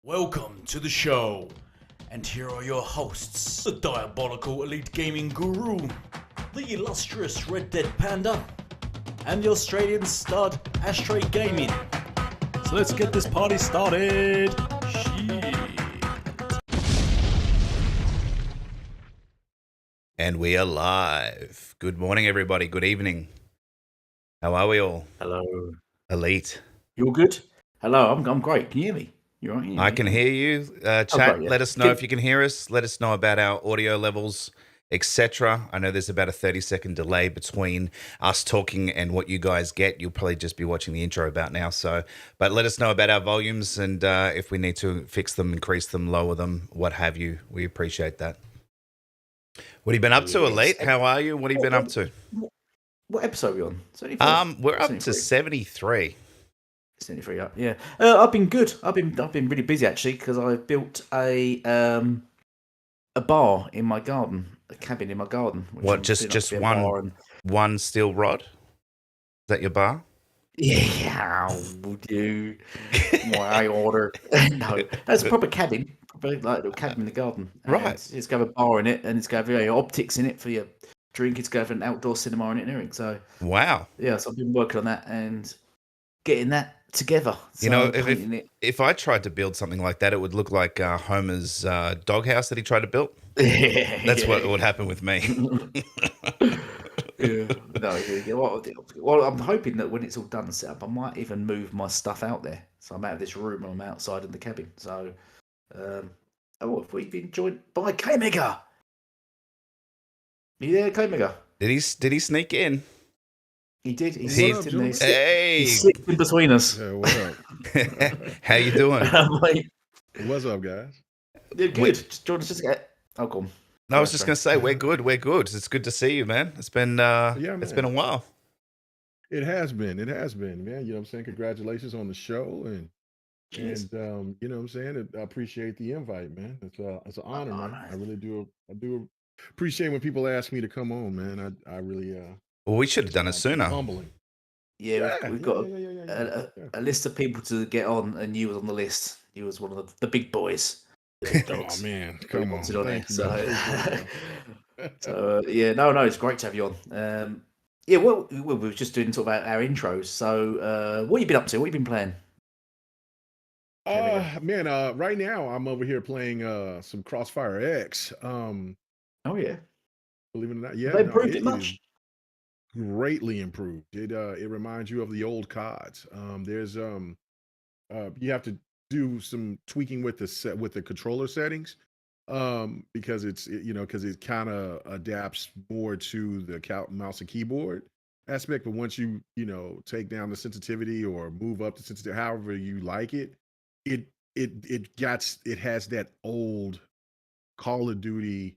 Welcome to the show, and here are your hosts, the diabolical Elite Gaming Guru, the illustrious Red Dead Panda, and the Australian stud AshtreyGaming. So let's get this party started. Shit. And we are live. Good morning, everybody. Good evening. How are we all? Hello. Elite. You all good? Hello, I'm great. Can you hear me? You all right? I can hear you. Chat, great, yeah. let us know if you can hear us. Let us know about our audio levels, etc. I know there's about a 30-second delay between us talking and what you guys get. You'll probably just be watching the intro about now. But let us know about our volumes and if we need to fix them, increase them, lower them, what have you. We appreciate that. What have you been up to, Elite? How are you? What have you been up to? What episode are we on? 74? We're up 73. to 73. 73 up, yeah. I've been good. I've been really busy actually because I built a bar in my garden, a cabin in my garden. What? Just one steel rod? Is that your bar? Yeah, would you? My order. No, that's a proper cabin. Very like a little cabin in the garden. Right. It's got a bar in it, and it's got very optics in it for your drink. It's got an outdoor cinema in it and everything. So wow. Yeah, so I've been working on that and getting that together. So you know, if I tried to build something like that, it would look like Homer's doghouse that he tried to build. That's what would happen with me. Yeah. No, well, I'm hoping that when it's all done and set up, I might even move my stuff out there. So I'm out of this room and I'm outside in the cabin. So, if we've been joined by K-Mega. You there, K-Mega? Did he sneak in? He did. He slipped in. He slipped in between us. Yeah, what's up? How you doing? What's up, guys? Yeah, good. Just join us. Just get. Oh, go on. No, I was just gonna say we're good. We're good. It's good to see you, man. It's been it's been a while. It has been, man. You know what I'm saying? Congratulations on the show and Cheers. you know what I'm saying? I appreciate the invite, man. It's an honor, man. Nice. I really do. I do appreciate when people ask me to come on, man. I really Well, we should have done it sooner. Humbling. Yeah, we've got a list of people to get on, and you was on the list. You was one of the big boys. Oh man, come on. Thank you, so yeah, no, it's great to have you on. Yeah, well, we were just doing sort of our intros. So, what have you been up to? What have you been playing? Man, right now I'm over here playing some Crossfire X. Oh yeah, Believe it or not, yeah, they improved it much. Greatly improved. It reminds you of the old CODs. There's you have to do some tweaking with the controller settings, because because it kind of adapts more to the mouse and keyboard aspect. But once you take down the sensitivity or move up the sensitivity, however you like it, it has that old Call of Duty,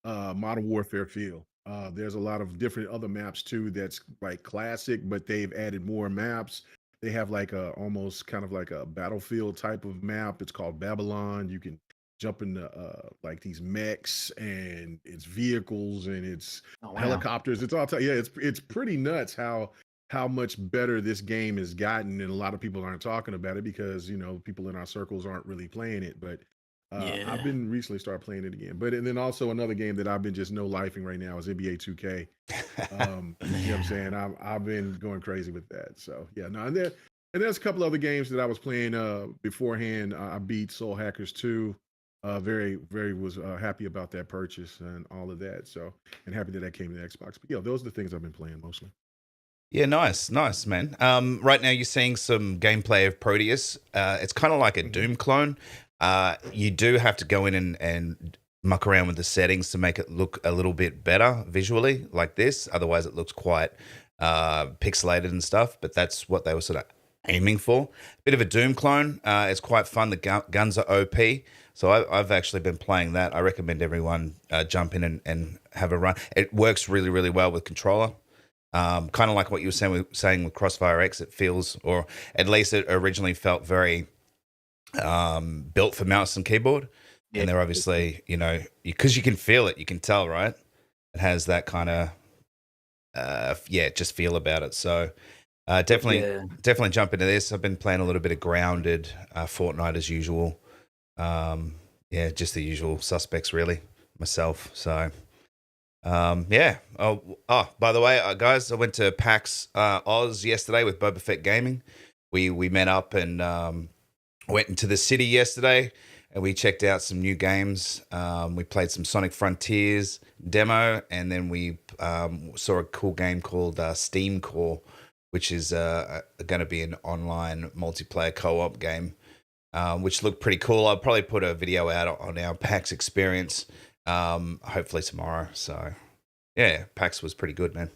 Modern Warfare feel. There's a lot of different other maps too that's like classic, but they've added more maps. They have like almost kind of like a battlefield type of map. It's called Babylon. You can jump into like these mechs and it's vehicles and it's helicopters. It's all it's pretty nuts how much better this game has gotten, and a lot of people aren't talking about it because people in our circles aren't really playing it. But I've been recently started playing it again. And then also another game that I've been just no-lifing right now is NBA 2K. You know what I'm saying? I've been going crazy with that. So yeah, no, and there's a couple other games that I was playing beforehand. I beat Soul Hackers 2. Very was happy about that purchase and all of that. So, and happy that came to the Xbox. But yeah, those are the things I've been playing mostly. Yeah, nice, man. Right now you're seeing some gameplay of Proteus. It's kind of like a Doom clone. You do have to go in and muck around with the settings to make it look a little bit better visually like this. Otherwise, it looks quite pixelated and stuff, but that's what they were sort of aiming for. Bit of a Doom clone. It's quite fun. The guns are OP. So I've actually been playing that. I recommend everyone jump in and have a run. It works really, really well with controller. Kind of like what you were saying with Crossfire X. It feels, or at least it originally felt very built for mouse and keyboard. Yeah. And they're obviously, because you can feel it, you can tell, right? It has that kind of, just feel about it. So definitely jump into this. I've been playing a little bit of Grounded, Fortnite as usual. Yeah, just the usual suspects, really. Myself, so. Yeah. By the way, guys, I went to PAX Oz yesterday with Boba Fett Gaming. We met up and went into the city yesterday, and we checked out some new games. We played some Sonic Frontiers demo, and then we saw a cool game called Steam Core, which is going to be an online multiplayer co-op game, which looked pretty cool. I'll probably put a video out on our PAX experience, hopefully tomorrow. So, yeah, PAX was pretty good, man.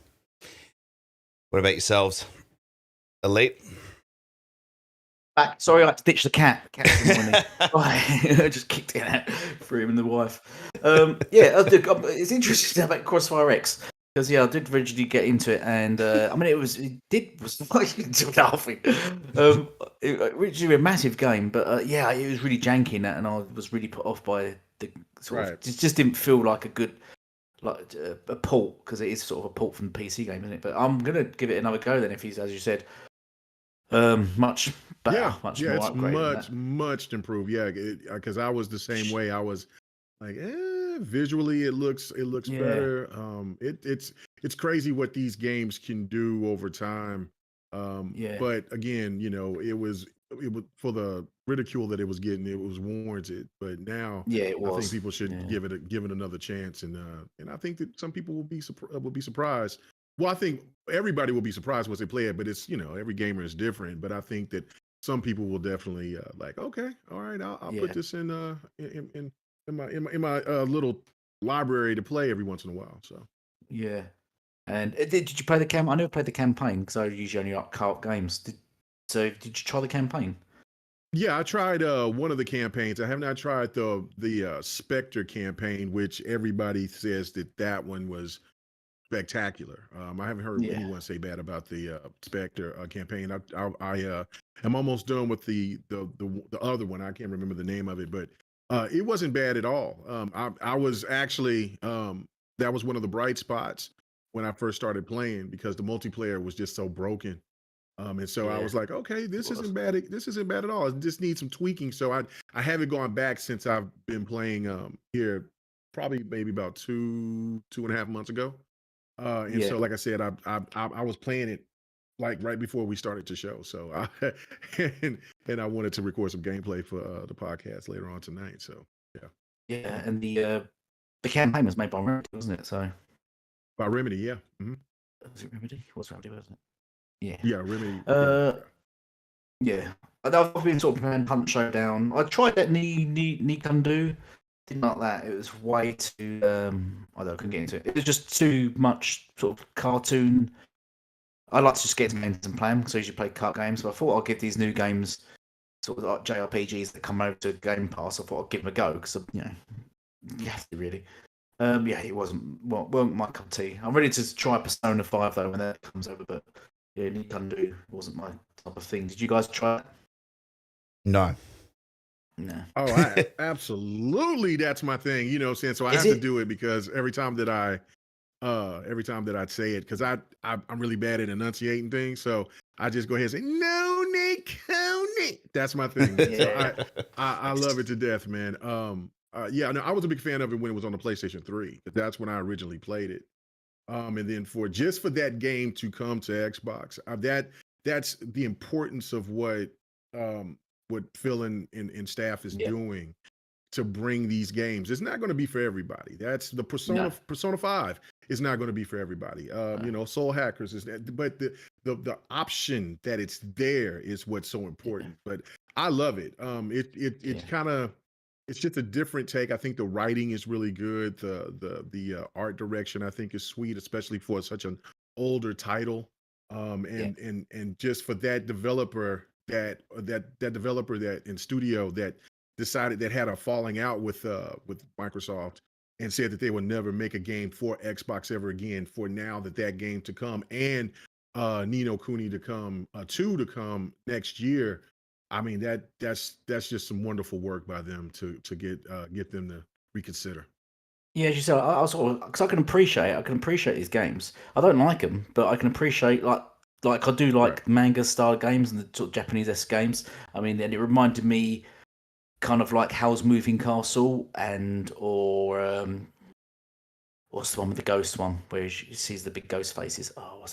What about yourselves, Elite? Back. Sorry, I had to ditch the cat. I just kicked it out for him and the wife. It's interesting about Crossfire X because I did originally get into it, and it was laughing. Originally a massive game, but it was really janky in that, and I was really put off by the sort of. It just didn't feel like a good. Like a port, because it is sort of a port from the PC game, isn't it? But I'm gonna give it another go then, if he's, as you said, much better, much more upgraded. Much improved. Yeah, because I was the same way. I was like, visually it looks better. It's crazy what these games can do over time. But again, it was for the ridicule that it was getting, it was warranted. But now, I think people should give it another chance, and I think that some people will be surprised. Well, I think everybody will be surprised once they play it, but it's every gamer is different. But I think that some people will definitely okay, all right, I'll put this in my little library to play every once in a while. So yeah. And did you play the campaign? I never played the campaign because I usually only like co-op games. Did you try the campaign? Yeah, I tried one of the campaigns. I have not tried the Spectre campaign, which everybody says that one was spectacular. I haven't heard anyone say bad about the Spectre campaign. I am almost done with the other one. I can't remember the name of it, but it wasn't bad at all. I was actually that was one of the bright spots when I first started playing, because the multiplayer was just so broken. And so I was like, okay, this isn't bad. This isn't bad at all. It just needs some tweaking. So I haven't gone back since I've been playing here, probably maybe about 2.5 months ago. So, like I said, I was playing it like right before we started the show. So and I wanted to record some gameplay for the podcast later on tonight. So yeah, and the campaign was made by Remedy, wasn't it? So by Remedy, yeah. Mm-hmm. Was it Remedy? Was Remedy, wasn't it? Yeah. Yeah, Remedy. Yeah. I've been sort of playing Hunt Showdown. I tried that Nikandu. Didn't like that. It was way too. I couldn't get into it. It was just too much sort of cartoon. I like to just get into games and play them, because I usually play cart games. So I thought I'd give these new games, sort of like JRPGs that come over to Game Pass. I thought I'd give them a go, because you have to really. It wasn't my cup of tea. I'm ready to try Persona 5 though when that comes over, but Nikandu wasn't my type of thing. Did you guys try it? No. No. Oh, absolutely. That's my thing. So I have to do it, because every time that I say it, because I'm really bad at enunciating things, so I just go ahead and say no, Nick. That's my thing. So I love it to death, man. I was a big fan of it when it was on the PlayStation 3. That's when I originally played it. And then for that game to come to Xbox, that's the importance of what Phil and staff is doing to bring these games. It's not going to be for everybody. That's the Persona 5 is not going to be for everybody. Soul Hackers is that, but the option that it's there is what's so important. But I love it. It's just a different take. I think the writing is really good. The art direction, I think, is sweet, especially for such an older title. And just for that developer that in studio that decided, that had a falling out with Microsoft, and said that they would never make a game for Xbox ever again, for now that game to come, and Ni no Kuni to come 2 to come next year. I mean, that's just some wonderful work by them to get them to reconsider. Yeah, as you said, I sort of, because I can appreciate these games. I don't like them, but I can appreciate like I do like manga style games and the sort of Japanese-esque games. I mean, and it reminded me kind of like Howl's Moving Castle or what's the one with the ghost one where she sees the big ghost faces? Oh, what's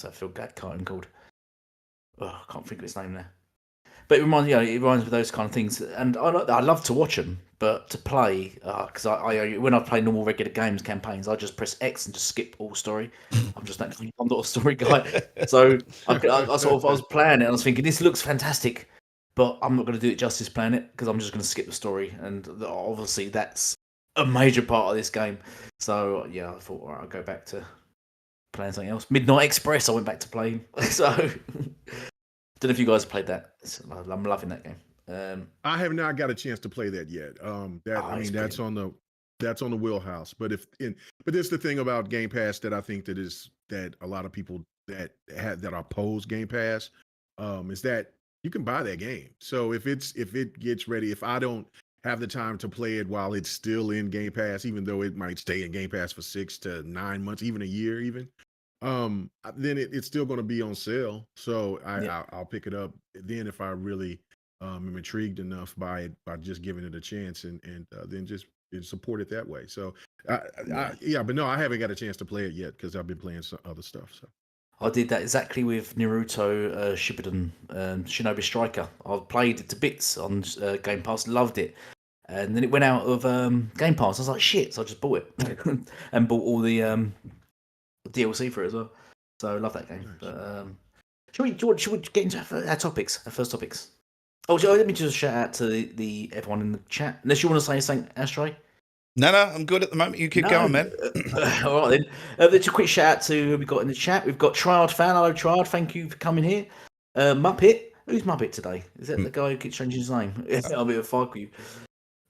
that film cartoon called? Oh, I can't think of its name there. But it reminds me of those kind of things, and I love to watch them, but to play because I when I play normal regular games campaigns, I just press X and just skip all story. I'm not a story guy, so I was playing it and I was thinking this looks fantastic, but I'm not going to do it justice playing it because I'm just going to skip the story, and obviously that's a major part of this game. So yeah, I thought, all right, I'll go back to playing something else. Midnight Express, I went back to playing. So. Don't know if you guys played that. I'm loving that game. I have not got a chance to play that yet. That's on the wheelhouse. But there's the thing about Game Pass that I think that a lot of people that oppose Game Pass is that you can buy that game. So if it gets ready, if I don't have the time to play it while it's still in Game Pass, even though it might stay in Game Pass for 6 to 9 months, even a year, even. Then it's still going to be on sale, so I'll pick it up then if I really am intrigued enough by it, by just giving it a chance and then just support it that way. So but no, I haven't got a chance to play it yet because I've been playing some other stuff. So I did that exactly with Naruto Shippuden, Shinobi Striker. I've played it to bits on Game Pass, loved it, and then it went out of Game Pass. I was like, shit, so I just bought it and bought all the DLC for it as well. So I love that game. Nice. But should we get into our topics, our first topics? Oh, let me just shout out to the everyone in the chat. Unless you want to say something, Ashtray? No, I'm good at the moment. You keep going, man. All right then. Just a quick shout out to who we got in the chat. We've got Triad Fan. Hello, Triad. Thank you for coming here. Muppet. Who's Muppet today? Is that the guy who keeps changing his name? I'll be a fuck with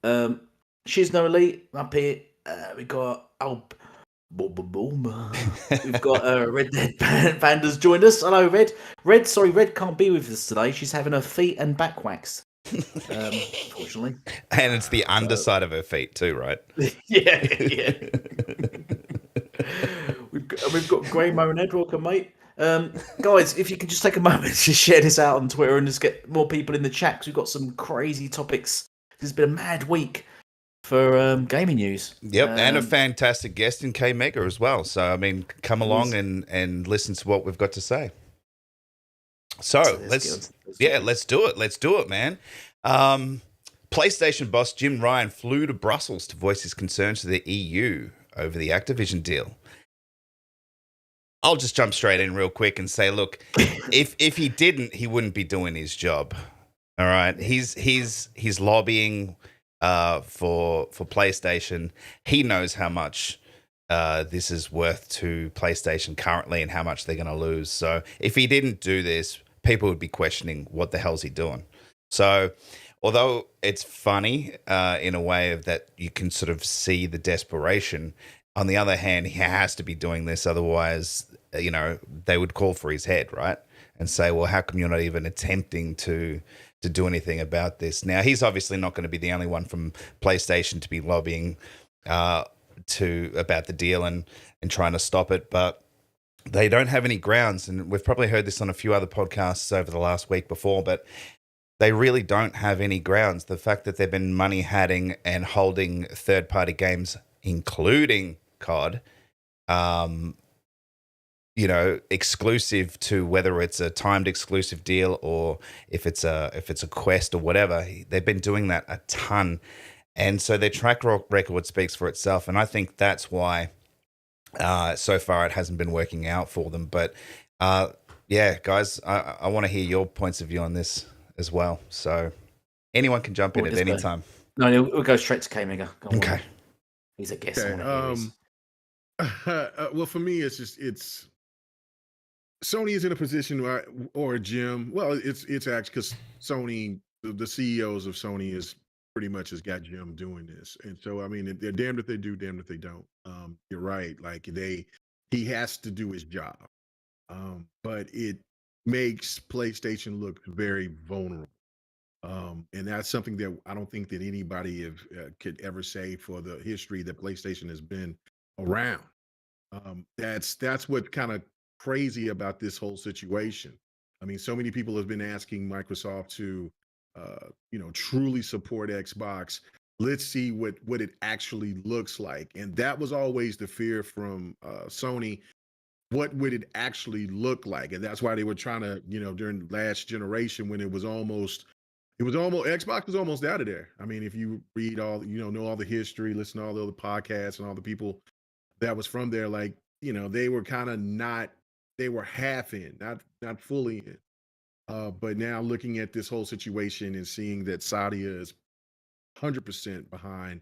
you. She's no elite. Muppet. We got Boom, boom, boom. We've got Red Dead Panda's joined us. Hello, Red. Red can't be with us today. She's having her feet and back waxed. Unfortunately. And it's the underside of her feet too, right? yeah. We've got Grey Mo and Ed. Welcome, mate. Guys, if you can just take a moment to share this out on Twitter and just get more people in the chat, because we've got some crazy topics. It's been a mad week for gaming news. Yep, and a fantastic guest in K-Mega as well. So, I mean, come along and listen to what we've got to say. So, let's do it. Let's do it, man. PlayStation boss Jim Ryan flew to Brussels to voice his concerns to the EU over the Activision deal. I'll just jump straight in real quick and say, look, if he didn't, he wouldn't be doing his job. All right, he's lobbying for PlayStation. He knows how much this is worth to PlayStation currently and how much they're going to lose. So if he didn't do this, people would be questioning what the hell's he doing. So although it's funny in a way of that you can sort of see the desperation, on the other hand, he has to be doing this. Otherwise, they would call for his head, right? And say, well, how come you're not even attempting to do anything about this? Now, he's obviously not going to be the only one from PlayStation to be lobbying about the deal and trying to stop it, but they don't have any grounds. And we've probably heard this on a few other podcasts over the last week before, but they really don't have any grounds. The fact that they've been money hatting and holding third-party games, including COD, exclusive to whether it's a timed exclusive deal or if it's a quest or whatever. They've been doing that a ton. And so their track record speaks for itself. And I think that's why so far it hasn't been working out for them. But guys, I want to hear your points of view on this as well. So anyone can jump in at any time. No, we'll go straight to K-Mega. Okay. He's a guest. Okay. Well, for me, it's Sony is in a position or Jim. Well, it's actually because Sony, the CEOs of Sony is pretty much has got Jim doing this, and so I mean, they're damned if they do, damned if they don't. You're right. Like he has to do his job, but it makes PlayStation look very vulnerable. And that's something that I don't think that anybody could ever say for the history that PlayStation has been around. That's what kind of crazy about this whole situation. I mean, so many people have been asking Microsoft to truly support Xbox. Let's see what it actually looks like. And that was always the fear from Sony. What would it actually look like? And that's why they were trying to, during last generation when Xbox was almost out of there. I mean, if you read all, know all the history, listen to all the other podcasts and all the people that was from there, like, they were kind of not, they were half in, not fully in. But now looking at this whole situation and seeing that STADIA is 100% behind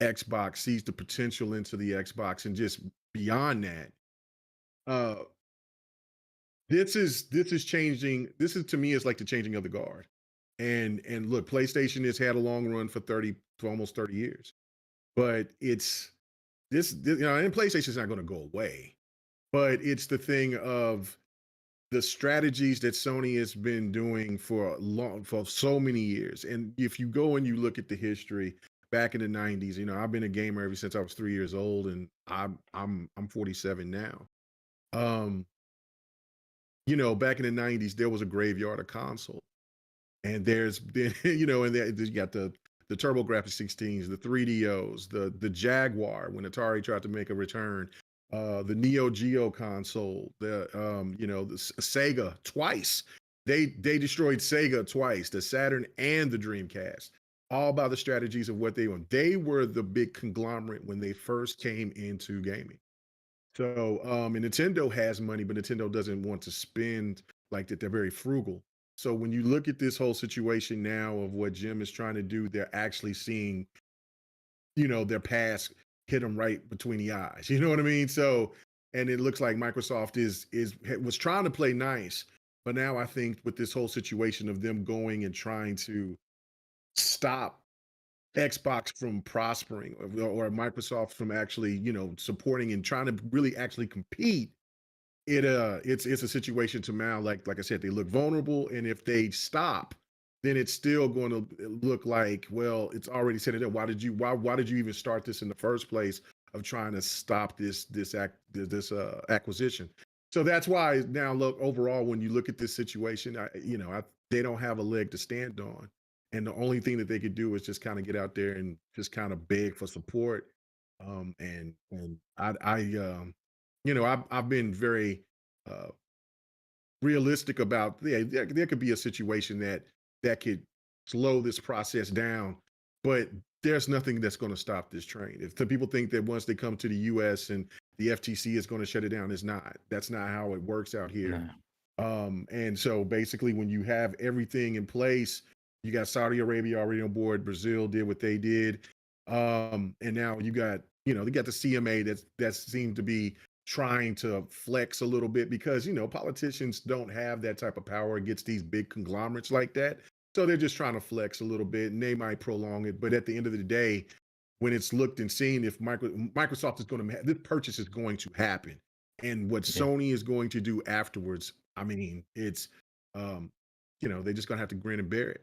Xbox, sees the potential into the Xbox, and just beyond that, uh, this is changing. This is, to me, is like the changing of the guard. And look, PlayStation has had a long run for almost 30 years, but it's this and PlayStation's not going to go away, but it's the thing of the strategies that Sony has been doing for so many years. And if you go and you look at the history back in the 90s, I've been a gamer ever since I was 3 years old, and I'm 47 now. Back in the 90s, there was a graveyard of console. And there's been, and you got the TurboGrafx 16s, the 3DOs, the Jaguar when Atari tried to make a return, the Neo Geo console, the Sega twice. They destroyed Sega twice, the Saturn and the Dreamcast, all by the strategies of what they were. They were the big conglomerate when they first came into gaming. So, and Nintendo has money, but Nintendo doesn't want to spend like that. They're very frugal. So when you look at this whole situation now of what Jim is trying to do, they're actually seeing, their past hit them right between the eyes. You know what I mean? So, and it looks like Microsoft was trying to play nice, but now I think with this whole situation of them going and trying to stop Xbox from prospering, or Microsoft from actually, supporting and trying to really actually compete, it's a situation to now, like I said, they look vulnerable, and if they stop, then it's still going to look like, well, it's already set it up. Why did you even start this in the first place of trying to stop this acquisition? So that's why now, look, overall, when you look at this situation, they don't have a leg to stand on, and the only thing that they could do is just kind of get out there and just kind of beg for support. And I've been very uh, realistic about, there could be a situation that could slow this process down, but there's nothing that's going to stop this train. If the people think that once they come to the U.S. and the FTC is going to shut it down, it's not. That's not how it works out here. No. And so basically, when you have everything in place, you got Saudi Arabia already on board. Brazil did what they did, and now you got they got the CMA that seemed to be trying to flex a little bit, because politicians don't have that type of power against these big conglomerates like that. So they're just trying to flex a little bit, and they might prolong it. But at the end of the day, when it's looked and seen, if Microsoft is going to this purchase is going to happen, and what Sony is going to do afterwards, I mean, it's they're just going to have to grin and bear it.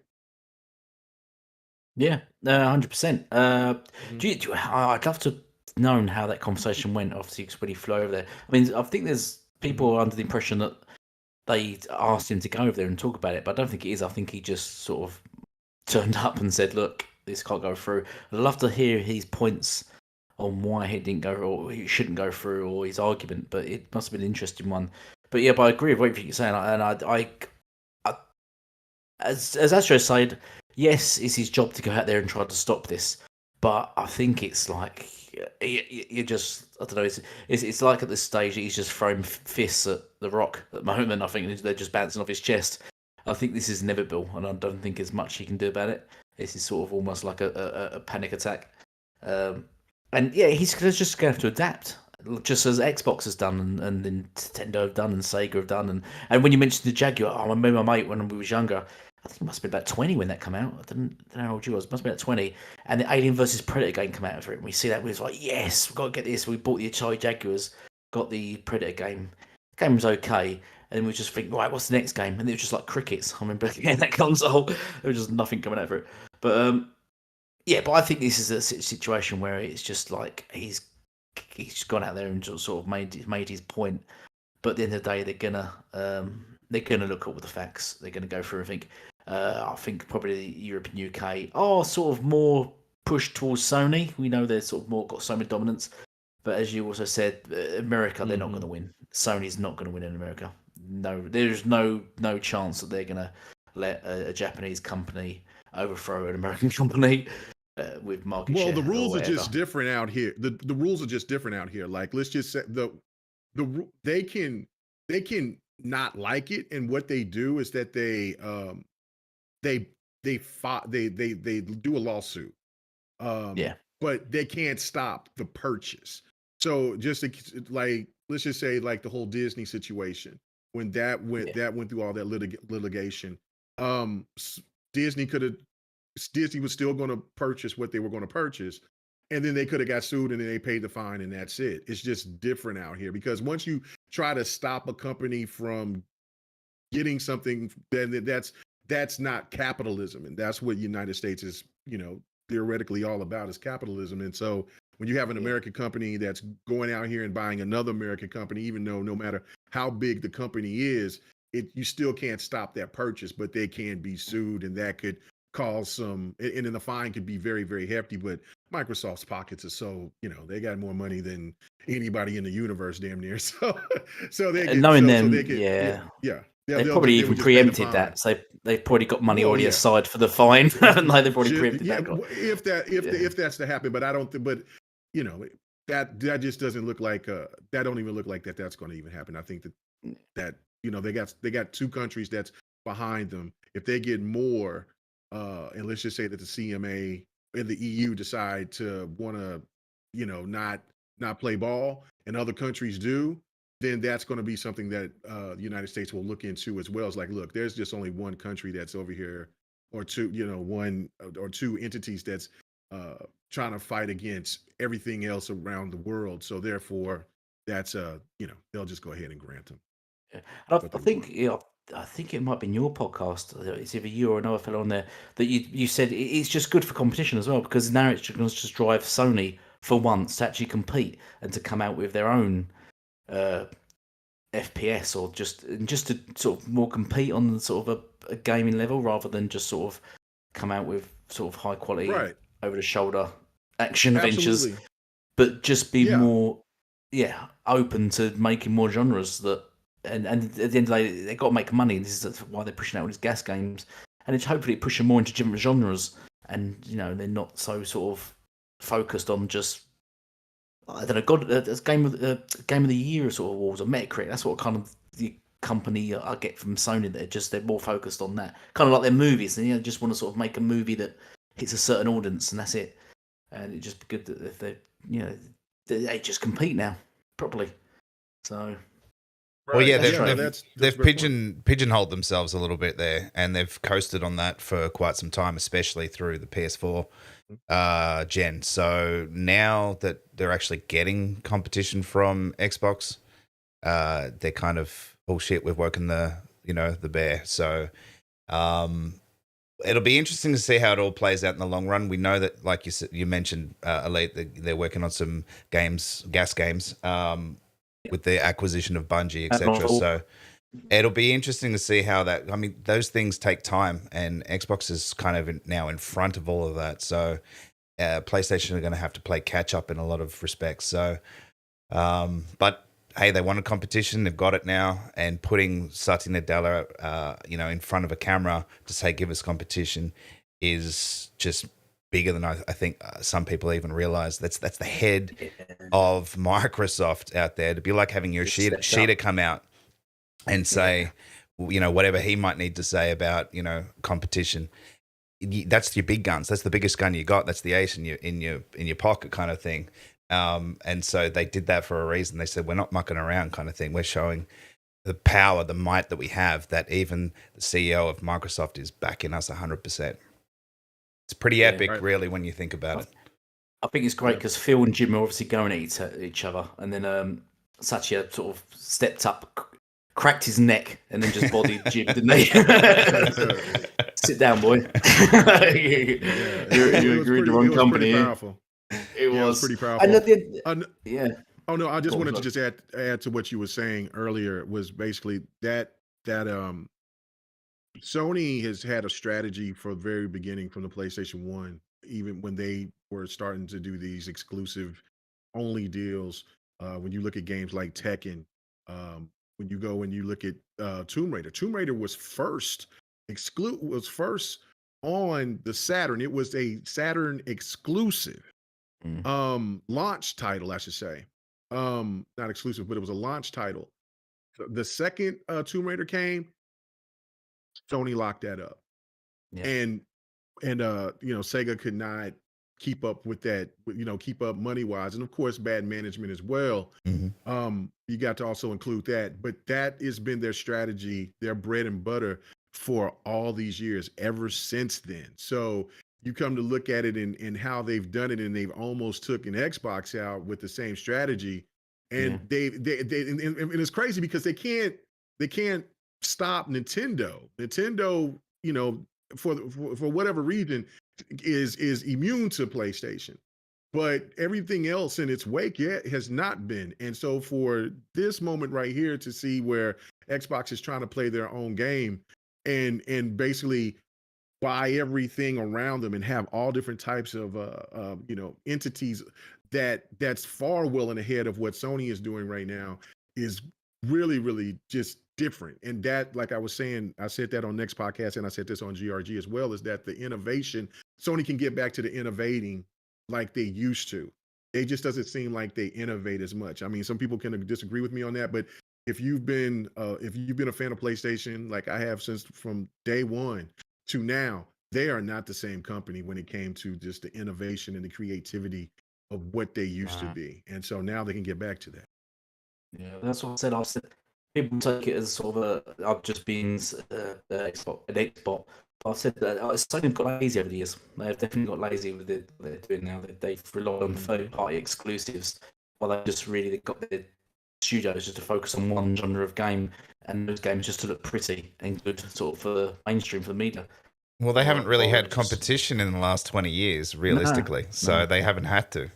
Yeah, 100%. Mhm. I'd love to know how that conversation went, obviously, 'cause when he flew over there. I mean, I think there's people under the impression that they asked him to go over there and talk about it, but I don't think it is. I think he just sort of turned up and said, look, this can't go through. I'd love to hear his points on why he didn't go, or he shouldn't go through, or his argument, but it must have been an interesting one. But yeah, but I agree with what you're saying, and I as Astro said, yes, it's his job to go out there and try to stop this, but I think it's like you just, I don't know, it's like at this stage he's just throwing fists at the Rock at the moment. I think they're just bouncing off his chest. I think this is inevitable, and I don't think there's much he can do about it. This is sort of almost like a panic attack, and yeah, he's just going to have to adapt, just as Xbox has done, and Nintendo have done, and Sega have done, and when you mentioned the Jaguar, I remember my mate when we was younger. I think it must have been about 20 when that came out. I don't know how old you was. It must have been at 20. And the Alien vs Predator game came out for it. And we see that, we was like, yes, we've got to get this. We bought the Atari Jaguars, got the Predator game. The game was okay. And we just think, right, what's the next game? And it was just like crickets. I remember getting that console. There was just nothing coming out for it. But yeah, but I think this is a situation where it's just like he's gone out there and just sort of made his point. But at the end of the day, they're gonna look at all the facts. They're gonna go through and think, I think probably Europe and UK are sort of more pushed towards Sony. We know they're sort of more got Sony dominance, but as you also said, America they're not going to win. Sony's not going to win in America. No, there's no chance that they're going to let a Japanese company overthrow an American company with market share. Well, the rules or are just whatever. different out here. The rules are just different out here. Like, let's just say they can not like it, and what they do is that they do a lawsuit. Yeah. But they can't stop the purchase. So just like, let's just say like the whole Disney situation, when that went through all that litigation, Disney was still going to purchase what they were going to purchase, and then they could have got sued and then they paid the fine and that's it. It's just different out here because once you try to stop a company from getting something, then that's not capitalism, and that's what United States is, theoretically all about, is capitalism. And so when you have an American company that's going out here and buying another American company, even though no matter how big the company is, you still can't stop that purchase, but they can be sued, and that could cause some, and then the fine could be very, very hefty. But Microsoft's pockets are so, they got more money than anybody in the universe, damn near. So they can, knowing them, they can, yeah. They probably even preempted that, so they've probably got money already aside for the fine. Like they've probably preempted that. If that's to happen, but I don't. But that just doesn't look like that. Don't even look like that's going to even happen. I think that they got two countries that's behind them. If they get more, and let's just say that the CMA and the EU decide to want to, not play ball, and other countries do, then that's going to be something that the United States will look into as well. It's like, look, there's just only one country that's over here, or two, one or two entities that's trying to fight against everything else around the world. So therefore, that's they'll just go ahead and grant them. Yeah. And I think it might be in your podcast. It's either you or another fellow on there that you said it's just good for competition as well, because now it's going to just drive Sony for once to actually compete and to come out with their own FPS, or just to sort of more compete on sort of a gaming level, rather than just sort of come out with sort of high quality over the shoulder action adventures, but just be more open to making more genres that and at the end of the day they've got to make money, and this is why they're pushing out all these gas games, and it's hopefully pushing more into different genres, and they're not so sort of focused on just, I don't know, game of the year sort of awards or Metacritic. That's what kind of the company I get from Sony. They're more focused on that, kind of like their movies, and just want to sort of make a movie that hits a certain audience, and that's it. And it's just good that if they just compete now properly. So, well, yeah, they've pigeonholed themselves a little bit there, and they've coasted on that for quite some time, especially through the PS4 gen. So now that they're actually getting competition from Xbox, they're kind of, oh shit, we've woken the bear. So it'll be interesting to see how it all plays out in the long run. We know that, like you mentioned, Elite, they're working on some gas games, with the acquisition of Bungie, etc. So it'll be interesting to see how that. I mean, those things take time, and Xbox is kind of now in front of all of that. So PlayStation are going to have to play catch up in a lot of respects. So, but hey, they wanted competition. They've got it now, and putting Satya Nadella, in front of a camera to say, "Give us competition," is just bigger than I think some people even realize. That's the head of Microsoft out there. To be like having your Yoshida come out and say, whatever he might need to say about, competition. That's your big guns. That's the biggest gun you got. That's the ace in your pocket kind of thing. And so they did that for a reason. They said, we're not mucking around kind of thing. We're showing the power, the might that we have, that even the CEO of Microsoft is backing us 100%. It's pretty epic, really, when you think about it. I think it's great because Phil and Jim are obviously going at each other, and then Satya sort of stepped up, cracked his neck, and then just bodied Jim, didn't he? Sit down, boy. You agreed the wrong company. It was pretty powerful. And Oh no, I just wanted to just add to what you were saying earlier. Was basically that Sony has had a strategy from the very beginning, from the PlayStation 1, even when they were starting to do these exclusive only deals. When you look at games like Tekken, when you go and you look at Tomb Raider was first on the Saturn. It was a Saturn exclusive launch title, I should say. Not exclusive, but it was a launch title. The second Tomb Raider came, Sony locked that up. Yeah. And Sega could not keep up with that, keep up money wise, and of course bad management as well. You got to also include that, but that has been their strategy, their bread and butter for all these years, ever since then. So you come to look at it in how they've done it, and they've almost took an Xbox out with the same strategy, and and it's crazy because they can't stop Nintendo. Nintendo, for whatever reason, is immune to PlayStation, but everything else in its wake has not been. And so for this moment right here to see where Xbox is trying to play their own game and basically buy everything around them and have all different types of entities that's far well and ahead of what Sony is doing right now is really, really just different. And that, like I was saying, I said that on next podcast, and I said this on GRG as well, is that the innovation, Sony can get back to the innovating like they used to. It just doesn't seem like they innovate as much. I mean, some people can disagree with me on that, but if you've been a fan of PlayStation, like I have since from day one to now, they are not the same company when it came to just the innovation and the creativity of what they used to be. And so now they can get back to that. Yeah, that's what I said. I said people take it as sort of I've just been an Xbox. But I've said that Sony got lazy over the years. They've definitely got lazy with what they're doing now. They've relied on third-party exclusives, while they just really got their studios just to focus on one genre of game, and those games just to look pretty and good, sort of for the mainstream, for the media. Well, they haven't really had competition in the last 20 years, realistically. So they haven't had to.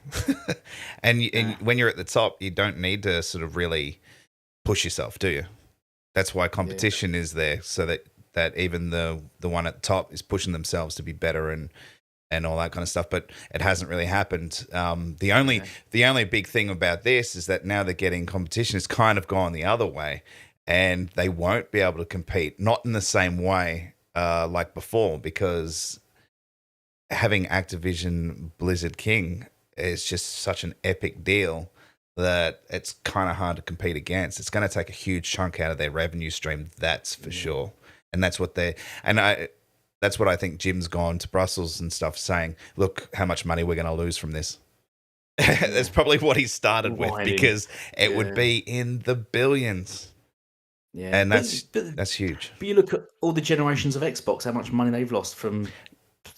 And when you're at the top, you don't need to sort of really push yourself, do you? That's why competition is there, so that even the one at the top is pushing themselves to be better and all that kind of stuff. But it hasn't really happened. The only big thing about this is that now they're getting competition. It's kind of gone the other way, and they won't be able to compete, not in the same way like before, because having Activision Blizzard King is just such an epic deal that it's kind of hard to compete against. It's going to take a huge chunk out of their revenue stream, that's for sure. And that's what that's what I think Jim's gone to Brussels and stuff saying, look how much money we're going to lose from this. That's probably what he started with, because it would be in the billions. Yeah, and that's huge. But you look at all the generations of Xbox, how much money they've lost from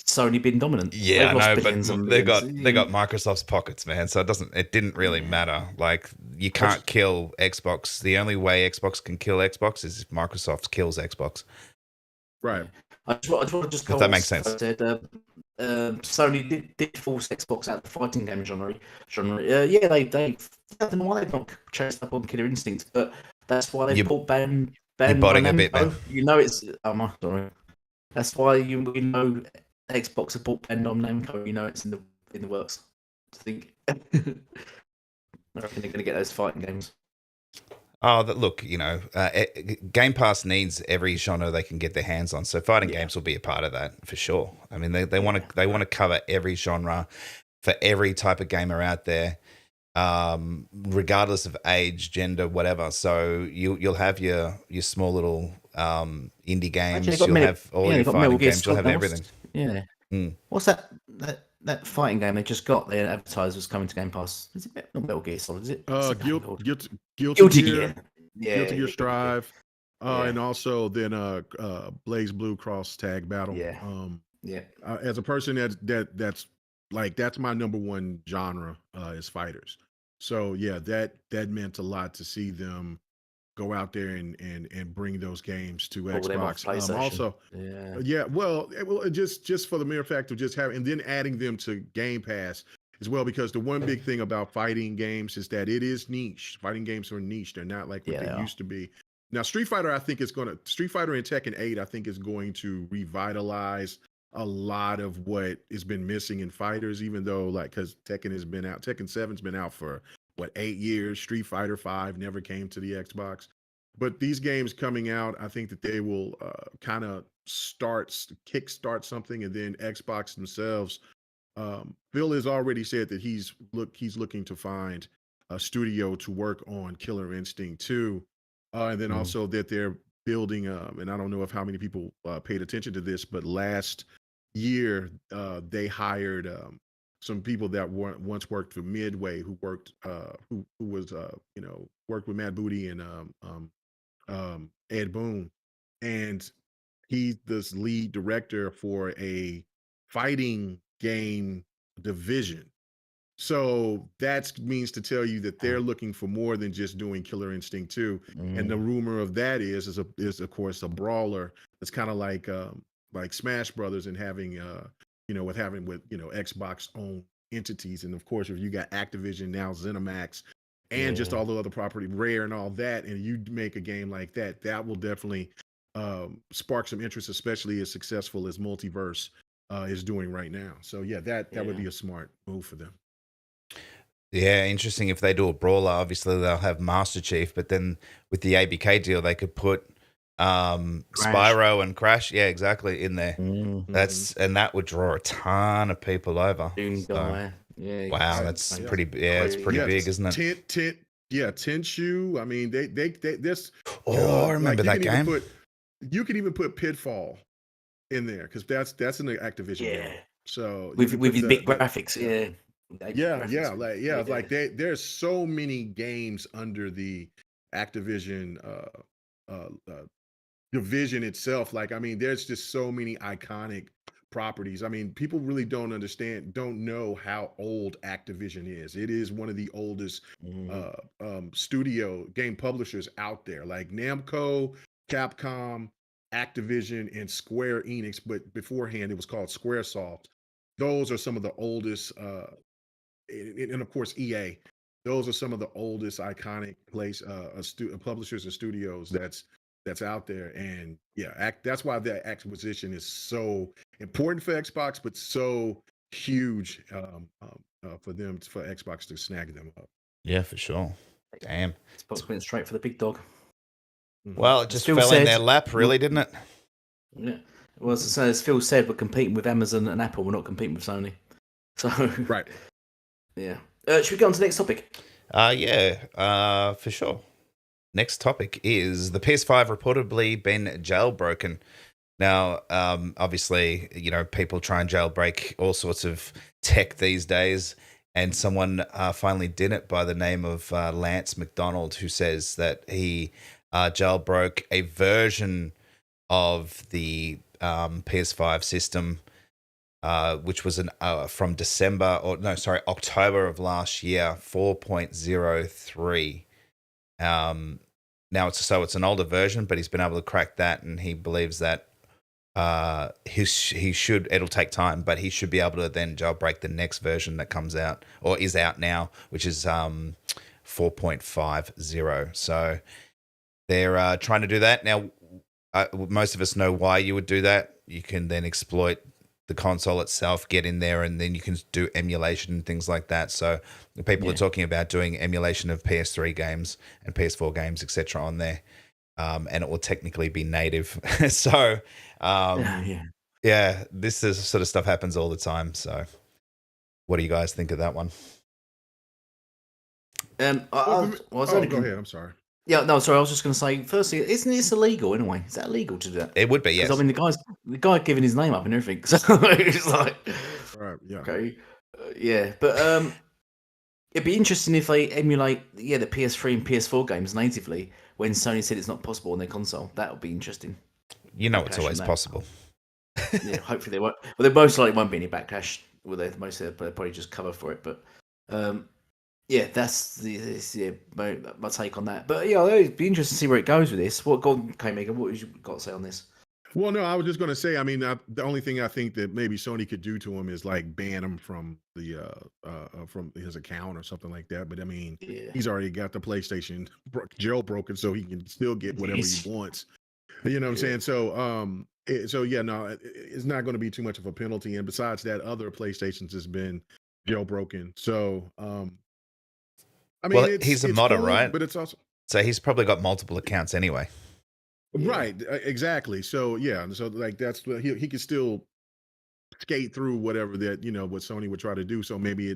Sony being dominant. Yeah, I know, but they got Microsoft's pockets, man. So it didn't really matter. Like, you can't kill Xbox. The only way Xbox can kill Xbox is if Microsoft kills Xbox. Right. I just want to just if that makes sense. Sony did force Xbox out of the fighting game genre. They I don't know why they've not chased up on Killer Instinct, but that's why they bought Ban. You're botting a bit, man. You know it's. I'm sorry. That's why you know Xbox have bought Bandai Namco. You know it's in the works. I think. I reckon they're going to get those fighting games. Oh, look, Game Pass needs every genre they can get their hands on. So fighting games will be a part of that for sure. I mean, they want to cover every genre for every type of gamer out there, regardless of age, gender, whatever. So you'll have your small little indie games. You'll have all your fighting games. You'll have everything. Yeah. What's that fighting game they just got? Their advertisers was coming to Game Pass. Is it not Metal Gear Solid? Is it? Guilty Gear. Guilty Gear Strive. And also then Blaze Blue Cross Tag Battle. As a person that's my number one genre is fighters. So that meant a lot to see them go out there and bring those games to Xbox. Just for the mere fact of just having, and then adding them to Game Pass as well, because the one big thing about fighting games is that it is niche. Fighting games are niche. They're not like what they used to be. Now, Street Fighter, I think Street Fighter and Tekken 8, I think is going to revitalize a lot of what has been missing in fighters, even though because Tekken 7's been out for what, 8 years. Street Fighter 5 never came to the Xbox. But these games coming out, I think that they will kind of kickstart something, and then Xbox themselves. Phil has already said that he's looking to find a studio to work on Killer Instinct 2. And then also that they're building, and I don't know if how many people paid attention to this, but last year they hired some people that once worked for Midway, who worked worked with Matt Booty and Ed Boon, and he's this lead director for a fighting game division. So that means to tell you that they're looking for more than just doing Killer Instinct 2. And the rumor of that is of course a brawler. It's kind of like Smash Brothers, and having with Xbox own entities. And of course, if you got Activision now, ZeniMax, and just all the other property, Rare and all that, and you make a game like that, that will definitely spark some interest, especially as successful as Multiverse is doing right now. So yeah, that would be a smart move for them. Yeah, interesting. If they do a brawler, obviously they'll have Master Chief, but then with the ABK deal, they could put Spyro and Crash, exactly, in there. That would draw a ton of people over. So, wow, that's pretty. Yeah, it's pretty big, isn't it? Tenshu. I mean, they this. I remember that game. You could even put Pitfall in there, because that's an Activision game. So with his big graphics, there's so many games under the Activision division itself. There's just so many iconic properties. People really don't know how old Activision is. It is one of the oldest studio game publishers out there, like Namco, Capcom, Activision, and Square Enix, but beforehand it was called Squaresoft. Those are some of the oldest, and of course EA. Those are some of the oldest iconic publishers and studios that's out there. And that's why that acquisition is so important for Xbox, but so huge for Xbox to snag them up. Yeah, for sure. Damn, Xbox went straight for the big dog. Well, it just fell in their lap, really, didn't it? Yeah. Well, as Phil said, we're competing with Amazon and Apple. We're not competing with Sony. So right. Yeah. Should we go on to the next topic? For sure. Next topic is the PS5 reportedly been jailbroken. Now, obviously, people try and jailbreak all sorts of tech these days, and someone finally did it by the name of Lance McDonald, who says that he jailbroke a version of the PS5 system, which was from October of last year, 4.03. Now it's an older version, but he's been able to crack that, and he believes that it'll take time, but he should be able to then jailbreak the next version that comes out or is out now, which is 4.50. So they're trying to do that. Now, most of us know why you would do that. You can then exploit the console itself, get in there, and then you can do emulation and things like that. So people are talking about doing emulation of PS3 games and PS4 games, etc. on there. And it will technically be native. So, this sort of stuff happens all the time. So what do you guys think of that one? Go ahead. I'm sorry. Yeah, no, sorry. I was just going to say, firstly, isn't this illegal anyway? Is that illegal to do that? It would be, yes. The guy giving his name up and everything. So it's like, right, yeah, okay, but it'd be interesting if they emulate, the PS3 and PS4 games natively when Sony said it's not possible on their console. That would be interesting. It's always possible. Yeah, hopefully they won't. Well, there most likely won't be any backlash. Well, they'll probably just cover for it, but. That's my take on that. But it'd be interesting to see where it goes with this. Megan, what have you got to say on this? Well, no, I was just going to say. I mean, the only thing I think that maybe Sony could do to him is like ban him from the from his account or something like that. But I mean, Yeah. he's already got the PlayStation jailbroken, so he can still get whatever Yes. he wants. You know what I'm saying? So, so yeah, no, it's not going to be too much of a penalty. And besides that, other PlayStations has been jailbroken. So, I mean, Well, he's a it's modder, cool, right? but it's also So he's probably got multiple accounts anyway. right, exactly. So yeah, so like that's what he can still skate through whatever that what Sony would try to do. So maybe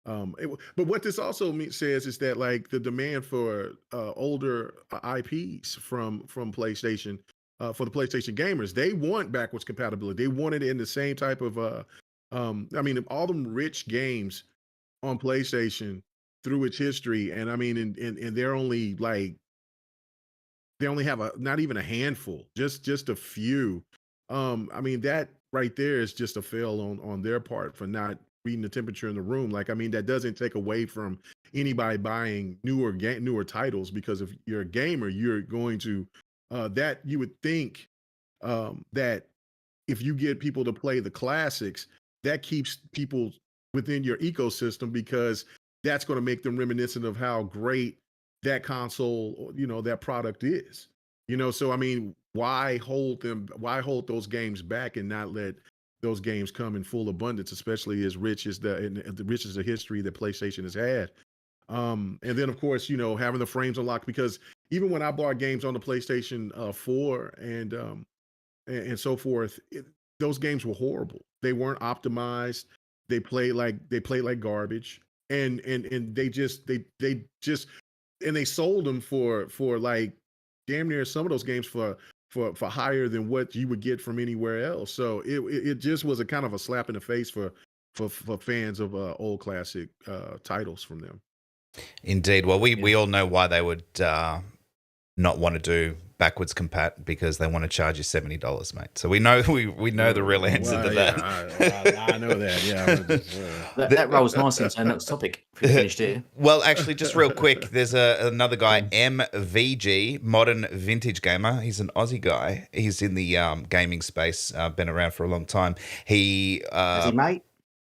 but what this also says is that like the demand for older IPs from PlayStation for the PlayStation gamers, they want backwards compatibility. They want it in the same type of I mean all them rich games on PlayStation through its history, and I mean and they're only like they only have not even a handful, just a few. I mean that right there is just a fail on their part for not reading the temperature in the room. Like I mean that doesn't take away from anybody buying newer titles, because if you're a gamer, you're going to that you would think that if you get people to play the classics, that keeps people within your ecosystem, because that's going to make them reminiscent of how great that console, that product is. So I mean, why hold those games back and not let those games come in full abundance, especially as rich as the rich as the history that PlayStation has had. And then of course, having the frames unlocked, because even when I bought games on the PlayStation 4 and so forth, those games were horrible. They weren't optimized. They played like garbage, and they just and they sold them for like damn near some of those games for higher than what you would get from anywhere else. So it just was a kind of a slap in the face for fans of old classic titles from them. Indeed. Well, we all know why they would not want to do backwards compat, because they want to charge you $70, mate. So we know the real answer to that. I know that. Yeah, That rolls nicely into our next topic. If we finished here. Well, actually, just real quick, there's another guy, MVG, Modern Vintage Gamer. He's an Aussie guy. He's in the gaming space, been around for a long time. Is he, mate?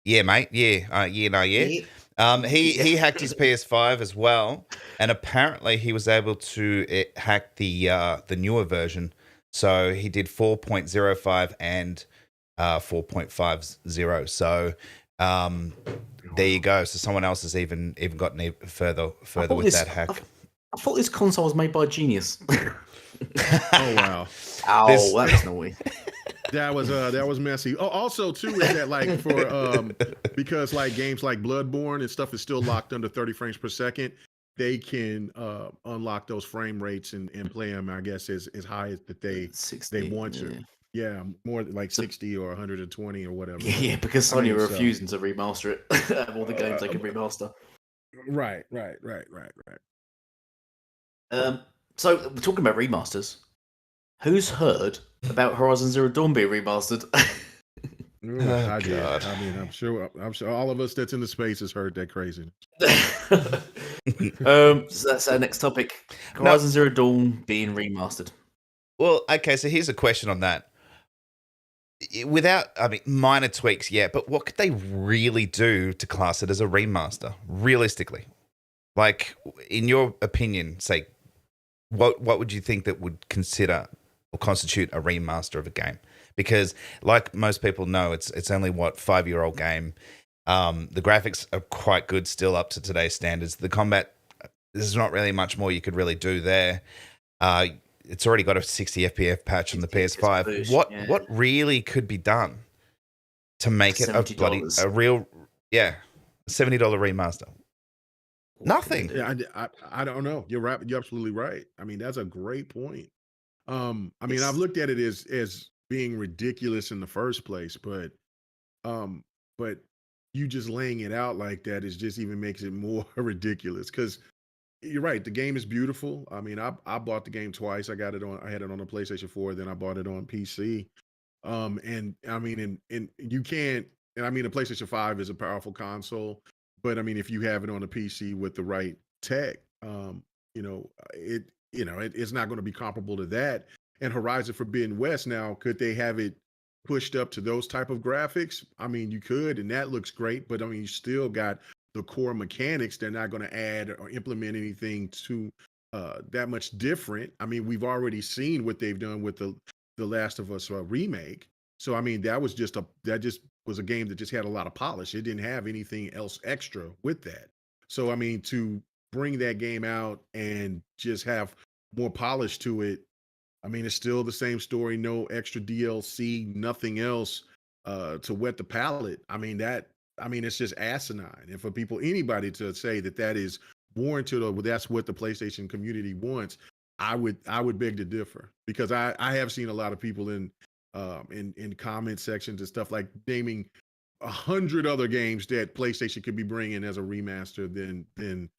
Yeah, mate. Yeah. He hacked his PS5 as well, and apparently he was able to hack the newer version. So he did 4.05 and 4.50. So there you go. So someone else has even gotten further with that hack. I thought this console was made by Genius. Oh wow! Ow, that's naughty. That was messy. Oh, also too is that like for because like games like Bloodborne and stuff is still locked under 30 frames per second, they can unlock those frame rates and play them, I guess, as high as that they 60, want to. Yeah, more like 60 or 120 or whatever. Yeah, because Sony were refusing to remaster it. Of all the games they can remaster. Right. So we're talking about remasters. Who's heard about Horizon Zero Dawn being remastered? I did. I mean, I'm sure all of us that's in the space has heard that craziness. So that's our next topic. Horizon Zero Dawn being remastered. Well, okay, so here's a question on that. Without, I mean, minor tweaks, yeah, but what could they really do to class it as a remaster, realistically? Like, in your opinion, say, what would you think that would consider or constitute a remaster of a game? Because, like most people know, it's only 5-year-old game. The graphics are quite good still up to today's standards. The combat, there's not really much more you could really do there. It's already got a 60 FPS patch on the PS5. Boost, What really could be done to make it a real $70 remaster? Nothing. Yeah, I don't know. You're right. You're absolutely right. I mean, that's a great point. I mean, I've looked at it as being ridiculous in the first place, but you just laying it out like that is just even makes it more ridiculous, because you're right. The game is beautiful. I mean, I bought the game twice. I had it on the PlayStation 4, then I bought it on PC. And I mean, and you can't. And I mean, the PlayStation 5 is a powerful console, but I mean, if you have it on a PC with the right tech, it's not going to be comparable to that. and Horizon Forbidden West. Now, could they have it pushed up to those type of graphics? I mean, you could, and that looks great, but I mean, you still got the core mechanics. They're not going to add or implement anything to that much different. I mean, we've already seen what they've done with the Last of Us remake. So I mean, that just was a game that just had a lot of polish. It didn't have anything else extra with that. So I mean, to bring that game out and just have more polish to it, I mean, it's still the same story, no extra DLC, nothing else to wet the palate. I mean, it's just asinine. And for people, anybody to say that that is warranted or that's what the PlayStation community wants, I would beg to differ, because I have seen a lot of people in comment sections and stuff like naming 100 other games that PlayStation could be bringing as a remaster than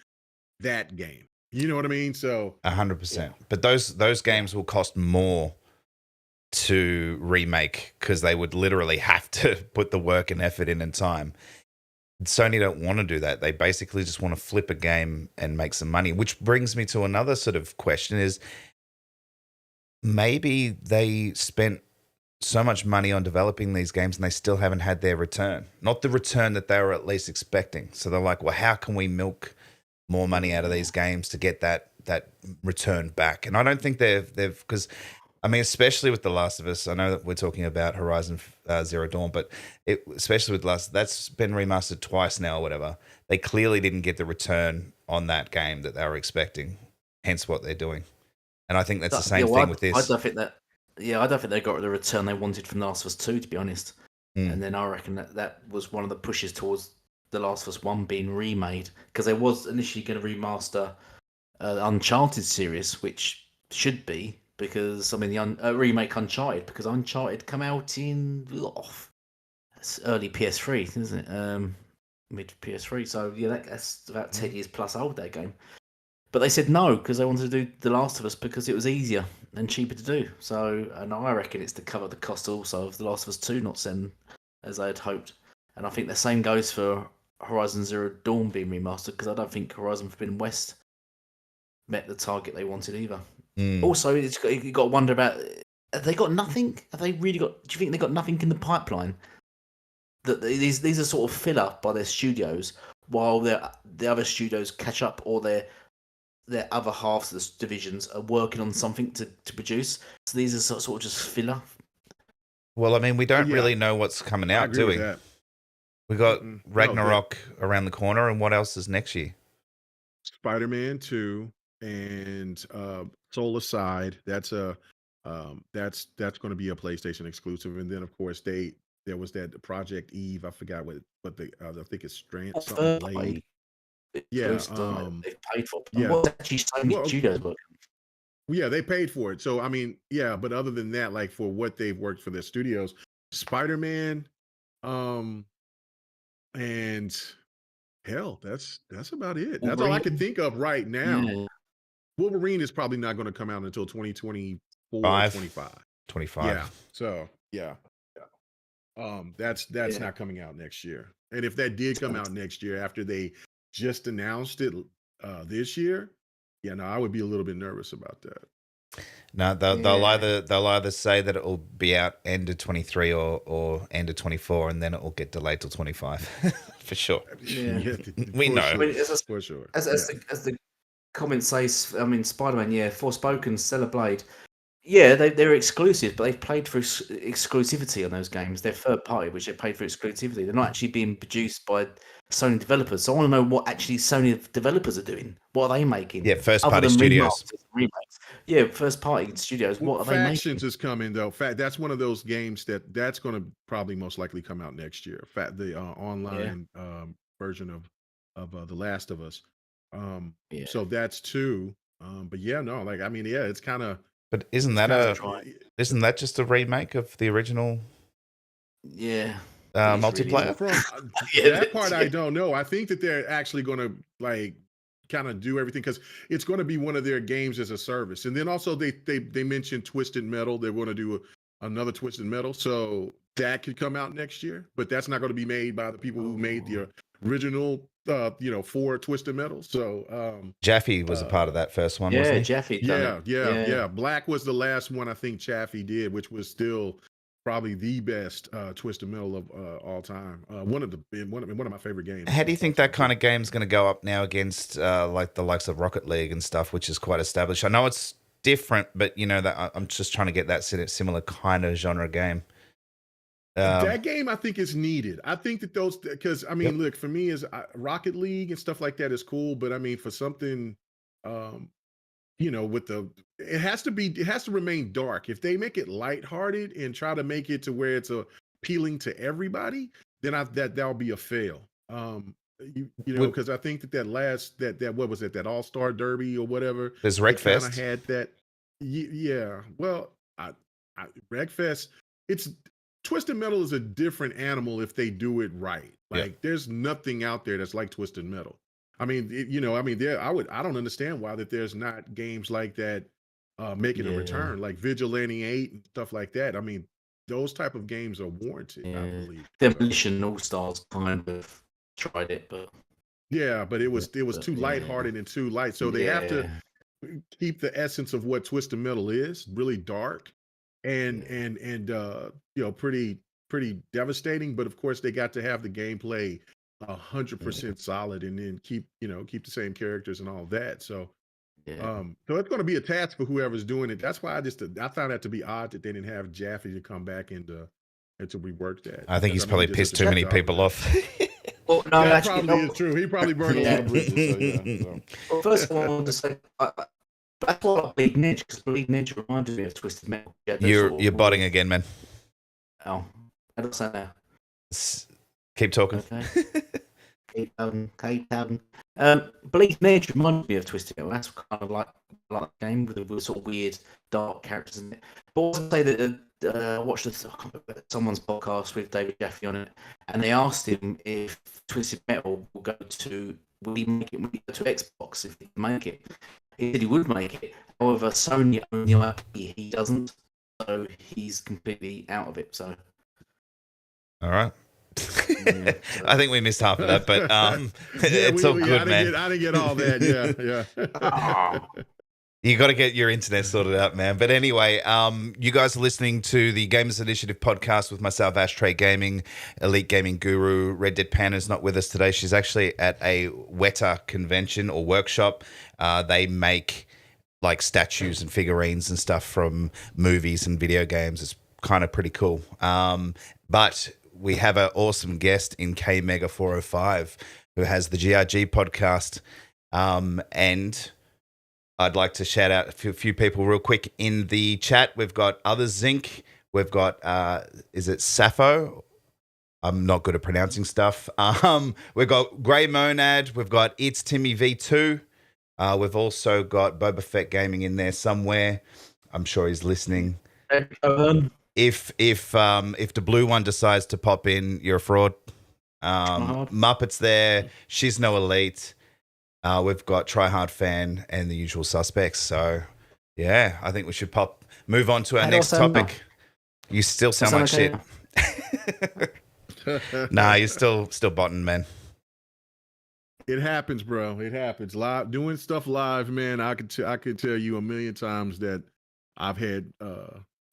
that game. You know what I mean? So 100%. But those games will cost more to remake because they would literally have to put the work and effort in and time. Sony don't want to do that. They basically just want to flip a game and make some money, which brings me to another sort of question is maybe they spent so much money on developing these games and they still haven't had their return. Not the return that they were at least expecting. So they're like, well, how can we milk more money out of these games to get that return back? And I don't think they've because I mean, especially with The Last of Us, I know that we're talking about Horizon Zero Dawn, but especially with that's been remastered twice now or whatever. They clearly didn't get the return on that game that they were expecting, hence what they're doing. And I think that's the same thing with this. I don't think they got the return they wanted from The Last of Us 2, to be honest. And then I reckon that was one of the pushes towards The Last of Us 1 being remade, because they was initially going to remaster the Uncharted series, which should be, because I mean the remake Uncharted, because Uncharted come out in early PS3, isn't it? Mid PS3. So yeah, that's about 10 years plus old, that game. But they said no because they wanted to do The Last of Us because it was easier and cheaper to do. So, and I reckon it's to cover the cost also of The Last of Us 2 not selling as they had hoped. And I think the same goes for Horizon Zero Dawn being remastered, because I don't think Horizon Forbidden West met the target they wanted either. Also, you got to wonder about, have they got nothing? Have they really got? Do you think they got nothing in the pipeline? That these are sort of filler by their studios, while the other studios catch up, or their other halves of the divisions are working on something to produce. So these are sort of just filler. Well, I mean, we don't really know what's coming out, do we? We got Ragnarok around the corner, and what else is next year? Spider-Man 2 and Soul Aside. That's going to be a PlayStation exclusive, and then of course there was that Project Eve. I forgot what the I think it's something Blade. Yeah, they've paid for. Yeah, what's actually Sony Studios working? Yeah, they paid for it. So I mean, yeah, but other than that, like for what they've worked for their studios, Spider-Man, and hell, that's about it. That's all I can think of right now. Yeah. Wolverine is probably not going to come out until 2024, 25. Yeah. So yeah. That's not coming out next year. And if that did come out next year after they just announced it this year, yeah, no, I would be a little bit nervous about that. No, they'll either say that it will be out end of 23 or end of 24, and then it will get delayed till 25 for sure. Yeah, we know. Sure. I mean, for sure. As the comment says, I mean, Spider-Man, Forspoken, Stellar Blade. Yeah, they're exclusive, but they've played for exclusivity on those games. They're third party, which they paid for exclusivity. They're not actually being produced by Sony developers. So I want to know what actually Sony developers are doing. What are they making? Yeah, first party studios. Remakes. Yeah, first party studios. What are they making? Factions is coming though. That's one of those games that's going to probably most likely come out next year. The online version of The Last of Us. So that's two. But yeah, no, like I mean, yeah, it's kind of. But isn't that just a remake of the original? Yeah. Multiplayer. That part I don't know. I think that they're actually going to like kind of do everything because it's going to be one of their games as a service. And then also they mentioned Twisted Metal. They're going to do another Twisted Metal, so that could come out next year. But that's not going to be made by the people who made the original, for Twisted Metal. So Jaffe was a part of that first one, wasn't he? Jaffe done yeah. Black was the last one I think Chaffee did, which was still probably the best Twisted Metal of all time. One of my favorite games. How do you think that kind of game's going to go up now against like the likes of Rocket League and stuff, which is quite established? I know it's different, but that I'm just trying to get that similar kind of genre game. That game, I think, is needed. I think that because I mean, look, for me, is Rocket League and stuff like that is cool, but I mean, for something, it has to remain dark. If they make it lighthearted and try to make it to where it's appealing to everybody, then that'll be a fail. Because I think that what was it, that All-Star Derby or whatever? There's Wreckfest. Kind of had that. Yeah. Well, Wreckfest. It's Twisted Metal is a different animal if they do it right. Like there's nothing out there that's like Twisted Metal. I mean, I don't understand why that there's not games like that making a return, like Vigilante 8 and stuff like that. I mean, those type of games are warranted, I believe. Demolition All-Stars kind of tried it, but it was too lighthearted and too light. So they have to keep the essence of what Twisted Metal is, really dark and pretty devastating. But of course, they got to have the gameplay 100% solid, and then keep the same characters and all that. So so it's going to be a task for whoever's doing it. That's why I found that to be odd that they didn't have Jaffe to come back and to rework that. I think he's probably pissed too many people off. Well, no, that probably is true. He probably burned a lot of bridges. So. Well, first of all, I want to say I thought Bleeding Edge, because Bleeding Edge reminded me of Twisted Metal. You're botting again, man. Oh, I don't say now. Keep talking. Okay. Bleeding Edge reminded me of Twisted Metal. That's kind of like a game with sort of weird, dark characters in it. But I also say that I watched someone's podcast with David Jaffe on it, and they asked him if Twisted Metal will he make it to Xbox if he can make it. He said he would make it. However, Sony own the IP, he doesn't, so he's completely out of it. So, all right. I think we missed half of that, but it's all good, man. I didn't get all that. Yeah. You got to get your internet sorted out, man. But anyway, you guys are listening to the Gamers Initiative podcast with myself, AshtreyGaming, EliteGamingGuru. Red Dead Panda's not with us today. She's actually at a Weta convention or workshop. They make like statues and figurines and stuff from movies and video games. It's kind of pretty cool. But we have an awesome guest in K-Mega 405 who has the GRG podcast. And I'd like to shout out a few people real quick in the chat. We've got Other Zinc. We've got, is it Sappho? I'm not good at pronouncing stuff. We've got Grey Monad. We've got It's Timmy V2. We've also got Boba Fett Gaming in there somewhere. I'm sure he's listening. If the blue one decides to pop in, you're a fraud. Muppets there. She's no elite. We've got Tryhard Fan and the usual suspects. So, yeah, I think we should move on to our next topic. You still sound like shit. Nah, you're still botting, man. It happens, bro. It happens. Live, doing stuff live, man. I could tell you a million times that I've had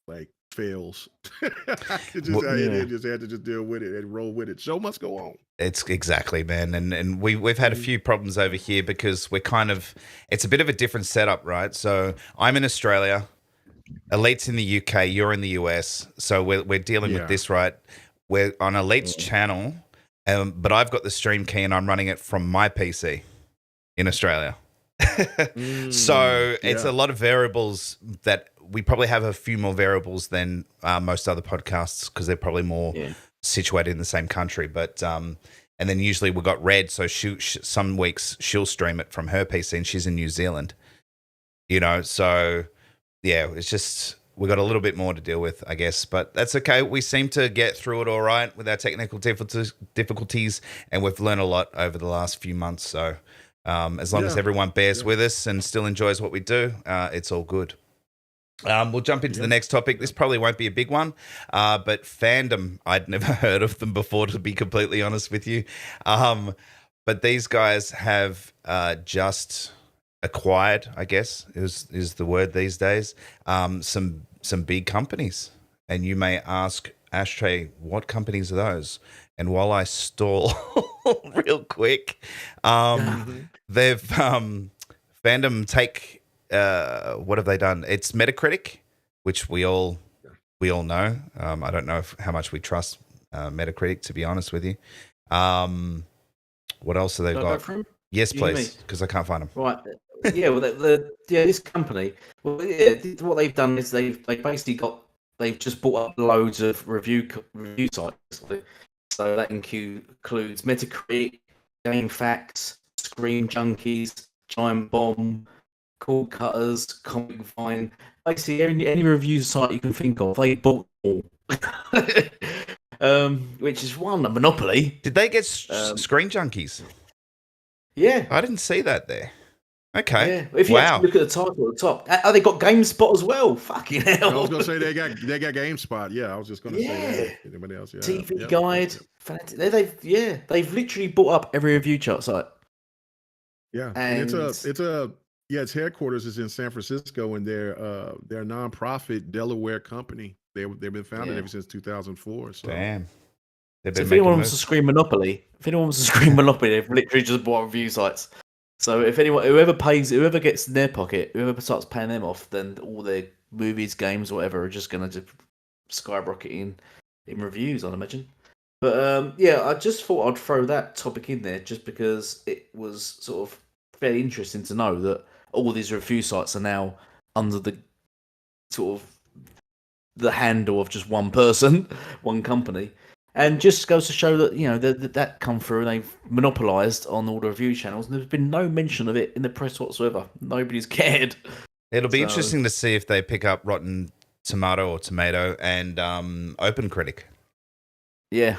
like fails. I just had to deal with it and roll with it. Show must go on. It's exactly, man. And we've had a few problems over here because it's a bit of a different setup, right? So I'm in Australia, Elite's in the UK, you're in the US. So we're dealing with this, right? We're on Elite's channel, but I've got the stream key and I'm running it from my PC in Australia. So it's a lot of variables that we probably have a few more variables than most other podcasts because they're probably more situated in the same country. But and then usually we've got Red, so some weeks she'll stream it from her PC and she's in New Zealand. So yeah, it's just we got a little bit more to deal with, I guess, but that's okay. We seem to get through it all right with our technical difficulties, and we've learned a lot over the last few months. So as long as everyone bears with us and still enjoys what we do, it's all good. We'll jump into the next topic. This probably won't be a big one, but fandom, I'd never heard of them before, to be completely honest with you. But these guys have just acquired, I guess, is the word these days, some big companies. And you may ask, Ashtray, what companies are those? And while I stall real quick, they've fandom take what have they done? It's Metacritic, which we all know. I don't know how much we trust Metacritic, to be honest with you. What else have they got? Yes, please, because I can't find them. Right. Yeah. Well, this company. Well, yeah. What they've done is they've just bought up loads of review sites. So that includes Metacritic, GameFAQs, Screen Junkies, Giant Bomb, Cool Cutters, Comic Vine. Basically, any review site you can think of, they bought all. Which is a monopoly. Did they get Screen Junkies? Yeah, I didn't see that there. Okay. Yeah. If you actually look at the title at the top, they got GameSpot as well. Fucking hell. I was gonna say they got GameSpot. Yeah, I was just gonna say that. Anybody else? Yeah. TV Guide. They've literally bought up every review chart site. Yeah, and its headquarters is in San Francisco, and they're a nonprofit Delaware company. They've been founded ever since 2004. So. Damn. So if anyone wants to scream monopoly, they've literally just bought review sites. So if whoever gets in their pocket, whoever starts paying them off, then all their movies, games, whatever, are just going to skyrocket in reviews, I'd imagine. But I just thought I'd throw that topic in there just because it was sort of fairly interesting to know that all these review sites are now under the sort of the handle of just one person, one company. And just goes to show that that come through and they've monopolised on all the review channels, and there's been no mention of it in the press whatsoever. Nobody's cared. It'll be interesting to see if they pick up Rotten Tomato and OpenCritic. Yeah.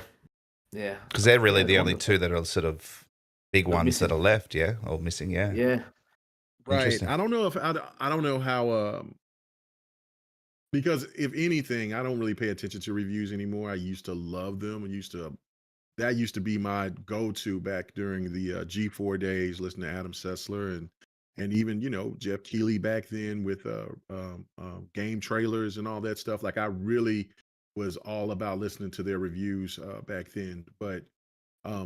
Because they're really the only two that are sort of big ones that are left, or missing, Yeah. Right. I don't know how. Because if anything, I don't really pay attention to reviews anymore. I used to love them. That used to be my go-to back during the G4 days, listening to Adam Sessler and even Jeff Keighley back then with game trailers and all that stuff. Like I really was all about listening to their reviews back then. But I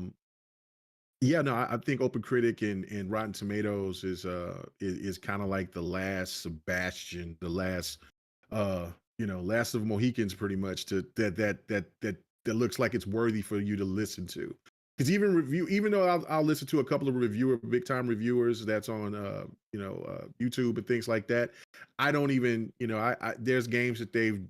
think OpenCritic and Rotten Tomatoes is kind of like the last Sebastian, the last last of Mohicans, pretty much, that looks like it's worthy for you to listen to. Because even though I'll listen to a couple of big time reviewers that's on YouTube and things like that, I don't even there's games that they've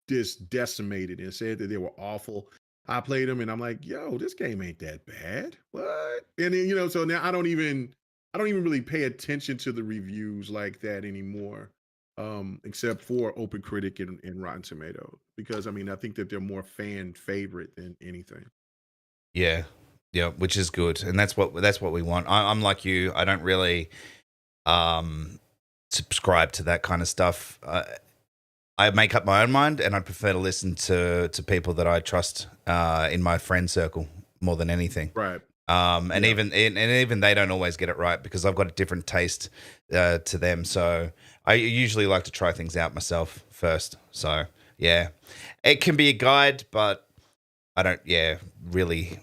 just decimated and said that they were awful. I played them and I'm like, yo, this game ain't that bad. What? And then, so now I don't even really pay attention to the reviews like that anymore. Except for OpenCritic and Rotten Tomatoes, because I think that they're more fan favorite than anything. Yeah, which is good, and that's what we want. I'm like you. I don't really subscribe to that kind of stuff. I make up my own mind, and I prefer to listen to people that I trust in my friend circle more than anything. Right. Even they don't always get it right because I've got a different taste to them. So I usually like to try things out myself first. So it can be a guide, but I don't really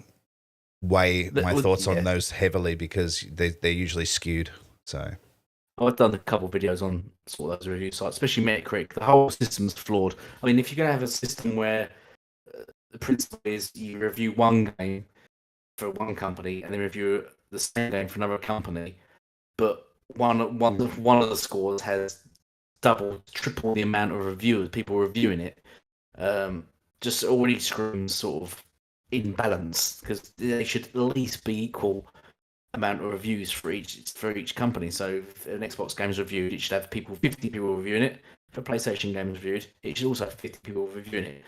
weigh my thoughts on those heavily because they're usually skewed. So I've done a couple of videos on sort of those review sites, especially Metacritic. The whole system's flawed. I mean, if you're going to have a system where the principle is you review one game for one company and then review the same game for another company, but one of the scores has double, triple the amount of people reviewing it, just already screams sort of imbalance, because they should at least be equal amount of reviews for each company. So if an Xbox game is reviewed, it should have 50 people reviewing it. If a PlayStation game is reviewed, it should also have 50 people reviewing it,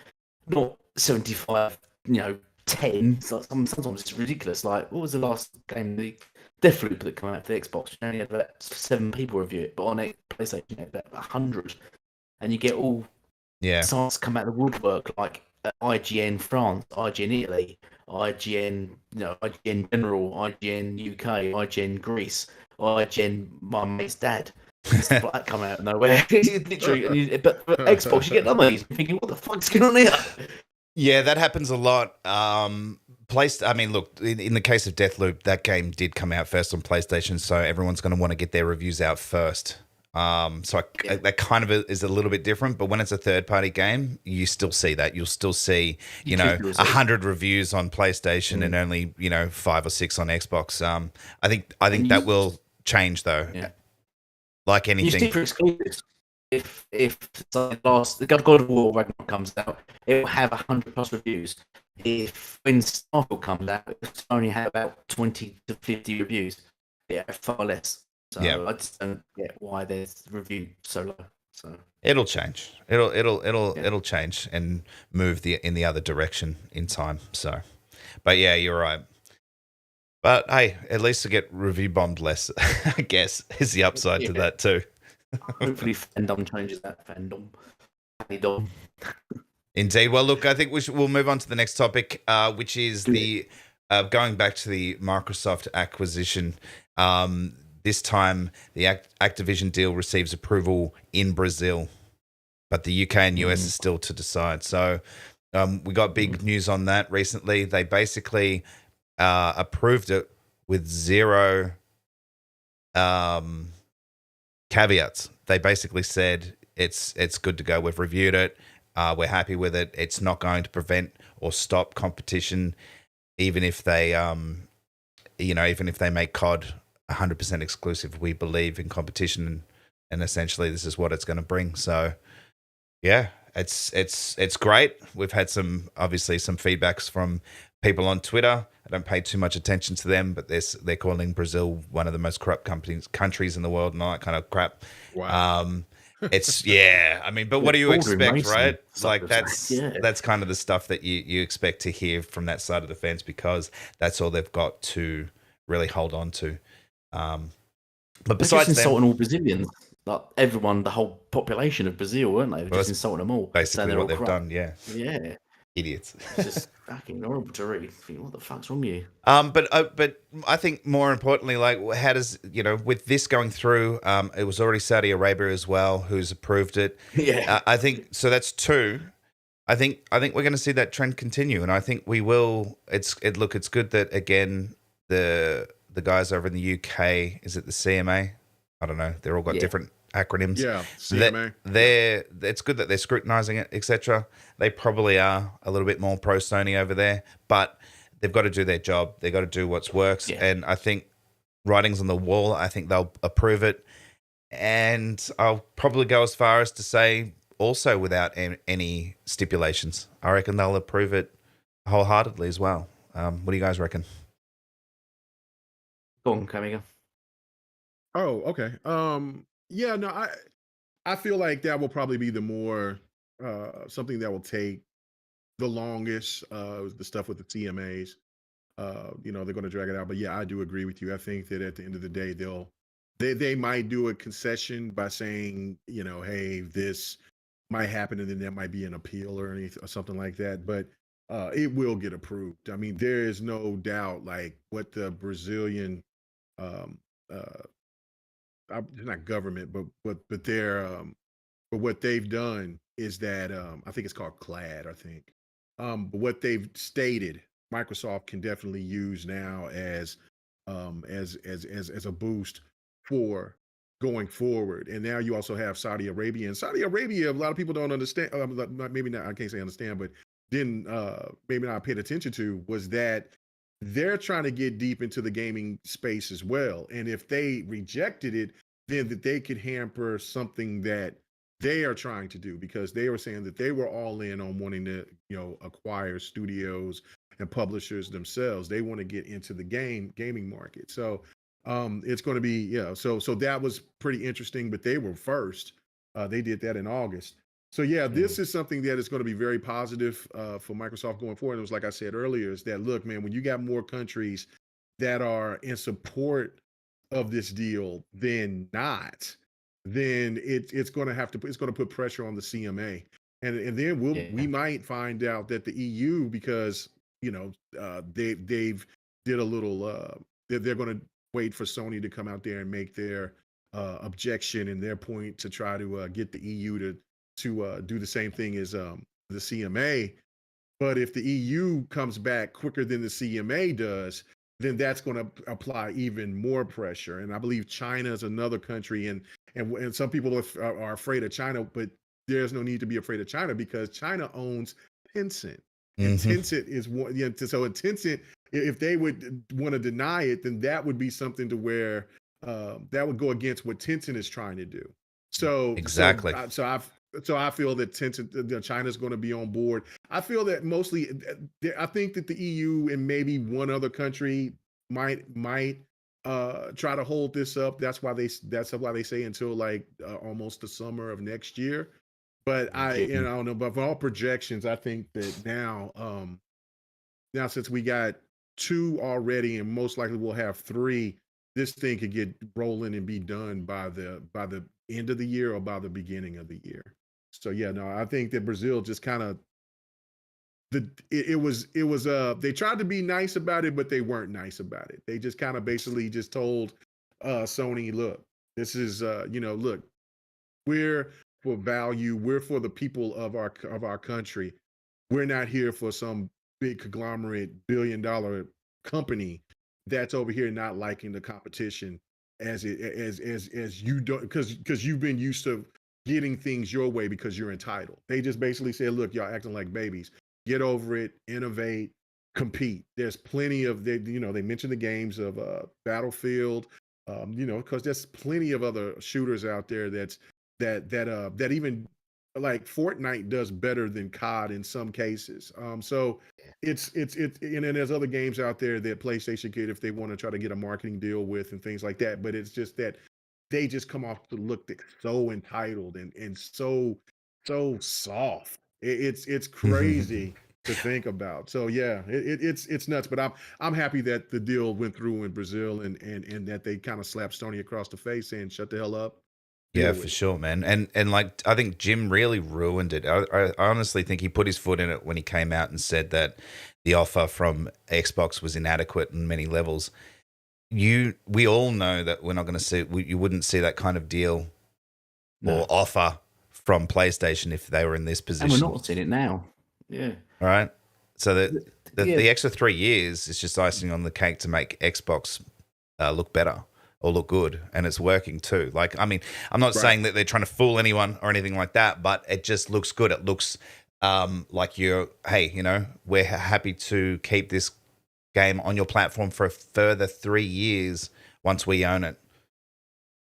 not 75. 10. Sometimes it's ridiculous. Like, what was the last game, the Deathloop, that came out for the Xbox? You only had about 7 people review it, but on PlayStation, you had about 100. and you get all Yeah. sites come out of the woodwork, like IGN France, IGN Italy, IGN, IGN General, IGN UK, IGN Greece, IGN my mate's dad. And stuff like that come out of nowhere. Literally, but for Xbox, you get none of these. You're thinking, what the fuck's going on here? Yeah, that happens a lot. I mean, look, in the case of Deathloop, that game did come out first on PlayStation, so everyone's going to want to get their reviews out first. That kind of is a little bit different, but when it's a third-party game, you still see that. You'll still see, 100 reviews on PlayStation and only, 5 or 6 on Xbox. I think that will change though. Yeah. Like You anything. see for exclusives, if the God of War Ragnarok comes out, it will have 100+ reviews. If when Starfield comes out, it will only have about 20 to 50 reviews. Yeah, far less. So Yeah. I just don't get why there's review so low. So It'll change. It'll change and move in the other direction in time. So, but yeah, you're right. But hey, at least to get review bombed less, I guess, is the upside to that too. hopefully fandom changes that. Fandom. Indeed. Well, look, I think we'll move on to the next topic, which is going back to the Microsoft acquisition. This time, the Activision deal receives approval in Brazil, but the UK and US is still to decide. So we got big news on that recently. They basically approved it with 0 caveats. They basically said it's good to go. We've reviewed it. We're happy with it. It's not going to prevent or stop competition, even if they, even if they make COD 100% exclusive. We believe in competition, and essentially this is what it's going to bring. So, yeah, it's great. We've had some feedbacks from people on Twitter. I don't pay too much attention to them, but they're calling Brazil one of the most corrupt countries in the world and all that kind of crap. Wow. I mean, but what do you expect, right? Like that's kind of the stuff that you expect to hear from that side of the fence, because that's all they've got to really hold on to. But besides just insulting all Brazilians, like everyone, the whole population of Brazil, weren't they? Just insulting them all. Basically what they've done, yeah. Yeah. Idiots. It's just fucking horrible to read. Think, what the fuck's wrong with you? But I think more importantly, like, how does, with this going through, it was already Saudi Arabia as well who's approved it. Yeah. I think so. That's 2. I think we're going to see that trend continue, and I think we will. It's good that again the guys over in the UK, is it the CMA? I don't know. They're all got different acronyms. Yeah, CMA. It's good that they're scrutinizing it, etc. They probably are a little bit more pro Sony over there, but they've got to do their job. They've got to do what works. Yeah. And I think writing's on the wall. I think they'll approve it. And I'll probably go as far as to say also without any stipulations. I reckon they'll approve it wholeheartedly as well. What do you guys reckon? Go on, Kamiga. Oh, okay. Yeah, no, I feel like that will probably be the more something that will take the longest. The stuff with the CMAs, they're going to drag it out. But yeah, I do agree with you. I think that at the end of the day, they might do a concession by saying, hey, this might happen, and then there might be an appeal or anything or something like that. But it will get approved. I mean, there is no doubt. Like what the Brazilian not government, but their but what they've done is that I think it's called CLAD, I think. But what they've stated, Microsoft can definitely use now as a boost for going forward. And now you also have Saudi Arabia. And Saudi Arabia, a lot of people don't understand, maybe not, I can't say understand, but didn't maybe not paid attention to, was that they're trying to get deep into the gaming space as well. And if they rejected it, then that they could hamper something that they are trying to do, because they were saying that they were all in on wanting to, acquire studios and publishers themselves. They want to get into the gaming market. So it's going to be, so that was pretty interesting, but they were first. They did that in August. So yeah, this is something that is going to be very positive for Microsoft going forward. It was like I said earlier, is that, look, man, when you got more countries that are in support of this deal than not, then it's going to put pressure on the CMA, and then we might find out that the EU, because they've did a little they're going to wait for Sony to come out there and make their objection and their point to try to get the EU to do the same thing as the CMA. But if the EU comes back quicker than the CMA does, then that's going to apply even more pressure. And I believe China is another country, and some people are afraid of China, but there's no need to be afraid of China because China owns Tencent. And Tencent is one. Yeah, so Tencent, if they would want to deny it, then that would be something to where that would go against what Tencent is trying to do. So exactly. So I feel that Tencent, China's going to be on board. I feel that mostly, I think that the EU and maybe one other country might try to hold this up. That's why they say until like almost the summer of next year. But I don't know. But for all projections, I think that now since we got 2 already, and most likely we'll have 3, this thing could get rolling and be done by the end of the year or by the beginning of the year. So yeah, no, I think that Brazil just kind of they tried to be nice about it, but they weren't nice about it. They just kind of basically just told Sony, look, this is look, we're for value, we're for the people of our country. We're not here for some big conglomerate billion-dollar company that's over here not liking the competition as you don't, because you've been used to getting things your way because you're entitled. They just basically said, look, y'all acting like babies. Get over it, innovate, compete. There's plenty of they mentioned the games of Battlefield, because there's plenty of other shooters out there that even like Fortnite does better than COD in some cases. So it's and then there's other games out there that PlayStation could, if they want to try to get a marketing deal with and things like that. But it's just that they just come off to look so entitled and so soft. It's crazy to think about. So yeah, it's nuts. But I'm happy that the deal went through in Brazil and that they kind of slapped Sony across the face saying shut the hell up. Yeah, for sure, man. And like I think Jim really ruined it. I honestly think he put his foot in it when he came out and said that the offer from Xbox was inadequate in many levels. We all know that we're not going to see. You wouldn't see that kind of deal or offer from PlayStation if they were in this position. And we're not seeing it now. Yeah. All right. So the extra 3 years is just icing on the cake to make Xbox look better or look good, and it's working too. Like, I mean, I'm not saying that they're trying to fool anyone or anything like that, but it just looks good. It looks like we're happy to keep this game on your platform for a further 3 years once we own it.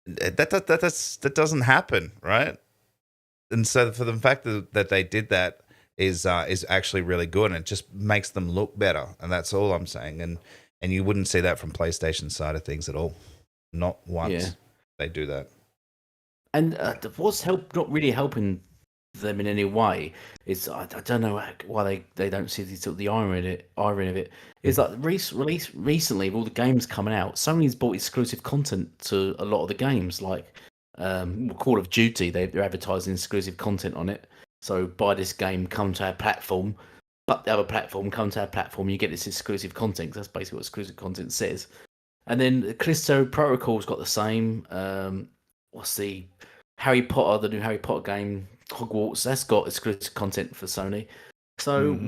That doesn't happen, right? And so for the fact that they did that is actually really good, and it just makes them look better, and that's all I'm saying. And you wouldn't see that from PlayStation side of things at all. Not once they do that. And what's not really helping them in any way is I don't know why they don't see the irony of it. Is like recently with all the games coming out, Sony's bought exclusive content to a lot of the games, like Call of Duty. They're advertising exclusive content on it. So buy this game, come to our platform. But the other platform, come to our platform, you get this exclusive content. 'Cause that's basically what exclusive content says. And then Callisto Protocol's got the same. What's the Harry Potter, the new Harry Potter game, Hogwarts? That's got exclusive content for Sony. So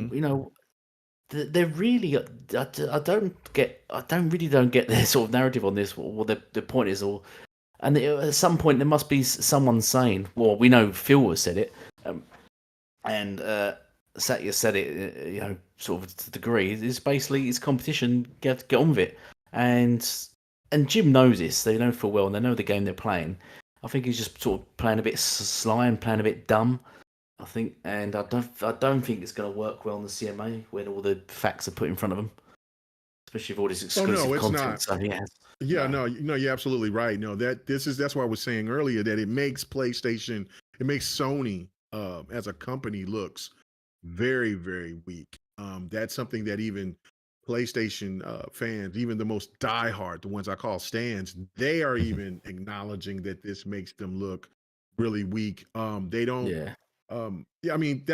they're really. I don't get their sort of narrative on this. What the point is, and at some point there must be someone saying, well, we know Phil has said it, and Satya said it. Sort of to the degree. It's basically it's competition. Get on with it. And Jim knows this. They know full well, and they know the game they're playing. I think he's just sort of playing a bit sly and playing a bit dumb. I think, and I don't think it's going to work well on the CMA when all the facts are put in front of them, especially with all this exclusive content. Not. So, no, you're absolutely right. No, that's why I was saying earlier that it makes PlayStation, it makes Sony as a company looks very, very weak. That's something that even PlayStation fans, even the most diehard, the ones I call stands, they are Mhm. even acknowledging that this makes them look really weak. They don't. Yeah. Yeah, I mean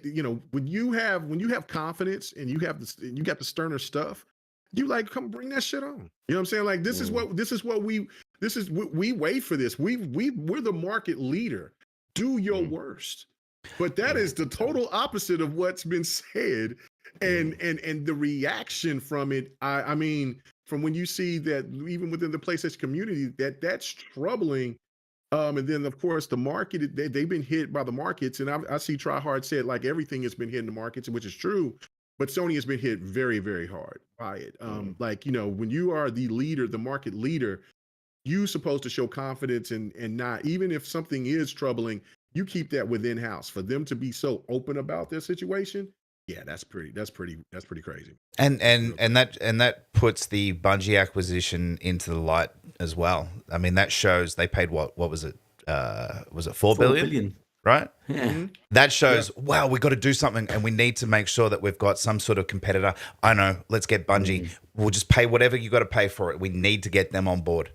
you know, when you have confidence and you have this, you got the sterner stuff, you like come bring that shit on. You know what I'm saying? Like this is what we wait for this. We're the market leader. Do your worst. But that is the total opposite of what's been said, and the reaction from it. I mean, from when you see that even within the PlayStation community, that's troubling. And then of course the market, they've been hit by the markets, and I see Tryhard said like everything has been hit in the markets, which is true, but Sony has been hit very, very hard by it. Like, you know, when you are the leader, the market leader, you supposed to show confidence and not, even if something is troubling, you keep that within house. For them to be so open about their situation, yeah, that's pretty crazy. And that puts the Bungie acquisition into the light as well. I mean, that shows they paid what was it? Was it 4 billion? Right? Yeah. That shows, wow, we've got to do something, and we need to make sure that we've got some sort of competitor. I know, let's get Bungie. We'll just pay whatever you got to pay for it. We need to get them on board.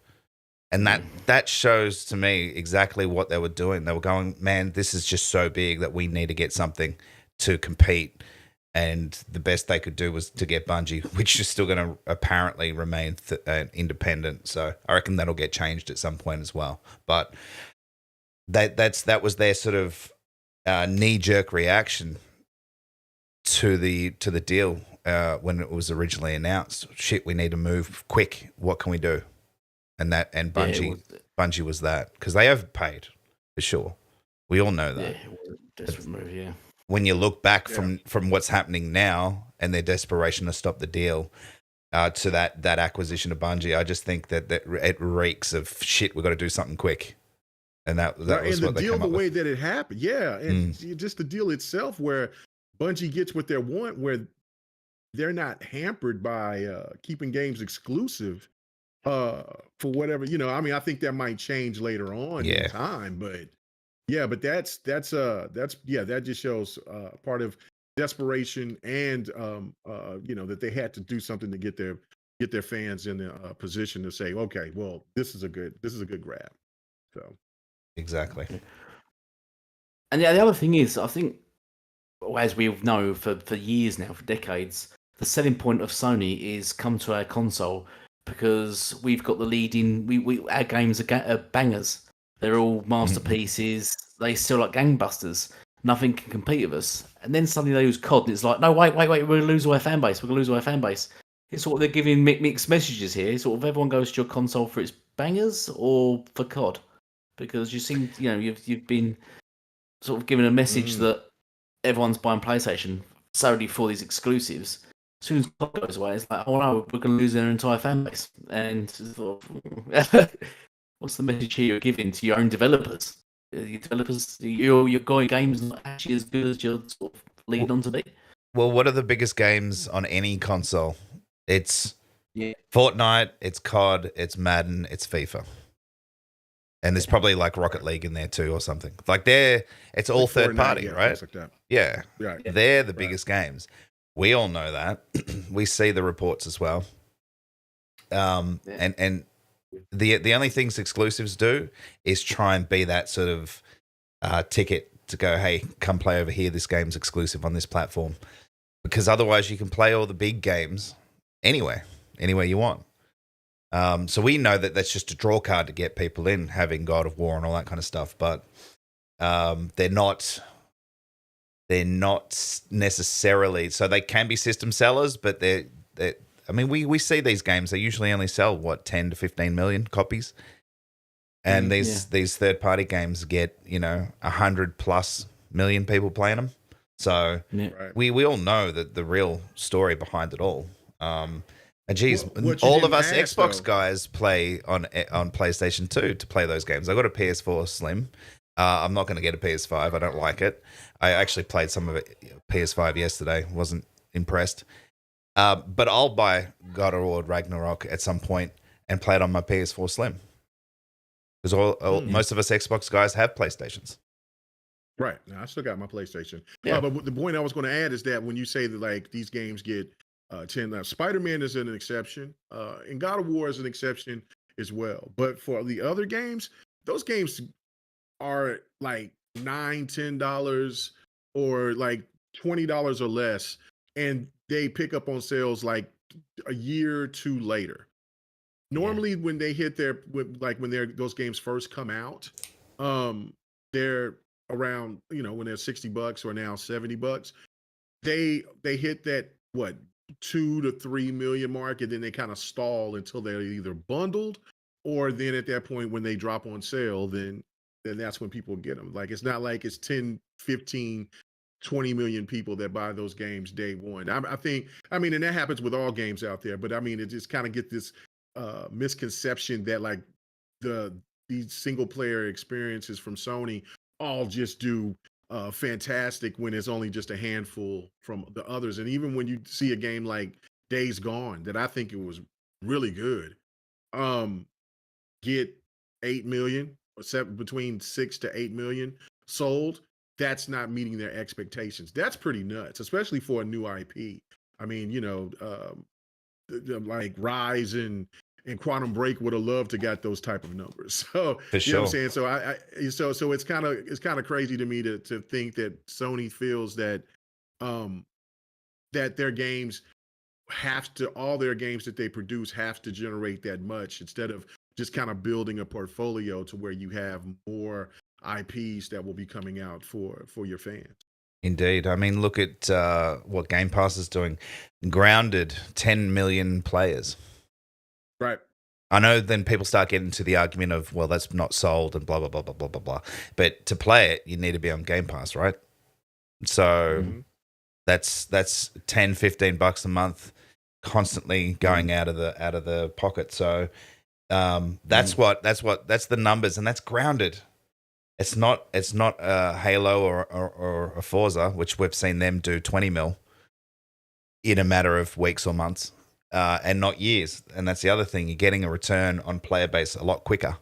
And that shows to me exactly what they were doing. They were going, man, this is just so big that we need to get something to compete. And the best they could do was to get Bungie, which is still going to apparently remain independent. So I reckon that'll get changed at some point as well. But that was their sort of knee-jerk reaction to the deal when it was originally announced. Shit, we need to move quick. What can we do? And Bungie was that, because they overpaid for sure. We all know that. Yeah, it was a desperate move. Yeah. When you look back from what's happening now and their desperation to stop the deal to that acquisition of Bungie, I just think that it reeks of shit. We've got to do something quick, and that was and what the they deal, come the up way with. that it happened, and just the deal itself, where Bungie gets what they want, where they're not hampered by keeping games exclusive for whatever, you know. I mean, I think that might change later on in time, but but that just shows part of desperation, and you know, that they had to do something to get their fans in a position to say, okay, well, this is a good grab. So Exactly. And the other thing is, I think, as we know for years now, for decades, the selling point of Sony is come to our console because we've got the leading. Our games are bangers. They're all masterpieces. They sell like gangbusters. Nothing can compete with us. And then suddenly they use COD, and it's like, no, wait, we're going to lose our fan base. We're going to lose our fan base. It's sort of, they're giving mixed messages here. Sort of everyone goes to your console for its bangers or for COD, because you seem, you know, you've been sort of given a message that everyone's buying PlayStation solely for these exclusives. As soon as COD goes away, it's like, oh no, we're going to lose their entire fan base. And sort of, what's the message here you're giving to your own developers? Your developers, your going games not actually as good as you're sort of leading on to be. Well, what are the biggest games on any console? It's Fortnite, it's COD, it's Madden, it's FIFA. And there's probably like Rocket League in there too or something. Like it's all like third Fortnite, party, right? Like that. Yeah. Right. They're the biggest games. We all know that. We see the reports as well. And the only things exclusives do is try and be that sort of ticket to go, hey, come play over here. This game's exclusive on this platform. Because otherwise you can play all the big games anywhere you want. So we know that that's just a draw card to get people in, having God of War and all that kind of stuff. But they're not necessarily, so they can be system sellers, but they're I mean, we see these games, they usually only sell 10 to 15 million copies. And these third party games get, 100+ million people playing them. So we all know that the real story behind it all. And geez, all of us Xbox guys play on PlayStation 2 to play those games. I got a PS4 Slim. I'm not going to get a PS5. I don't like it. I actually played some of it PS5 yesterday. Wasn't impressed. But I'll buy God of War Ragnarok at some point and play it on my PS4 Slim. Because most of us Xbox guys have PlayStations. Right. Now, I still got my PlayStation. Yeah. But the point I was going to add is that when you say that like these games get 10. Now, Spider-Man is an exception, and God of War is an exception as well. But for the other games, those games are like $9, $10 or like $20 or less, and they pick up on sales like a year or two later. Normally, when they hit when those games first come out, they're around, when they're $60 or now $70. They hit that what 2 to 3 million mark, and then they kind of stall until they're either bundled, or then at that point when they drop on sale, then that's when people get them. Like, it's not like it's 10, 15, 20 million people that buy those games day one. I think, and that happens with all games out there, but it just kind of get this misconception that like these single player experiences from Sony all just do fantastic when it's only just a handful from the others. And even when you see a game like Days Gone, that I think it was really good, get 8 million or between 6 to 8 million sold, that's not meeting their expectations. That's pretty nuts, especially for a new IP. Like Rise and Quantum Break would have loved to got those type of numbers. So For you know what sure. I'm saying? So it's kind of crazy to me to think that Sony feels that that their games all their games that they produce have to generate that much, instead of just kind of building a portfolio to where you have more IPs that will be coming out for your fans. Indeed. Look at what Game Pass is doing. Grounded, 10 million players. Right. I know then people start getting into the argument of, well, that's not sold and blah, blah, blah, blah, blah, blah, blah. But to play it, you need to be on Game Pass, right? So that's $10, $15 a month constantly going out of the pocket. So that's the numbers, and that's grounded. It's not a Halo or a Forza, which we've seen them do 20 mil in a matter of weeks or months, and not years. And that's the other thing. You're getting a return on player base a lot quicker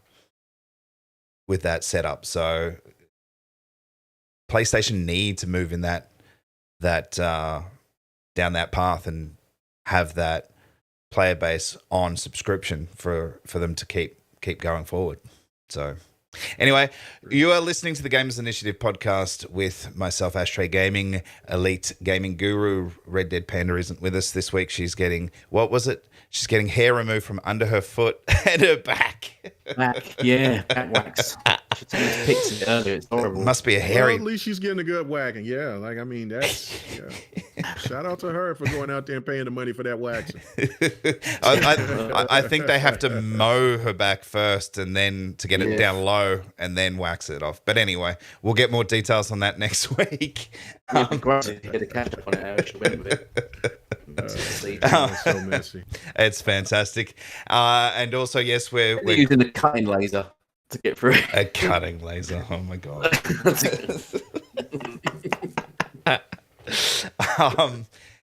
with that setup. So PlayStation need to move in that down that path and have that player base on subscription for them to keep going forward. So anyway, you are listening to the Gamers Initiative podcast with myself, AshtreyGaming, EliteGamingGuru. Red Dead Panda isn't with us this week. She's getting, what was it? She's getting hair removed from under her foot and her back. Back wax. She took those pics earlier. It's horrible. Must be a hairy. Well, at least she's getting a good whacking. Yeah, that's shout out to her for going out there and paying the money for that waxing. I think they have to mow her back first, and then to get it down low, and then wax it off. But anyway, we'll get more details on that next week. Great to get a catch up on it. How she went with it. So messy. It's fantastic. And also, yes, we're using the cutting laser to get through. A cutting laser. Oh my god.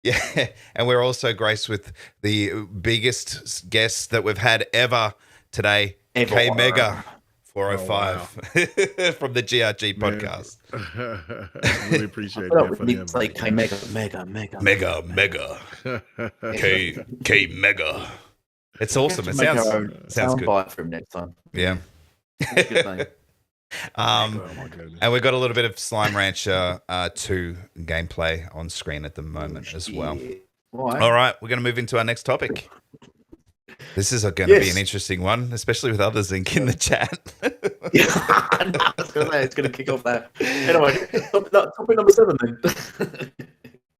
Yeah, and we're also graced with the biggest guest that we've had ever today, K Mega 405 from the GRG podcast. Really appreciate that. We need to say K Mega. K Mega. It's awesome. It sounds good. Buy it for him next time. Yeah. Good name. And we've got a little bit of Slime Rancher 2 gameplay on screen at the moment as well. All right, we're going to move into our next topic. This is going to be an interesting one, especially with others in the chat. It's going to kick off there. Anyway, topic number 7 then.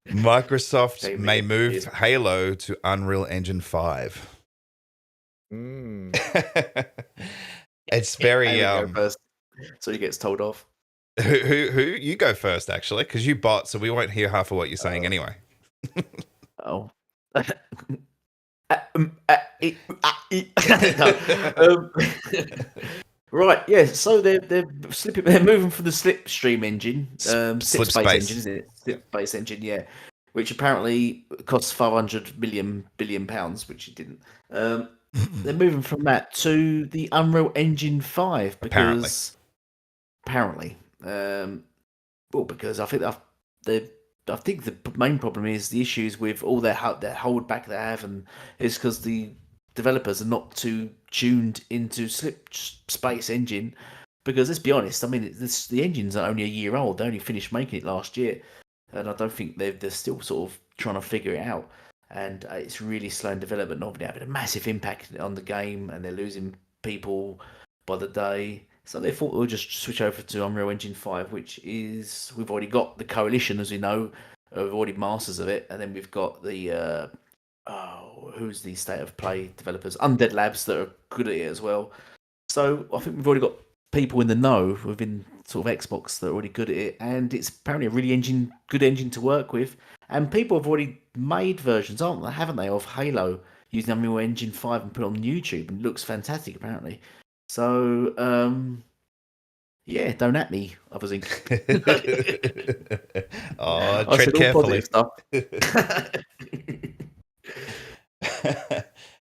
Microsoft may move Halo to Unreal Engine 5. It's very so he gets told off. Who you go first, actually, because you bot, so we won't hear half of what you're saying anyway. Right, yeah. So they're moving from the Slipstream engine, Slipspace engine, isn't it? Slipspace engine, yeah. Which apparently costs 500 billion pounds, which it didn't. They're moving from that to the Unreal Engine 5 because apparently, because I think I think the main problem is the issues with all their hold back they have, and it's because the developers are not too tuned into Slip Space engine. Because let's be honest, I mean, the engines are only a year old. They only finished making it last year, and I don't think they're still sort of trying to figure it out. And it's really slow in development. Obviously, having a massive impact on the game, and they're losing people by the day. So they thought we'll just switch over to Unreal Engine 5, which is we've already got the Coalition, as we know, we've already masters of it, and then we've got the who's the State of Play developers, Undead Labs, that are good at it as well. So I think we've already got people in the know within sort of Xbox that are already good at it, and it's apparently a really good engine to work with. And people have already made versions, haven't they, of Halo using Unreal Engine 5 and put it on YouTube, and it looks fantastic apparently. So yeah, don't at me, others Inc. Oh, tread carefully. Stuff.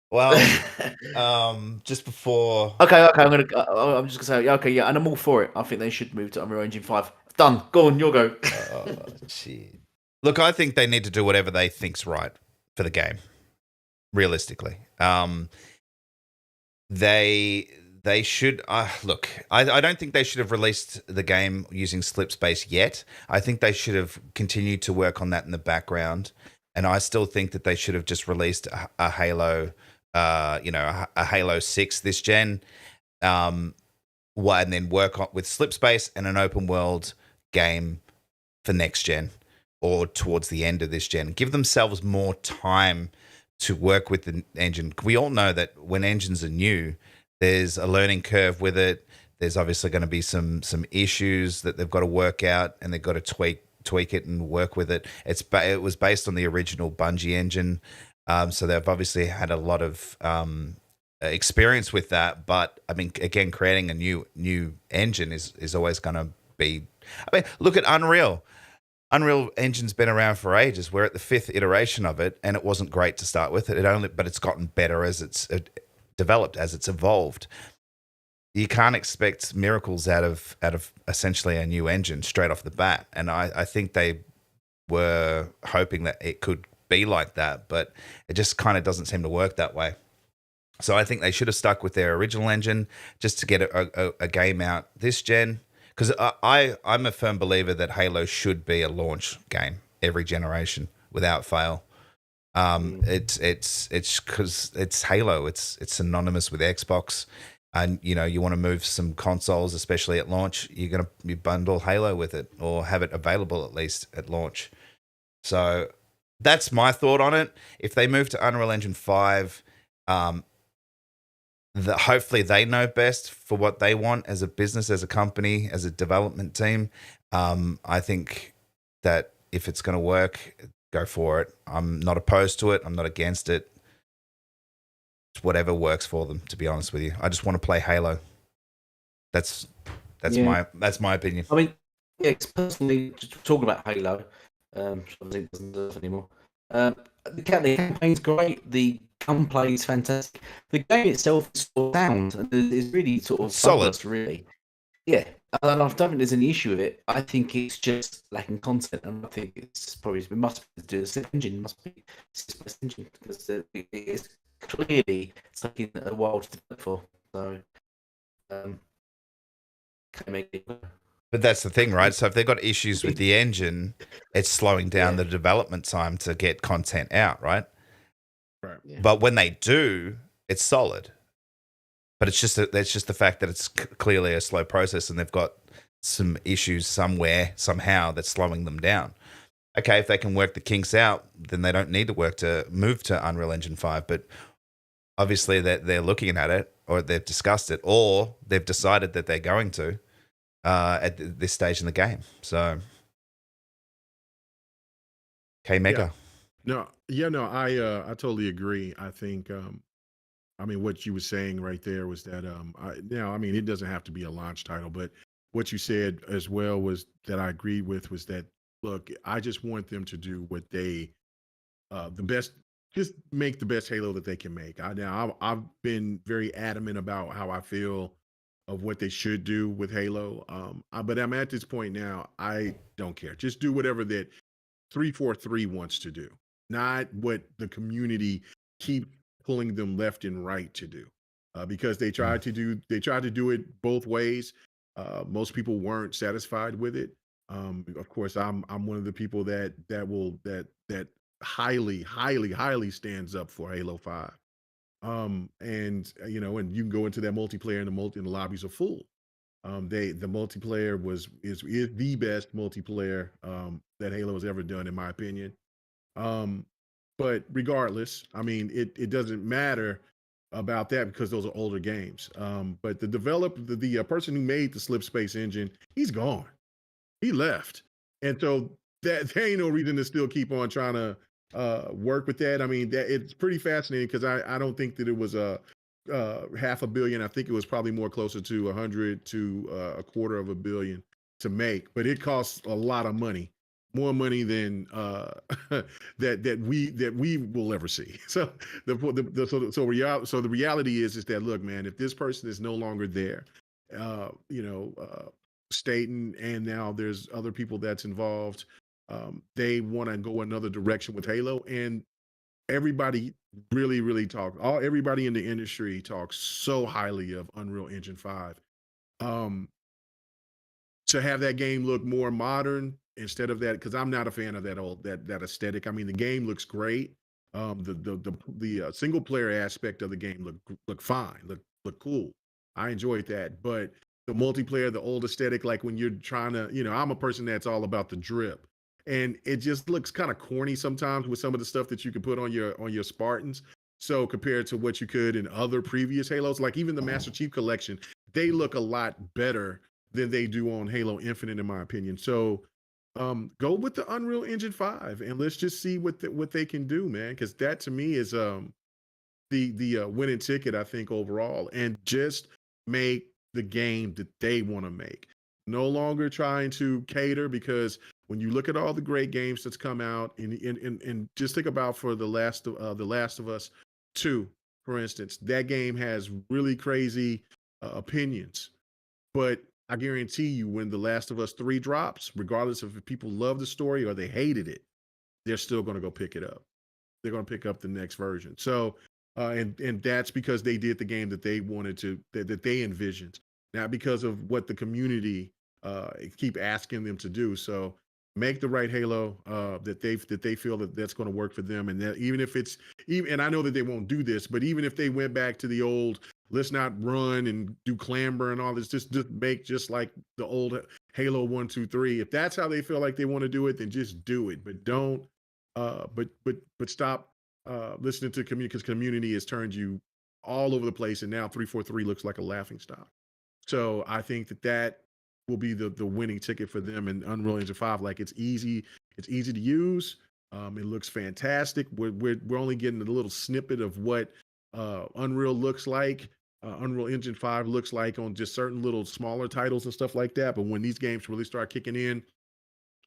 Well, just before. Okay, I'm just gonna say, okay, yeah, and I'm all for it. I think they should move to Unreal Engine 5. Done. Go on, you'll go. Oh, shit. Look, I think they need to do whatever they think's right for the game. Realistically, they should look. I don't think they should have released the game using Slipspace yet. I think they should have continued to work on that in the background, and I still think that they should have just released a Halo, a Halo 6 this gen, and then work on with Slipspace and an open world game for next gen or towards the end of this gen. Give themselves more time to work with the engine. We all know that when engines are new, there's a learning curve with it. There's obviously going to be some issues that they've got to work out, and they've got to tweak it and work with it. It was based on the original Bungie engine, so they've obviously had a lot of experience with that. But I mean, again, creating a new engine is always going to be. I mean, look at Unreal. Unreal Engine's been around for ages. We're at the 5th iteration of it, and it wasn't great to start with. But it's gotten better as it's developed, as it's evolved. You can't expect miracles out of essentially a new engine straight off the bat. And I think they were hoping that it could be like that, but it just kind of doesn't seem to work that way. So I think they should have stuck with their original engine just to get a game out this gen. Because I'm a firm believer that Halo should be a launch game every generation without fail. It's because it's Halo. It's synonymous with Xbox, and you want to move some consoles, especially at launch. You bundle Halo with it, or have it available at least at launch. So that's my thought on it. If they move to Unreal Engine 5, hopefully they know best for what they want as a business, as a company, as a development team. I think that if it's going to work, go for it. I'm not opposed to it. I'm not against it. It's whatever works for them, to be honest with you. I just want to play Halo. That's my opinion. I mean, yeah, personally, just talking about Halo, obviously it doesn't deserve anymore. The campaign's great. The gunplay is fantastic. The game itself is sound and is really sort of solid, really. Yeah, and I don't think there's any issue with it. I think it's just lacking content, and I think it must be to do the Slip engine, must be Slip engine, because it's clearly taking a while to develop for. So, can't make it. But that's the thing, right? So if they've got issues with the engine, it's slowing down the development time to get content out, right? Right. Yeah. But when they do, it's solid. But it's just the fact that it's clearly a slow process, and they've got some issues somehow that's slowing them down. Okay, if they can work the kinks out, then they don't need to move to Unreal Engine 5. But obviously they're looking at it, or they've discussed it, or they've decided that they're going to at this stage in the game. So, K-Mega. No, I totally agree. I think, I mean, what you were saying right there was that, I mean, it doesn't have to be a launch title, but what you said as well was that I agreed with was that, look, I just want them to do what they, just make the best Halo that they can make. I've been very adamant about how I feel of what they should do with Halo. But I'm at this point now, I don't care. Just do whatever that 343 wants to do, not what the community keep pulling them left and right to do. Because they tried to do it both ways. Most people weren't satisfied with it. Of course, I'm one of the people that highly stands up for Halo 5. And and you can go into that multiplayer, and the lobbies are full. The multiplayer is the best multiplayer that Halo has ever done, in my opinion. But regardless, I mean, it doesn't matter about that because those are older games. But the person who made the Slip Space engine, he's gone. He left, and so that there ain't no reason to still keep on trying to work with that. I mean, that it's pretty fascinating because I don't think that it was a $500 million. I think it was probably more closer to 100 to $250 million to make, but it costs a lot of money, more money than that we will ever see. So the reality is that, look, man, if this person is no longer there, Staten, and now there's other people that's involved. They want to go another direction with Halo, and everybody really everybody in the industry talks so highly of Unreal Engine 5. To have that game look more modern instead of that, because I'm not a fan of that aesthetic. I mean, the game looks great. The single player aspect of the game look fine, look cool. I enjoyed that, but the multiplayer, the old aesthetic, like when you're trying to, I'm a person that's all about the drip, and it just looks kind of corny sometimes with some of the stuff that you can put on your Spartans. So compared to what you could in other previous Halos, like even the Master Chief Collection, they look a lot better than they do on Halo Infinite, in my opinion. So go with the Unreal Engine 5, and let's just see what they can do, man. Because that to me is the winning ticket, I think, overall, and just make the game that they want to make. No longer trying to cater, because when you look at all the great games that's come out, and just think about for the Last of Us 2, for instance, that game has really crazy opinions, but I guarantee you, when The Last of Us 3 drops, regardless of if people love the story or they hated it, they're still going to go pick it up. They're going to pick up the next version. So, and that's because they did the game that they wanted to, that they envisioned, not because of what the community keep asking them to do. So, make the right Halo that they feel that's going to work for them, and that even if it's and I know that they won't do this, but even if they went back to the old, let's not run and do clamber and all this, just make just like the old Halo 1, 2, 3. If that's how they feel like they want to do it, then just do it. But don't but stop listening to community, because community has turned you all over the place, and now 343 looks like a laughing stock. So I think that will be the winning ticket for them in Unreal Engine 5. Like, it's easy to use. It looks fantastic. We're only getting a little snippet of what Unreal looks like. Unreal Engine 5 looks like on just certain little smaller titles and stuff like that. But when these games really start kicking in,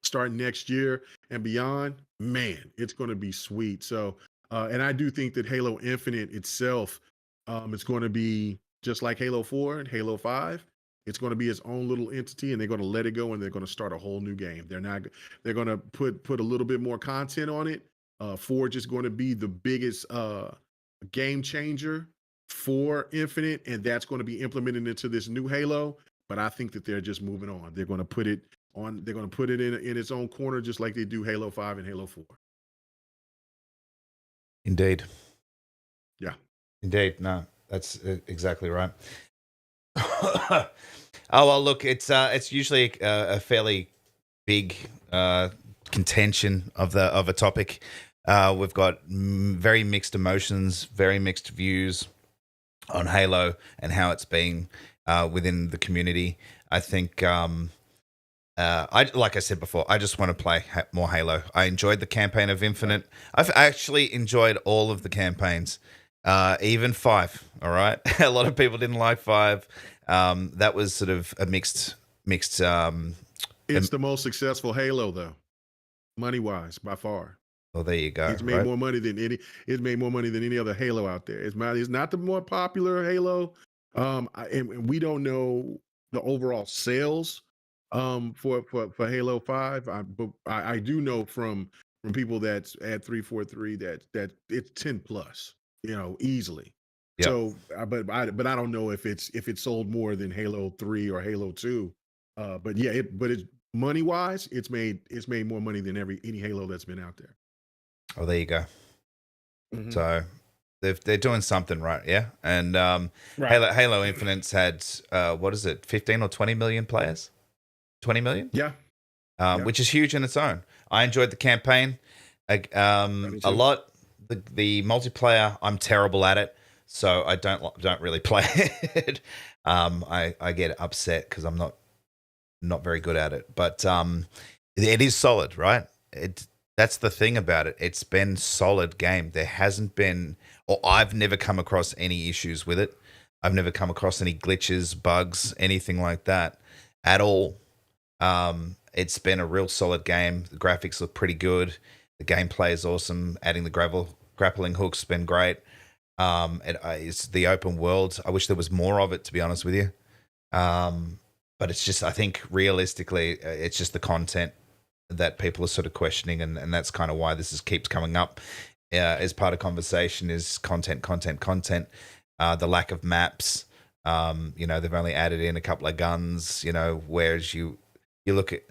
starting next year and beyond, man, it's going to be sweet. So, and I do think that Halo Infinite itself, is going to be just like Halo 4 and Halo 5. It's going to be its own little entity, and they're going to let it go, and they're going to start a whole new game. They're going to put a little bit more content on it. Forge is going to be the biggest game changer for Infinite, and that's going to be implemented into this new Halo. But I think that they're just moving on. They're going to put it on. They're going to put it in its own corner, just like they do Halo 5 and Halo 4. Indeed. Yeah. Indeed. No, that's exactly right. Oh well, look, it's usually a fairly big contention of a topic. We've got very mixed emotions, very mixed views on Halo and how it's being within the community. I think, like I said before, I just want to play more Halo. I enjoyed the campaign of Infinite. I've actually enjoyed all of the campaigns, even 5. All right, a lot of people didn't like 5. That was sort of a mixed. It's the most successful Halo, though, money-wise, by far. Well, there you go. It's made more money than any other Halo out there. It's not the more popular Halo, and we don't know the overall sales For Halo 5, I do know from people that's at 343 that it's 10 plus, easily. Yep. So, but I don't know if it's sold more than Halo 3 or Halo 2. But yeah, it's money wise, it's made more money than any Halo that's been out there. Oh, there you go. Mhm. So they're doing something right, yeah. And Right. Halo Infinite's had what is it, 15 or 20 million players? 20 million, Yeah. Yeah. which is huge in its own. I enjoyed the campaign Me a too. lot. The multiplayer, I'm terrible at it, so I don't really play it. I get upset because I'm not very good at it. But it is solid, right? That's the thing about it. It's been solid game. There hasn't been, or I've never come across any issues with it. I've never come across any glitches, bugs, anything like that at all. It's been a real solid game. The graphics look pretty good. The gameplay is awesome. Adding the grappling hook's been great. It's the open world. I wish there was more of it, to be honest with you. But it's just, I think realistically, it's just the content that people are sort of questioning, and that's kind of why this keeps coming up as part of conversation is content. The lack of maps. They've only added in a couple of guns. Whereas you look at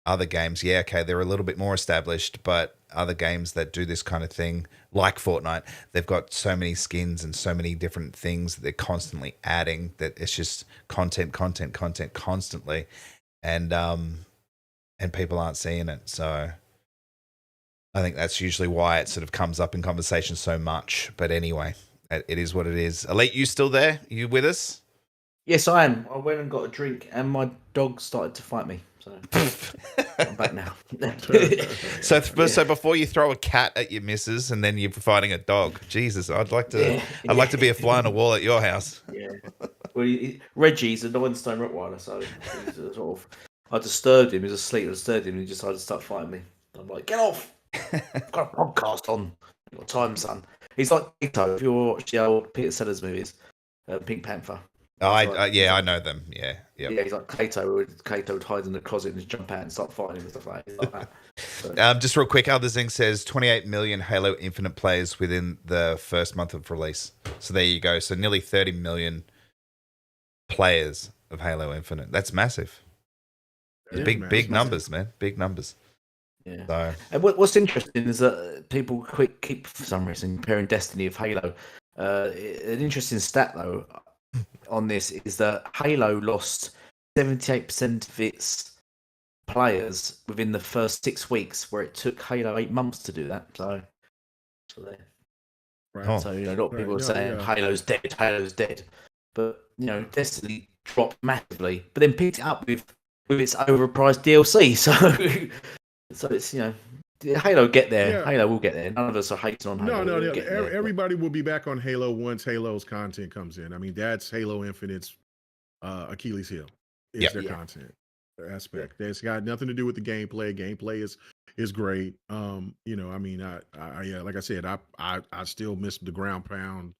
other games. Yeah, okay, they're a little bit more established, but other games that do this kind of thing, like Fortnite, they've got so many skins and so many different things that they're constantly adding that it's just content constantly, and people aren't seeing it. So I think that's usually why it sort of comes up in conversation so much. But anyway, it is what it is. Elite, you still there? You with us? Yes, I am. I went and got a drink, and my dog started to fight me. So I'm back now. So before you throw a cat at your missus, and then you're fighting a dog, Jesus, I'd like to be a fly on a wall at your house. Yeah. Well, Reggie's a 9-stone Rottweiler, so he's sort of. I disturbed him. He was asleep. I disturbed him, and he decided to start fighting me. I'm like, get off! I've got a podcast on. You've got time, son. He's like Tito. If you watch the old Peter Sellers movies, Pink Panther. Oh, I know them. Yeah. Yeah, he's like Kato. Kato would hide in the closet and just jump out and start fighting and stuff like that. So. Just real quick, Other Thing says 28 million Halo Infinite players within the first month of release. So there you go. So nearly 30 million players of Halo Infinite. That's massive. Big numbers, man. Big numbers. Yeah. So. And what's interesting is that people keep for some reason comparing Destiny of Halo. An interesting stat though on this is that Halo lost 78% of its players within the first 6 weeks, where it took Halo 8 months to do that. So there. Right. Oh. So a lot of people are saying Halo's dead, but Destiny dropped massively, but then picked it up with its overpriced DLC. So it's Halo will get there. Yeah. Halo will get there. None of us are hating on Halo. No. Everybody will be back on Halo once Halo's content comes in. I mean, that's Halo Infinite's Achilles heel. It's their content aspect. It's got nothing to do with the gameplay. Gameplay is great. I mean, I like I said, I still miss the ground pound.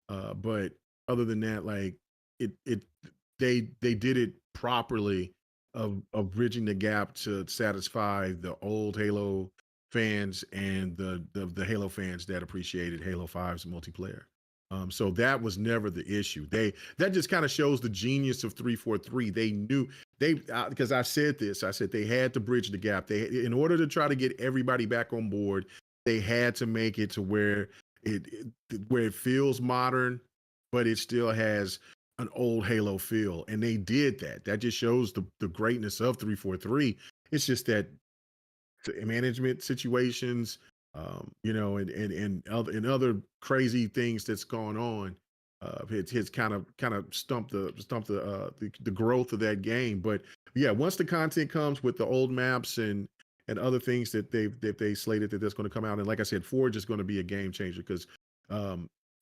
But other than that, like they did it properly of bridging the gap to satisfy the old Halo fans and the Halo fans that appreciated Halo 5's multiplayer. So that was never the issue. That just kind of shows the genius of 343. They knew because I said they had to bridge the gap. In order to try to get everybody back on board, they had to make it to where it feels modern, but it still has an old Halo feel, and they did that. That just shows the greatness of 343. It's just that management situations, and other crazy things that's going on, it's kind of stumped the growth of that game. But yeah, once the content comes with the old maps and other things that they slated that's going to come out, and like I said, Forge is going to be a game changer because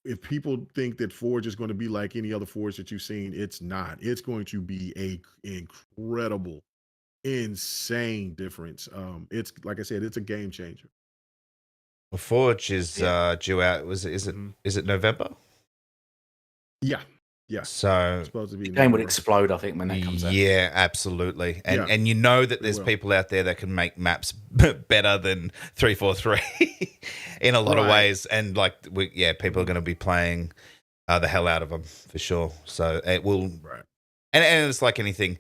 if people think that Forge is going to be like any other Forge that you've seen, it's not. It's going to be a incredible, insane difference. It's like I said, it's a game changer. Well, Forge is due out. Is it November? Yeah. Yeah. So It's supposed to be The game would more. explode, I think, when that comes out. yeah, absolutely. And Yeah, and you know that it there's will. people out there that can make maps better than 343 in a lot of Right. ways. And like, people are going to be playing the hell out of them for sure. So it will, Right. and it's like anything.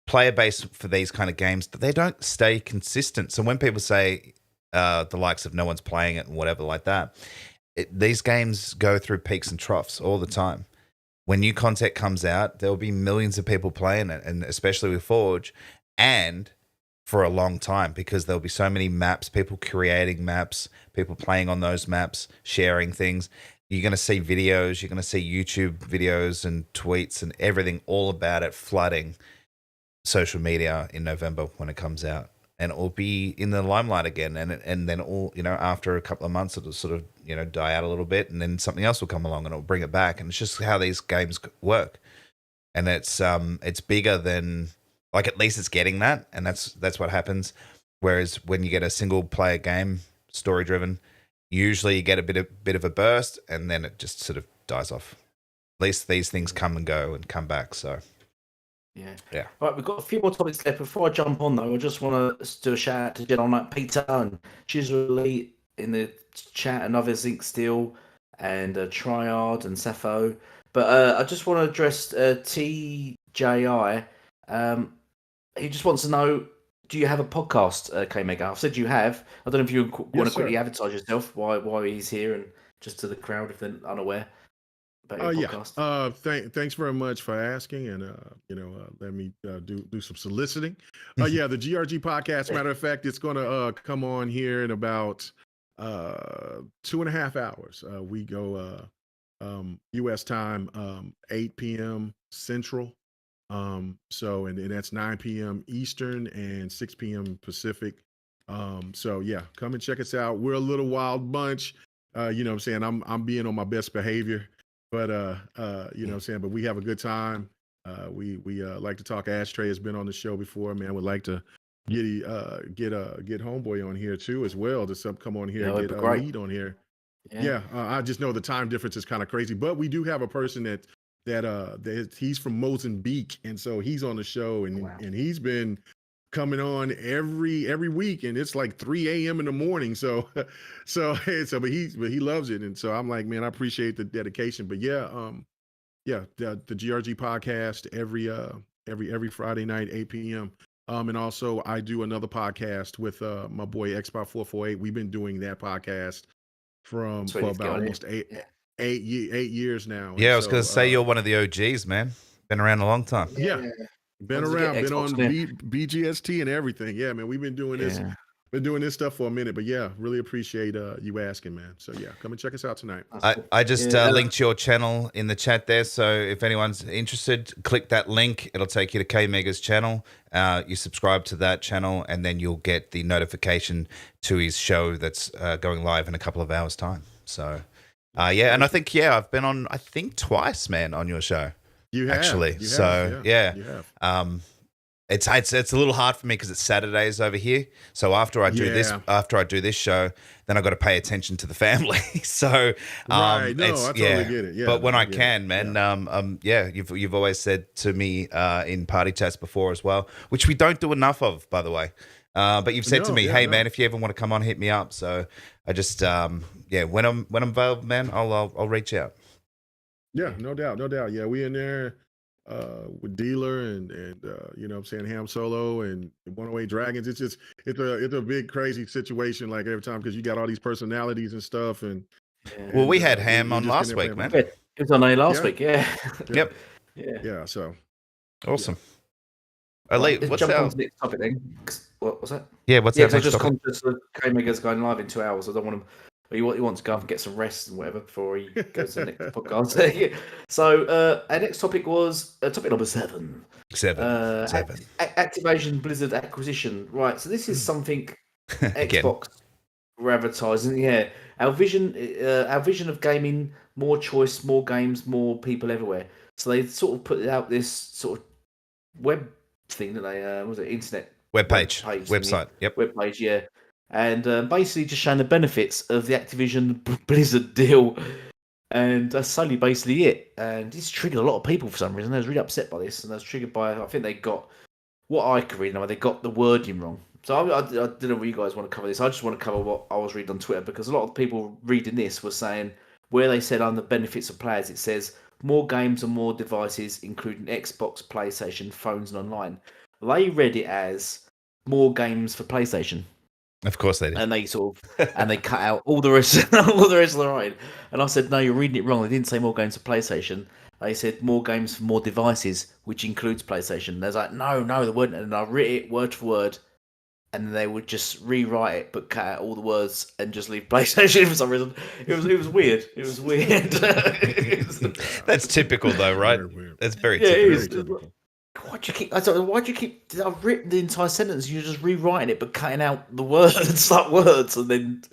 Player base for these kind of games, they don't stay consistent. So when people say the likes of no one's playing it and whatever like that, these games go through peaks and troughs all the time. When new content comes out, there'll be millions of people playing it, and especially with Forge, and for a long time, because there'll be so many maps, people creating maps, people playing on those maps, sharing things. You're going to see videos, you're going to see YouTube videos and tweets and everything all about it flooding social media in November when it comes out. And it will be in the limelight again, and then all after a couple of months it'll sort of die out a little bit, and then something else will come along and it'll bring it back. And it's just how these games work, and it's bigger than, like, at least it's getting that, and that's what happens. Whereas when you get a single player game, story driven, usually you get a bit of a burst, and then it just sort of dies off. At least these things come and go and come back. So. Yeah. Right, we've got a few more topics left. Before I jump on, though, I just want to do a shout out to Jen like Peter and Chisel in the chat, and others, Zinc Steel and Triad and Sappho. But I just want to address TJI. He just wants to know, do you have a podcast, K-Mega? I've said you have. I don't know if you want to quickly advertise yourself, why he's here, and just to the crowd if they're unaware. Thanks very much for asking, and let me do some soliciting. The GRG podcast. Matter of fact, it's going to come on here in about 2.5 hours. We go U.S. time, 8 p.m. Central. So and that's 9 p.m. Eastern and 6 p.m. Pacific. Come and check us out. We're a little wild bunch. You know what I'm saying? I'm being on my best behavior. But you know what I'm saying, but we have a good time. We like to talk. Ashtray has been on the show before, man. Would like to get Homeboy on here too as well, to come on here and get Lead on here. I just know the time difference is kind of crazy, but we do have a person that he's from Mozambique, and so he's on the show, and he's been coming on every week, and it's like 3 a.m. in the morning. So but he loves it, and so I'm like, man, I appreciate the dedication. But the GRG podcast every Friday night, 8 p.m. And also I do another podcast with my boy Xbox 448. We've been doing that podcast for about almost eight years now. Yeah, I was going to say you're one of the OGs, man. Been around a long time. Yeah. Been around, been on BGST and everything. Yeah, man, we've been doing this. Been doing this stuff for a minute, but really appreciate you asking, man. So come and check us out tonight. I just linked your channel in the chat there, so if anyone's interested, click that link. It'll take you to K-Mega's channel. You subscribe to that channel, and then you'll get the notification to his show that's going live in a couple of hours' time. So, and I think I've been on twice, man, on your show. You have, actually. You have. It's a little hard for me because it's Saturdays over here. So after I do this show, then I got to pay attention to the family. So I totally get it. Yeah, but when I can, man, you've always said to me in party chats before as well, which we don't do enough of, by the way. But you've said to me, hey man, if you ever want to come on, hit me up. So I just when I'm available, man, I'll reach out. Yeah, no doubt. Yeah, we in there with Dealer and you know what I'm saying, Ham Solo and 108 Dragons. It's a big crazy situation like every time, because you got all these personalities and stuff. And well, we had Ham on last week, man. It was on last week, yeah. Yep. Yeah. So awesome. Elite, what's our next topic then? What was that? Yeah, what's that? I'm just conscious that K-Mega's going live in 2 hours. I don't want him. He wants to go up and get some rest and whatever before he goes to the next podcast. So our next topic was topic number 7. Seven. Activision Blizzard acquisition. Right. So this is something Xbox were advertising. Yeah. Our vision of gaming: more choice, more games, more people everywhere. So they sort of put out this sort of web thing that they was it internet website. Yep. Web page. Yeah. And basically just showing the benefits of the Activision Blizzard deal. And that's solely basically it. And this triggered a lot of people for some reason. I was really upset by this, and I was triggered by, I think they got, what I could read now, they got the wording wrong. So I don't know what you guys want to cover this. I just want to cover what I was reading on Twitter, because a lot of people reading this were saying, where they said on the benefits of players, it says more games and more devices, including Xbox, PlayStation, phones, and online. They read it as more games for PlayStation. Of course they did. And they and they cut out all the rest, all the rest of the writing. And I said, no, you're reading it wrong. They didn't say more games for PlayStation. They said more games for more devices, which includes PlayStation. They was like, no, they weren't. And I read it word for word, and they would just rewrite it, but cut out all the words and just leave PlayStation for some reason. It was weird. It was weird. That's typical, though, right? Very weird. That's very Yeah, it typical. is. Why'd you keep? I don't know. Why'd you keep? I've written the entire sentence. You're just rewriting it, but cutting out the words, like words, and then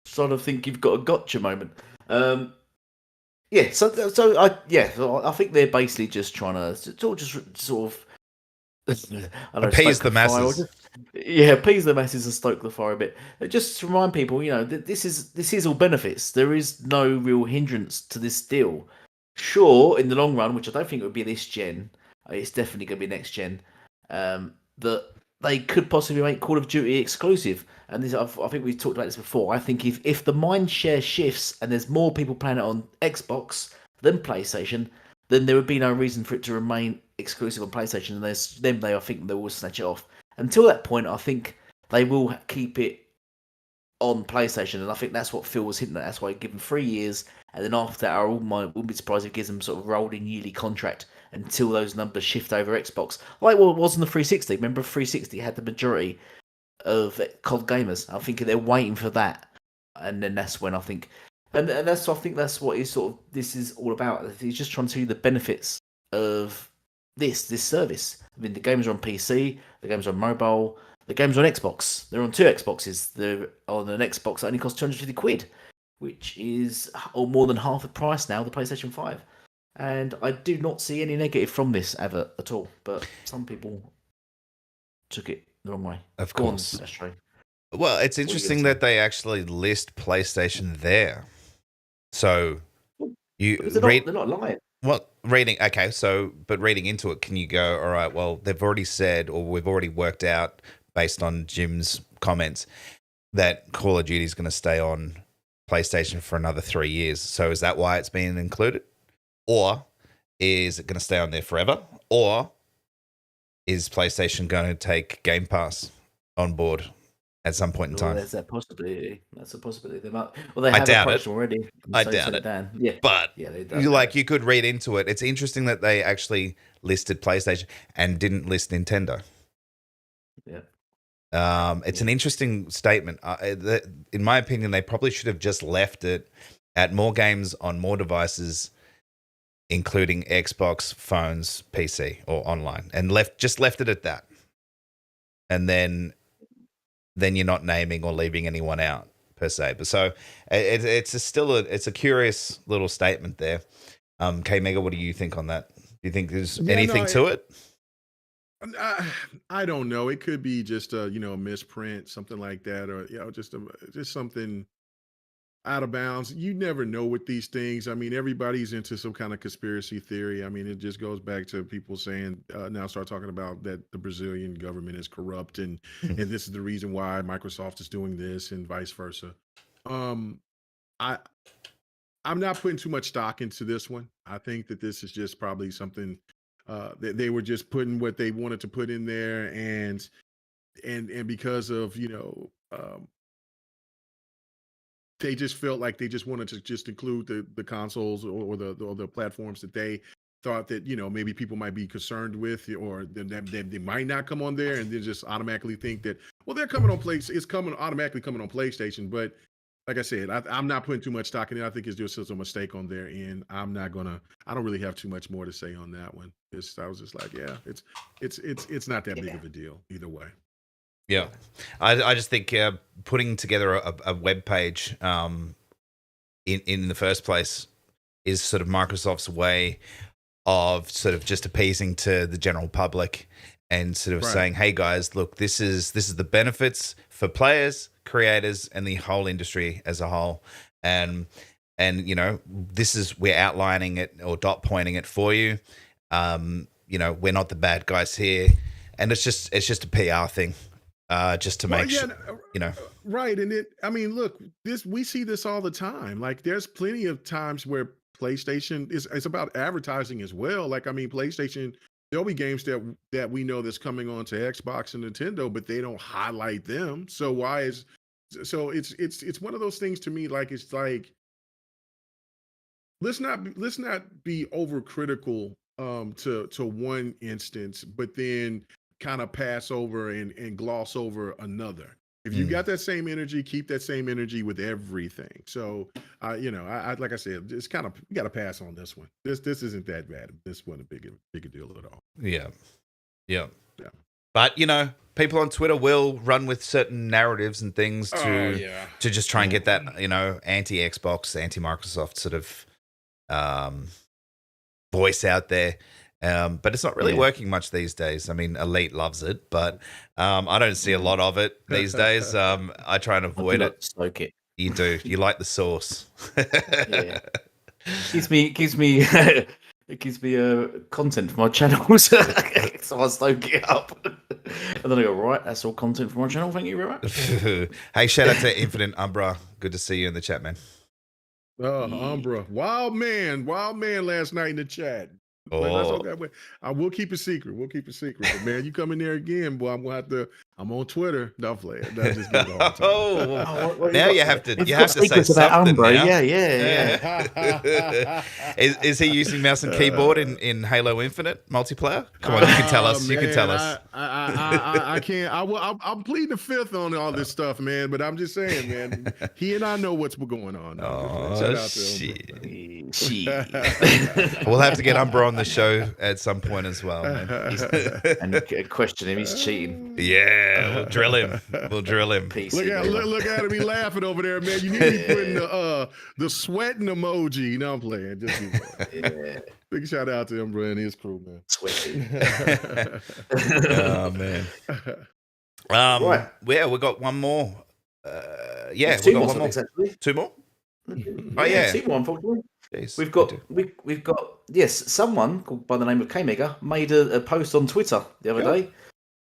sort of think you've got a gotcha moment. Yeah. So I think they're basically just trying to sort of I don't know, Appease stoke the fire, or masses. appease the masses and stoke the fire a bit. Just to remind people, that this is all benefits. There is no real hindrance to this deal. Sure, in the long run, which I don't think it would be this gen, it's definitely going to be next gen. That they could possibly make Call of Duty exclusive, and this I think we've talked about this before. I think if the mind share shifts and there's more people playing it on Xbox than PlayStation, then there would be no reason for it to remain exclusive on PlayStation. And I think they will snatch it off. Until that point, I think they will keep it on PlayStation, and I think that's what Phil was hinting at. That's why he gave them 3 years, and then after that, I wouldn't be surprised if he gives them sort of rolling yearly contract until those numbers shift over Xbox, like what it was on the 360. Remember, 360 had the majority of COD gamers. I think they're waiting for that, and then that's when I think, and I think that's what this is all about. He's just trying to see the benefits of this service. I mean, the games are on PC, the games are on mobile. The games are on Xbox. They're on 2 Xboxes. They're on an Xbox that only costs £250, which is more than half the price now of the PlayStation 5. And I do not see any negative from this ever at all. But some people took it the wrong way. Of Go on, course. Ashtray. Well, it's interesting that they actually list PlayStation there. So They're not lying. Well, reading into it, can you go, all right, well, they've already said, or we've already worked out based on Jim's comments, that Call of Duty is going to stay on PlayStation for another 3 years. So is that why it's being included? Or is it going to stay on there forever? Or is PlayStation going to take Game Pass on board at some point in time? There's that possibility. That's a possibility. They might. Well, they I have doubt approached it. already. I doubt it. Dan. Yeah. But yeah, you could read into it. It's interesting that they actually listed PlayStation and didn't list Nintendo. Yeah. It's an interesting statement. In my opinion, they probably should have just left it at more games on more devices, including Xbox, phones, PC, or online, and left it at that. And then you're not naming or leaving anyone out per se. But so it's a curious little statement there. K Mega, what do you think on that? Do you think there's anything to it? I don't know. It could be just a misprint, something like that, or just something out of bounds. You never know with these things. I mean, everybody's into some kind of conspiracy theory. I mean, it just goes back to people saying now start talking about that the Brazilian government is corrupt and this is the reason why Microsoft is doing this and vice versa. I'm not putting too much stock into this one. I think that this is just probably something that they were just putting what they wanted to put in there, and because of they just felt like they just wanted to just include the consoles or the platforms that they thought that maybe people might be concerned with, or that they might not come on there, and then just automatically think that they're coming on automatically coming on PlayStation. But like I said, I'm not putting too much stock in it. I think it's just a mistake on their end. I don't really have too much more to say on that one. I was just like, yeah, it's not that big of a deal either way. Yeah, I just think putting together a web page in the first place is sort of Microsoft's way of sort of just appeasing to the general public and sort of saying, hey guys, look, this is the benefits for players, creators, and the whole industry as a whole. And and we're outlining it or dot pointing it for you. We're not the bad guys here, and it's just a PR thing, just to make sure, Right. And look, we see this all the time. Like, there's plenty of times where PlayStation it's about advertising as well. Like, PlayStation, there'll be games that we know that's coming on to Xbox and Nintendo, but they don't highlight them. So it's one of those things to me. Like, it's like, let's not be overcritical to one instance, but then kind of pass over and gloss over another. If you got that same energy, keep that same energy with everything. So, I like I said, it's kind of, you got to pass on this one. This isn't that bad. This wasn't a big deal at all. Yeah. But people on Twitter will run with certain narratives and things to just try and get that anti-Xbox, anti-Microsoft sort of voice out there. But it's not really working much these days. Elite loves it, but I don't see a lot of it these days. I try and avoid it. Stoke it. You do. You like the sauce. Yeah. It gives me content for my channel, so I stoke it up, and then I go, right, that's all content for my channel. Thank you very much. Hey, shout out to Infinite Umbra. Good to see you in the chat, man. Umbra, wild man last night in the chat. Oh. I will keep it secret. But man, you come in there again, boy, I'm on Twitter. Don't play it. That's just good all the time. Now you have to say something. Umbra. Now. Yeah. Is he using mouse and keyboard in Halo Infinite multiplayer? Come on, you can tell us. You can tell us. I can't. I'm pleading the fifth on all this stuff, man. But I'm just saying, man. He and I know what's going on. Shout out to him. We'll have to get Umbra on the show at some point as well, man. And question him. He's cheating. Yeah, we'll drill him. Look at him. He laughing over there, man. You need to be putting the sweating emoji. No, I'm playing. Just big shout out to him, bro, and his crew, man. Sweating. Oh man. Right. Yeah, we got one more. We got one more. Actually. Two more. Oh yeah, two more. Unfortunately. Jeez, we've got someone called by the name of K-Mega made a post on Twitter the other day,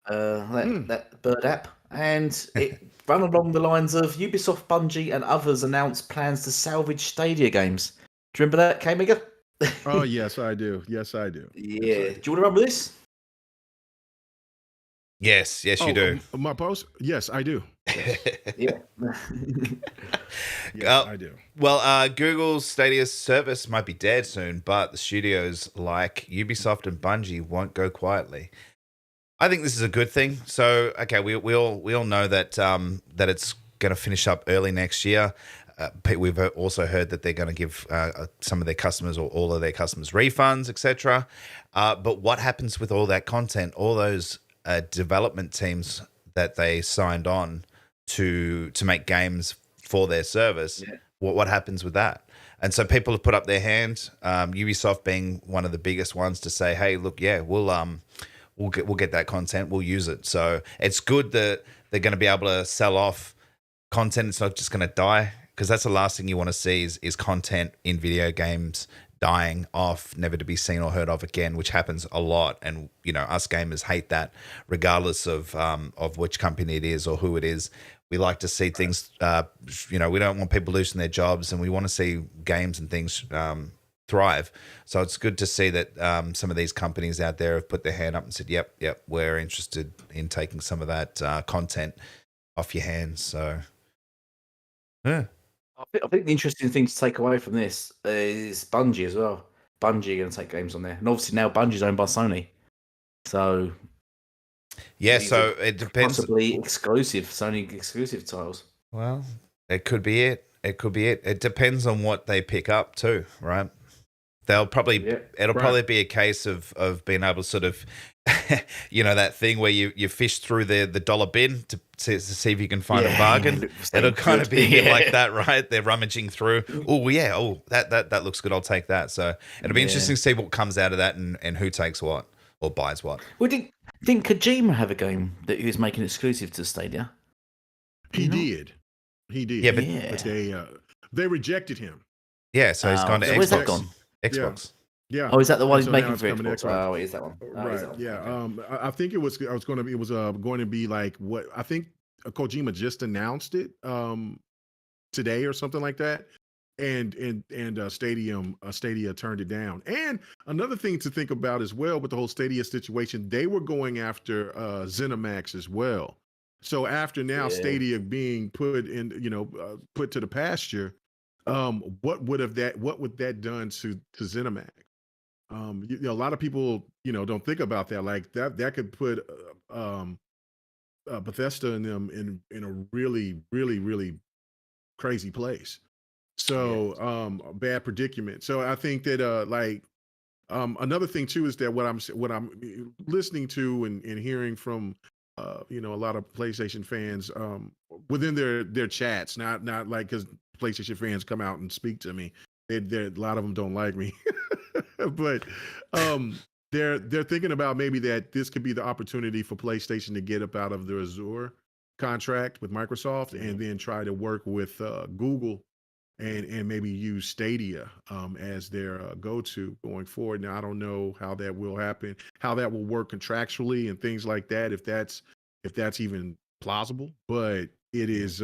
that bird app, and it ran along the lines of Ubisoft, Bungie and others announced plans to salvage Stadia games. Do you remember that, K-Mega? Oh yes, I do. Yeah. Do you want to run with this? Yes, you do. My post? Yes, I do. Yeah. Yes, I do. Well, Google's Stadia service might be dead soon, but the studios like Ubisoft and Bungie won't go quietly. I think this is a good thing. So, okay, we all know that that it's going to finish up early next year. We've also heard that they're going to give some of their customers or all of their customers refunds, etc. But what happens with all that content, all those development teams that they signed on to make games for their service? Yeah. What happens with that? And so people have put up their hand. Ubisoft being one of the biggest ones to say, "Hey, look, yeah, we'll get that content, we'll use it." So it's good that they're going to be able to sell off content. It's not just going to die, because that's the last thing you want to see is content in video games dying off, never to be seen or heard of again, which happens a lot. And us gamers hate that, regardless of which company it is or who it is. We like to see things. We don't want people losing their jobs, and we want to see games and things thrive. So it's good to see that some of these companies out there have put their hand up and said, "Yep, we're interested in taking some of that content off your hands." So, yeah. I think the interesting thing to take away from this is Bungie as well. Bungie are going to take games on there, and obviously now Bungie's owned by Sony, so so it depends. Possibly exclusive Sony exclusive titles. Well, it could be it. It depends on what they pick up too, right? They'll probably it'll probably be a case of being able to sort of that thing where you fish through the dollar bin to see if you can find a bargain. It'll kind of be a bit like that, right? They're rummaging through. That looks good. I'll take that. So it'll be interesting to see what comes out of that and who takes what or buys what. Well, didn't Kojima have a game that he was making exclusive to Stadia? He did. Yeah, but they rejected him. Yeah, so he's gone to so where's that Xbox. gone? Xbox. Yeah. Oh, is that the one And he's so making now it's for coming to Xbox? Xbox. Oh, it is that one. Oh, is Right. that one? Yeah. Okay. I think it was going to be like what I think Kojima just announced it today or something like that. And Stadia turned it down. And another thing to think about as well with the whole Stadia situation, they were going after ZeniMax as well. So after now Stadia being put in, put to the pasture, what would that done to ZeniMax? A lot of people, don't think about that. Like that could put Bethesda and them in a really, really, really crazy place. So a bad predicament. So I think that another thing too is that what I'm listening to and hearing from a lot of PlayStation fans within their chats, not like because PlayStation fans come out and speak to me. A lot of them don't like me, but they're thinking about maybe that this could be the opportunity for PlayStation to get up out of the Azure contract with Microsoft and then try to work with Google and maybe use Stadia as their go-to going forward. Now I don't know how that will happen, how that will work contractually and things like that, if that's even plausible. But it is.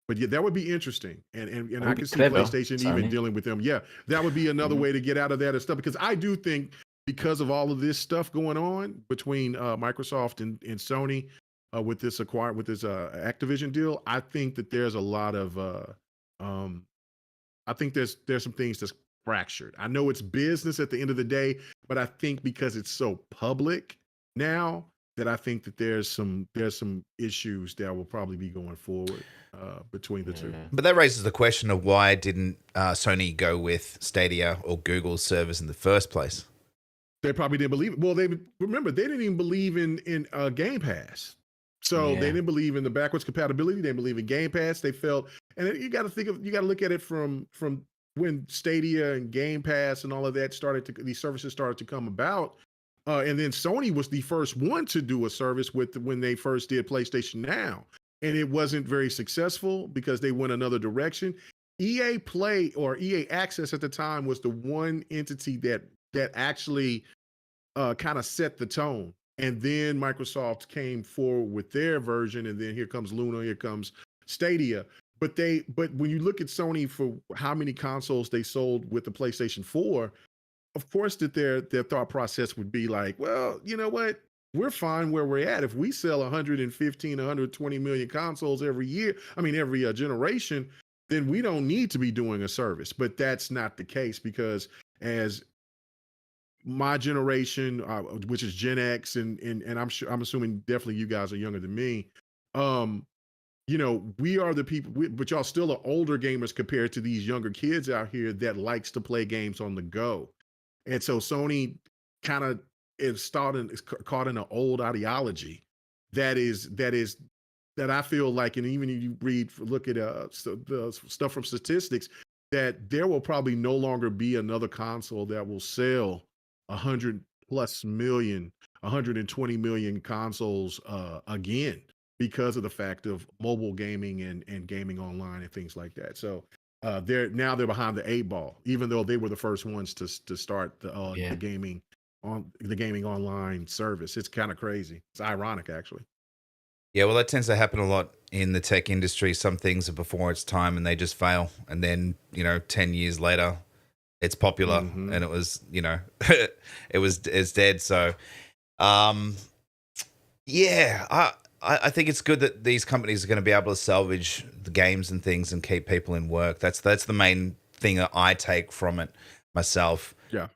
But yeah, that would be interesting, and I can see PlayStation even dealing with them. Yeah, that would be another way to get out of that and stuff. Because I do think because of all of this stuff going on between Microsoft and Sony with this Activision deal, I think that there's a lot of I think there's some things that's fractured. I know it's business at the end of the day, but I think because it's so public now that I think that there's some issues that will probably be going forward between the two. But that raises the question of why didn't Sony go with Stadia or Google's service in the first place? They probably didn't believe it. Well, they didn't even believe in Game Pass. So they didn't believe in the backwards compatibility. They didn't believe in Game Pass. They felt, and you got to look at it from when Stadia and Game Pass and all of that these services started to come about. And then Sony was the first one to do a service when they first did PlayStation Now. And it wasn't very successful because they went another direction. EA Play or EA Access at the time was the one entity that actually kind of set the tone. And then Microsoft came forward with their version, and then here comes Luna, here comes Stadia. But when you look at Sony for how many consoles they sold with the PlayStation 4, of course that their thought process would be like, well, you know what? We're fine where we're at. If we sell 115, 120 million consoles every year, every generation, then we don't need to be doing a service. But that's not the case, because as my generation, which is Gen X, and I'm assuming definitely you guys are younger than me. We are the people, but y'all still are older gamers compared to these younger kids out here that likes to play games on the go. And so Sony kind of is caught in an old ideology that I feel like, and even if you look at the stuff from statistics, that there will probably no longer be another console that will sell 100+ million, 120 million consoles again, because of the fact of mobile gaming and gaming online and things like that. So they're behind the 8 ball, even though they were the first ones to start the gaming online service. It's kind of crazy. It's ironic, actually. Yeah, well, that tends to happen a lot in the tech industry. Some things are before its time and they just fail, and then 10 years later it's popular, and it was it's dead. So I think it's good that these companies are going to be able to salvage the games and things and keep people in work. That's the main thing that I take from it myself. Yeah.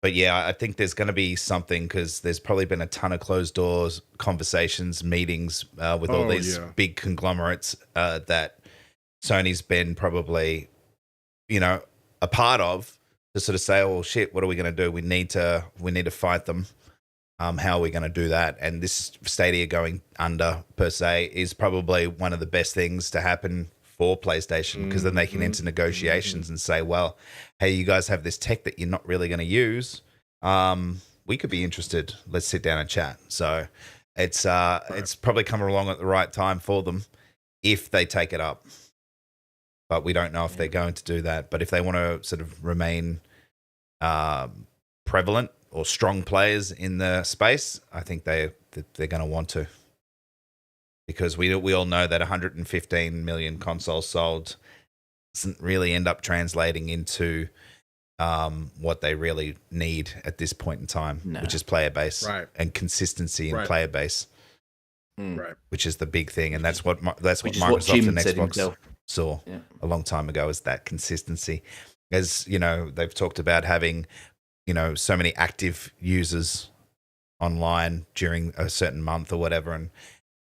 But yeah, I think there's going to be something, because there's probably been a ton of closed doors conversations, meetings with all these big conglomerates that Sony's been probably, a part of, to sort of say, "Oh shit, what are we going to do? We need to fight them. How are we going to do that?" And this Stadia going under, per se, is probably one of the best things to happen for PlayStation, because then they can enter negotiations and say, well, hey, you guys have this tech that you're not really going to use. We could be interested. Let's sit down and chat. So it's probably come along at the right time for them if they take it up. but we don't know if they're going to do that. But if they want to sort of remain prevalent or strong players in the space, I think they're going to want to, because we all know that 115 million consoles sold doesn't really end up translating into what they really need at this point in time, which is player base and consistency in player base, which is the big thing, and that's what Microsoft and Xbox saw a long time ago, is that consistency. As you know, they've talked about having, you know, so many active users online during a certain month or whatever,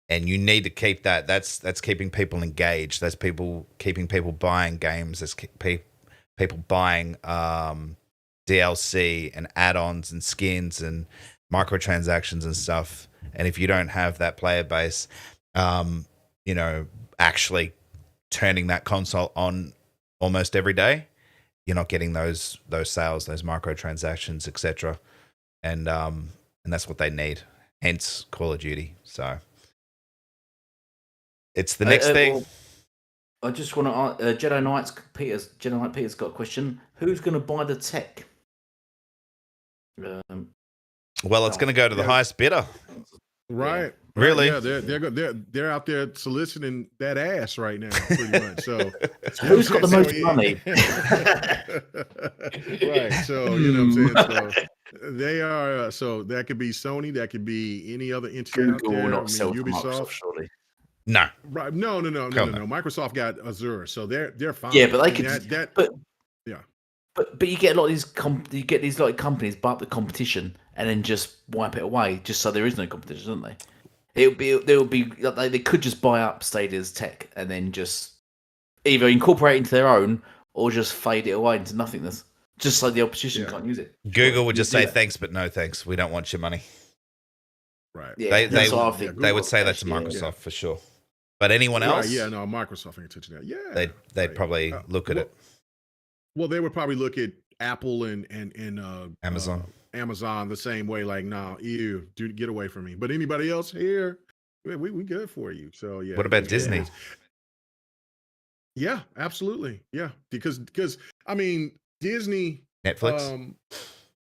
and you need to keep that. That's keeping people engaged. That's keeping people buying games. That's people buying DLC and add-ons and skins and microtransactions and stuff. And if you don't have that player base, you know, actually turning that console on almost every day, you're not getting those sales, those microtransactions, etc. And that's what they need. Hence Call of Duty. So it's the next thing. Well, I just want to ask, Jedi Knight Peter's got a question. Who's going to buy the tech? Well, it's going to go to the highest bidder. Right. Really? Yeah, they're out there soliciting that ass right now, pretty much. So who's got the most money? Right. So you know what I'm saying. So they are. So that could be Sony. That could be any other entity out there. Not Ubisoft, Microsoft, surely. No. Right. No. Microsoft got Azure, so they're fine. Yeah, but they could. But you get a lot of these companies buy up the competition and then just wipe it away, just so there is no competition, don't they? They could just buy up Stadia's tech and then just either incorporate it into their own or just fade it away into nothingness, just so the opposition can't use it. Google would just say thanks, but no thanks. We don't want your money. Right. Yeah, they would say that to Microsoft for sure. But anyone else? Yeah, no, Microsoft ain't touching that. Yeah, they'd probably look at it. Well, they would probably look at Apple and Amazon. Amazon the same way, like, nah, ew, dude, get away from me. But anybody else here, we good for you. So yeah. What about Disney? Yeah, absolutely. Yeah, because I mean, Disney, Netflix.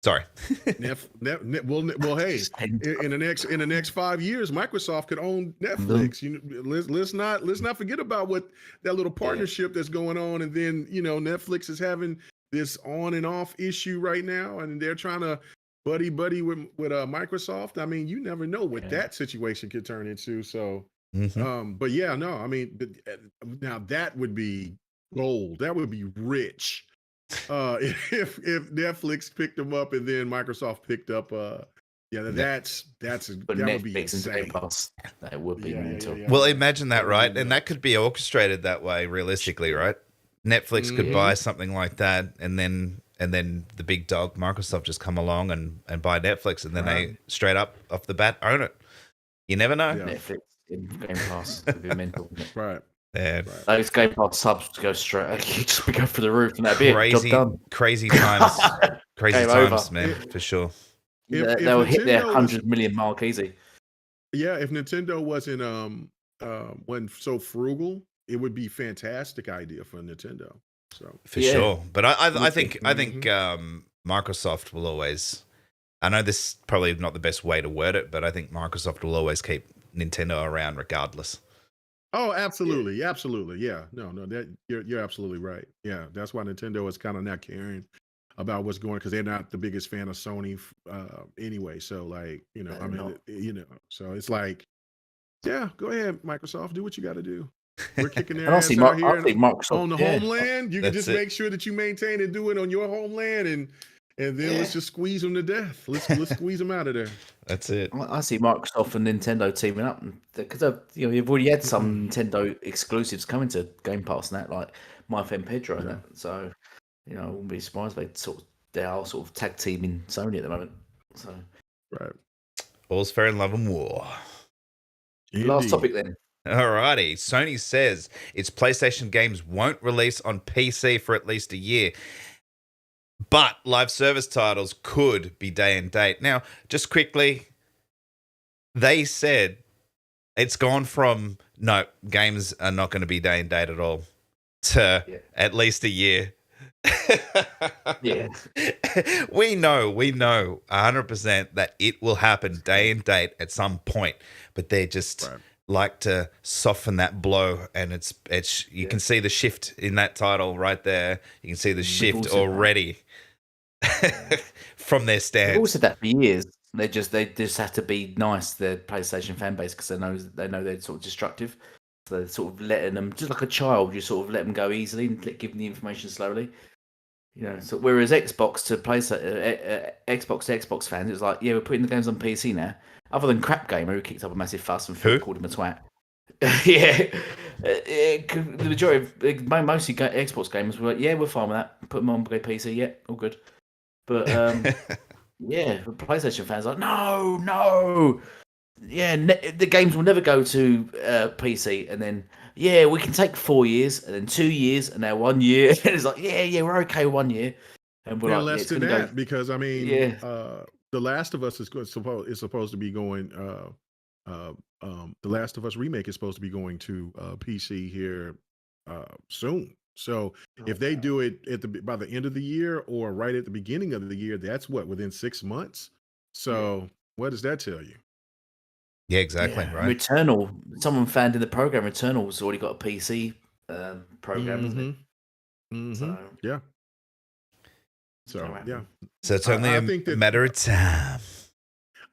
Sorry. Well, hey, in the next 5 years, Microsoft could own Netflix. You know, let's not forget about what that little partnership that's going on, and then you know, Netflix is having this on and off issue right now, and they're trying to buddy with Microsoft. I mean, you never know what that situation could turn into. So, but yeah, no, I mean, now that would be gold. That would be rich. If Netflix picked them up and then Microsoft picked up, that would be insane. That would be mental. Well, imagine that, right? And that could be orchestrated that way, realistically, right? Netflix could buy something like that, and then the big dog Microsoft just come along and buy Netflix, and then they straight up off the bat own it. You never know. Netflix in Game Pass would be mental. Right. Yeah. Those Game Pass subs go straight. You just go for the roof and that'd be crazy, crazy times, man, for sure. They'll hit their 100 million mark easy. Yeah, if Nintendo wasn't so frugal, it would be a fantastic idea for Nintendo. So for sure, but I think Microsoft will always. I know this is probably not the best way to word it, but I think Microsoft will always keep Nintendo around regardless. Oh, absolutely, absolutely, yeah. No, that you're absolutely right. Yeah, that's why Nintendo is kind of not caring about what's going, because they're not the biggest fan of Sony anyway. So, like, you know, so it's like, yeah, go ahead, Microsoft, do what you got to do. We're kicking their ass out here on the homeland. You can just make sure that you maintain and do it on your homeland, and then let's just squeeze them to death. Let's squeeze them out of there. That's it. I see Microsoft and Nintendo teaming up, because you've already had some Nintendo exclusives coming to Game Pass and that, like My Friend Pedro and that. So, you know, I wouldn't be surprised if they are sort of tag teaming Sony at the moment. So, right. All's fair in love and war. Indeed. Last topic then. Alrighty. Sony says its PlayStation games won't release on PC for at least a year, but live service titles could be day and date. Now, just quickly, they said it's gone from, no, games are not going to be day and date at all, to Yeah. at least a year. Yeah. we know 100% that it will happen day and date at some point, but they just like to soften that blow, and it's you can see the shift in that title right there. You can see the shift already from their stance. They've all said that for years. They just have to be nice to their PlayStation fan base because they know they're sort of destructive. So they're sort of letting them, just like a child, you sort of let them go easily and give them the information slowly. You know, so whereas Xbox to Xbox fans, it's like, yeah, we're putting the games on PC now. Other than Crap Gamer, who kicked up a massive fuss and Phil called him a twat. Yeah, the majority of mostly Xbox gamers were like, yeah, we're fine with that. Put them on PC, yeah, all good. But yeah, the PlayStation fans are like, no, yeah, the games will never go to PC, and then yeah, we can take 4 years, and then 2 years, and now 1 year, and it's like, yeah, we're okay 1 year, and we're like, less than that because I mean, The Last of Us is supposed to be going. The Last of Us remake is supposed to be going to PC here soon. So if they do it by the end of the year or right at the beginning of the year, that's within 6 months. So what does that tell you? Yeah, exactly. Yeah. Right. Returnal, someone found in the program, Returnal's already got a PC program, isn't it? Mm-hmm. So yeah. So yeah. So it's only a matter of time.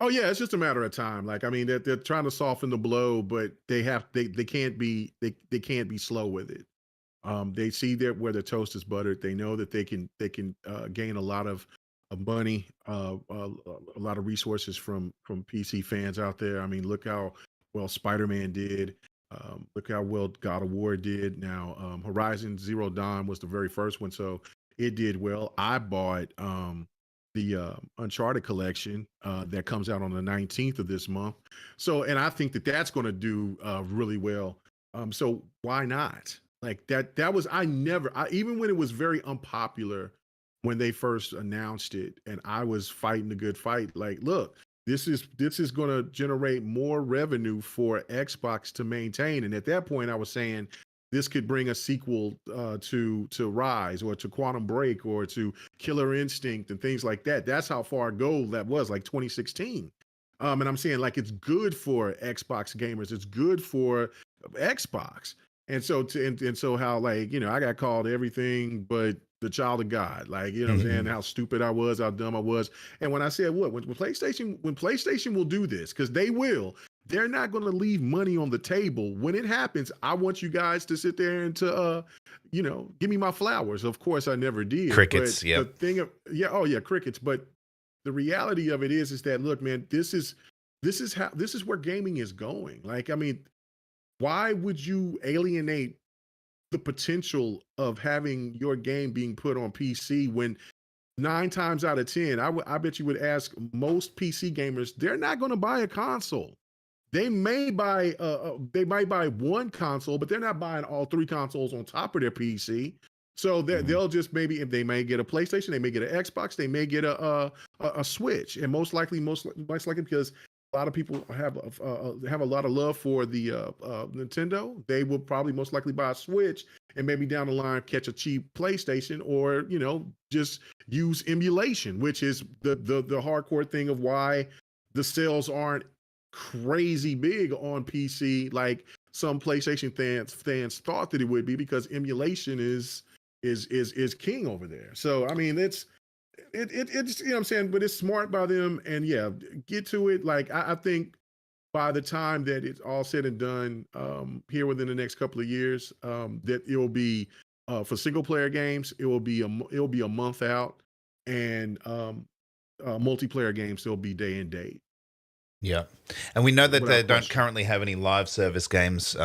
Oh yeah, it's just a matter of time. Like I mean, they're trying to soften the blow, but they can't be slow with it. They see where the toast is buttered. They know that they can gain a lot of money, a lot of resources from PC fans out there. I mean, look how well Spider-Man did. Look how well God of War did. Now, Horizon Zero Dawn was the very first one, so it did well. I bought the Uncharted collection that comes out on the 19th of this month. So, and I think that's going to do really well. So why not? Like that was even when it was very unpopular when they first announced it, and I was fighting the good fight. Like, look, this is going to generate more revenue for Xbox to maintain. And at that point, I was saying this could bring a sequel to Rise or to Quantum Break or to Killer Instinct and things like that. That's how far ago that was, like 2016. And I'm saying like it's good for Xbox gamers. It's good for Xbox. And so so how like, you know, I got called everything but the child of God. Like, you know what I'm saying? How stupid I was, how dumb I was. And when I said when PlayStation will do this, because they will, they're not going to leave money on the table. When it happens, I want you guys to sit there and to you know, give me my flowers. Of course I never did. Crickets, but the thing of crickets. But the reality of it is that look, man, this is where gaming is going. Like, I mean, why would you alienate the potential of having your game being put on PC when 9 times out of 10, I bet you would ask most PC gamers, they're not going to buy a console. They may buy might buy one console, but they're not buying all 3 consoles on top of their PC. So they'll just maybe, if they may get a PlayStation, they may get an Xbox, they may get a Switch, and most likely because a lot of people have a lot of love for the Nintendo, they will probably most likely buy a Switch and maybe down the line catch a cheap PlayStation, or you know, just use emulation, which is the hardcore thing of why the sales aren't crazy big on PC like some PlayStation fans thought that it would be, because emulation is king over there. So I mean, it's you know what I'm saying, but it's smart by them, and yeah, get to it. Like I think by the time that it's all said and done, here within the next couple of years, that it will be for single player games, it will be a month out, and multiplayer games it'll be day and date. Yeah, and we know that they don't currently have any live service games.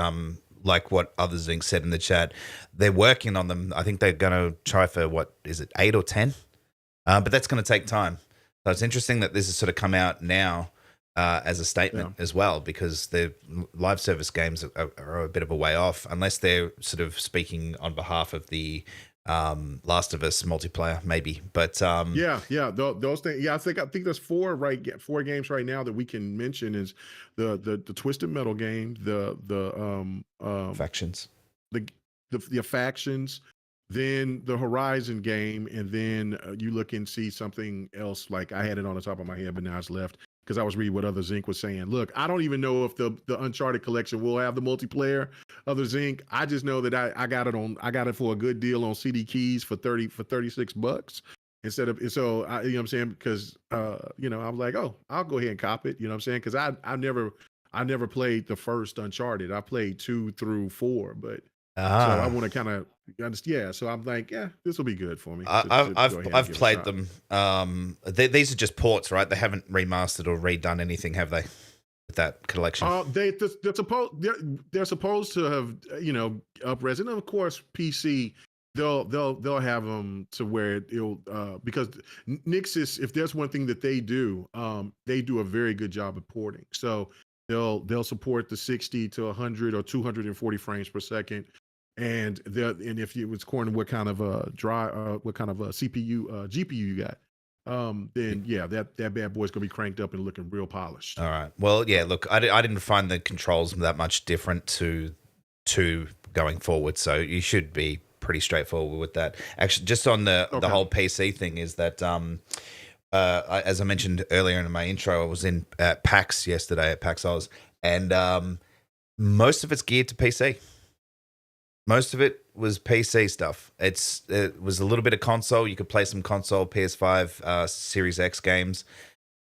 Like what others have said in the chat, they're working on them. I think they're going to try for, what is it, 8 or 10? But that's going to take time. So it's interesting that this has sort of come out now as a statement as well, because the live service games are a bit of a way off, unless they're sort of speaking on behalf of the Last of Us multiplayer, maybe. But those things. Yeah, I think there's 4 games right now that we can mention. Is the Twisted Metal game, the Factions. the factions, then the Horizon game, and then you look and see something else. Like I had it on the top of my head, but now it's left because I was reading what other Zinc was saying. Look, I don't even know if the Uncharted collection will have the multiplayer of the Zinc. I just know that I got it for a good deal on CD Keys for $36 instead of, so I, you know what I'm saying, because you know, I'm like, oh, I'll go ahead and cop it, you know what I'm saying, because I never played the first Uncharted. I played 2 through 4, but so I want to kind of understand. Yeah, so I'm like, yeah, this will be good for me. I've played them. These are just ports, right? They haven't remastered or redone anything, have they? With that collection, they're supposed to have, you know, up-res, and of course PC. They'll have them to where it'll because Nixis, if there's one thing that they do a very good job of porting. So they'll support the 60 to 100 or 240 frames per second, and if it was according to what kind of what kind of CPU GPU you got, then yeah, that bad boy's gonna be cranked up and looking real polished. All right. Well, yeah. Look, I didn't find the controls that much different to going forward, so you should be pretty straightforward with that. Actually, just on the whole PC thing is that as I mentioned earlier in my intro, I was in PAX yesterday at PAX Oz, and most of it's geared to PC. Most of it was PC stuff. It was a little bit of console. You could play some console PS5, Series X games.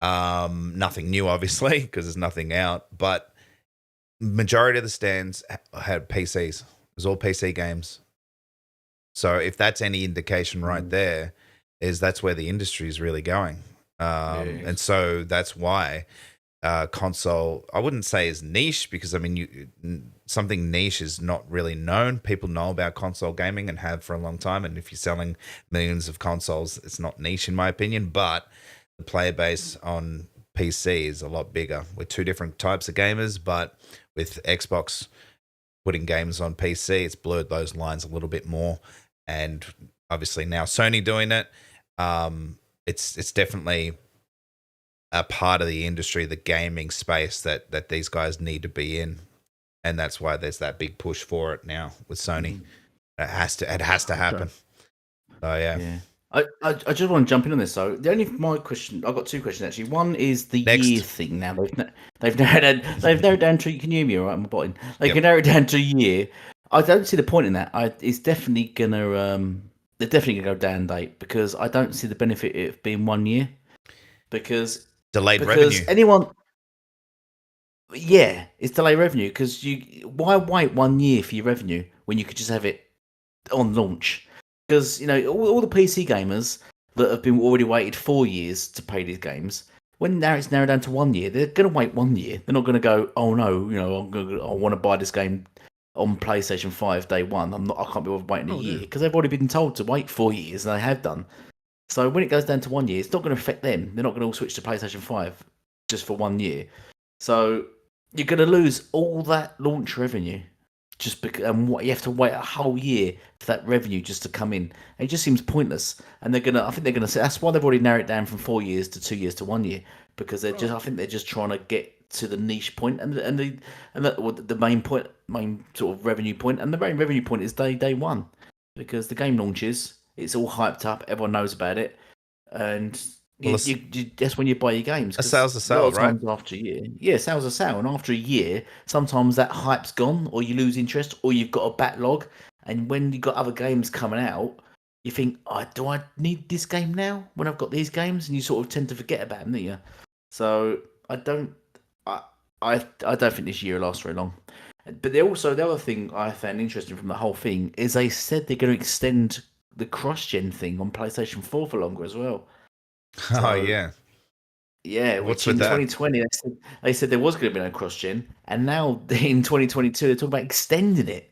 Nothing new, obviously, because there's nothing out. But majority of the stands had PCs. It was all PC games. So if that's any indication right there, is that's where the industry is really going. And so that's why console, I wouldn't say is niche, because I mean, something niche is not really known. People know about console gaming and have for a long time. And if you're selling millions of consoles, it's not niche in my opinion, but the player base on PC is a lot bigger. We're two different types of gamers, but with Xbox putting games on PC, it's blurred those lines a little bit more. And obviously now Sony doing it, it's definitely a part of the industry, the gaming space that these guys need to be in, and that's why there's that big push for it now with Sony. It has to happen. So yeah. I just want to jump in on this. So my question, I've got two questions actually. One is the year thing. Now they've narrowed down to. Can you hear me? All right, I'm botting. They can narrow it down to a year. I don't see the point in that. It's definitely gonna. They're definitely gonna go down date, because I don't see the benefit of being 1 year. Because revenue. It's delayed revenue, because why wait 1 year for your revenue when you could just have it on launch? Because, you know, all the PC gamers that have been already waited 4 years to pay these games, when now it's narrowed down to 1 year, they're going to wait 1 year. They're not going to go, oh no, you know, I want to buy this game on PlayStation 5 day one. I can't be waiting a year, because they've already been told to wait 4 years, and they have done. So when it goes down to 1 year, it's not going to affect them. They're not going to all switch to PlayStation 5 just for 1 year. So you're going to lose all that launch revenue just because, and you have to wait a whole year for that revenue just to come in. It just seems pointless. And I think they're going to say that's why they've already narrowed it down from 4 years to 2 years to 1 year, because I think they're just trying to get to the niche point and the main sort of revenue point, and the main revenue point is day one, because the game launches, it's all hyped up, everyone knows about it, and that's when you buy your games. A sale's a sale, right? After a year, sale's a sale, and after a year, sometimes that hype's gone, or you lose interest, or you've got a backlog, and when you've got other games coming out, you think, do I need this game now when I've got these games? And you sort of tend to forget about them, don't you? So I don't think this year will last very long. But the other thing I found interesting from the whole thing is they said they're going to extend the cross-gen thing on PlayStation 4 for longer as well. So, yeah. Yeah, which in 2020 they said there was going to be no cross-gen, and now in 2022 they're talking about extending it.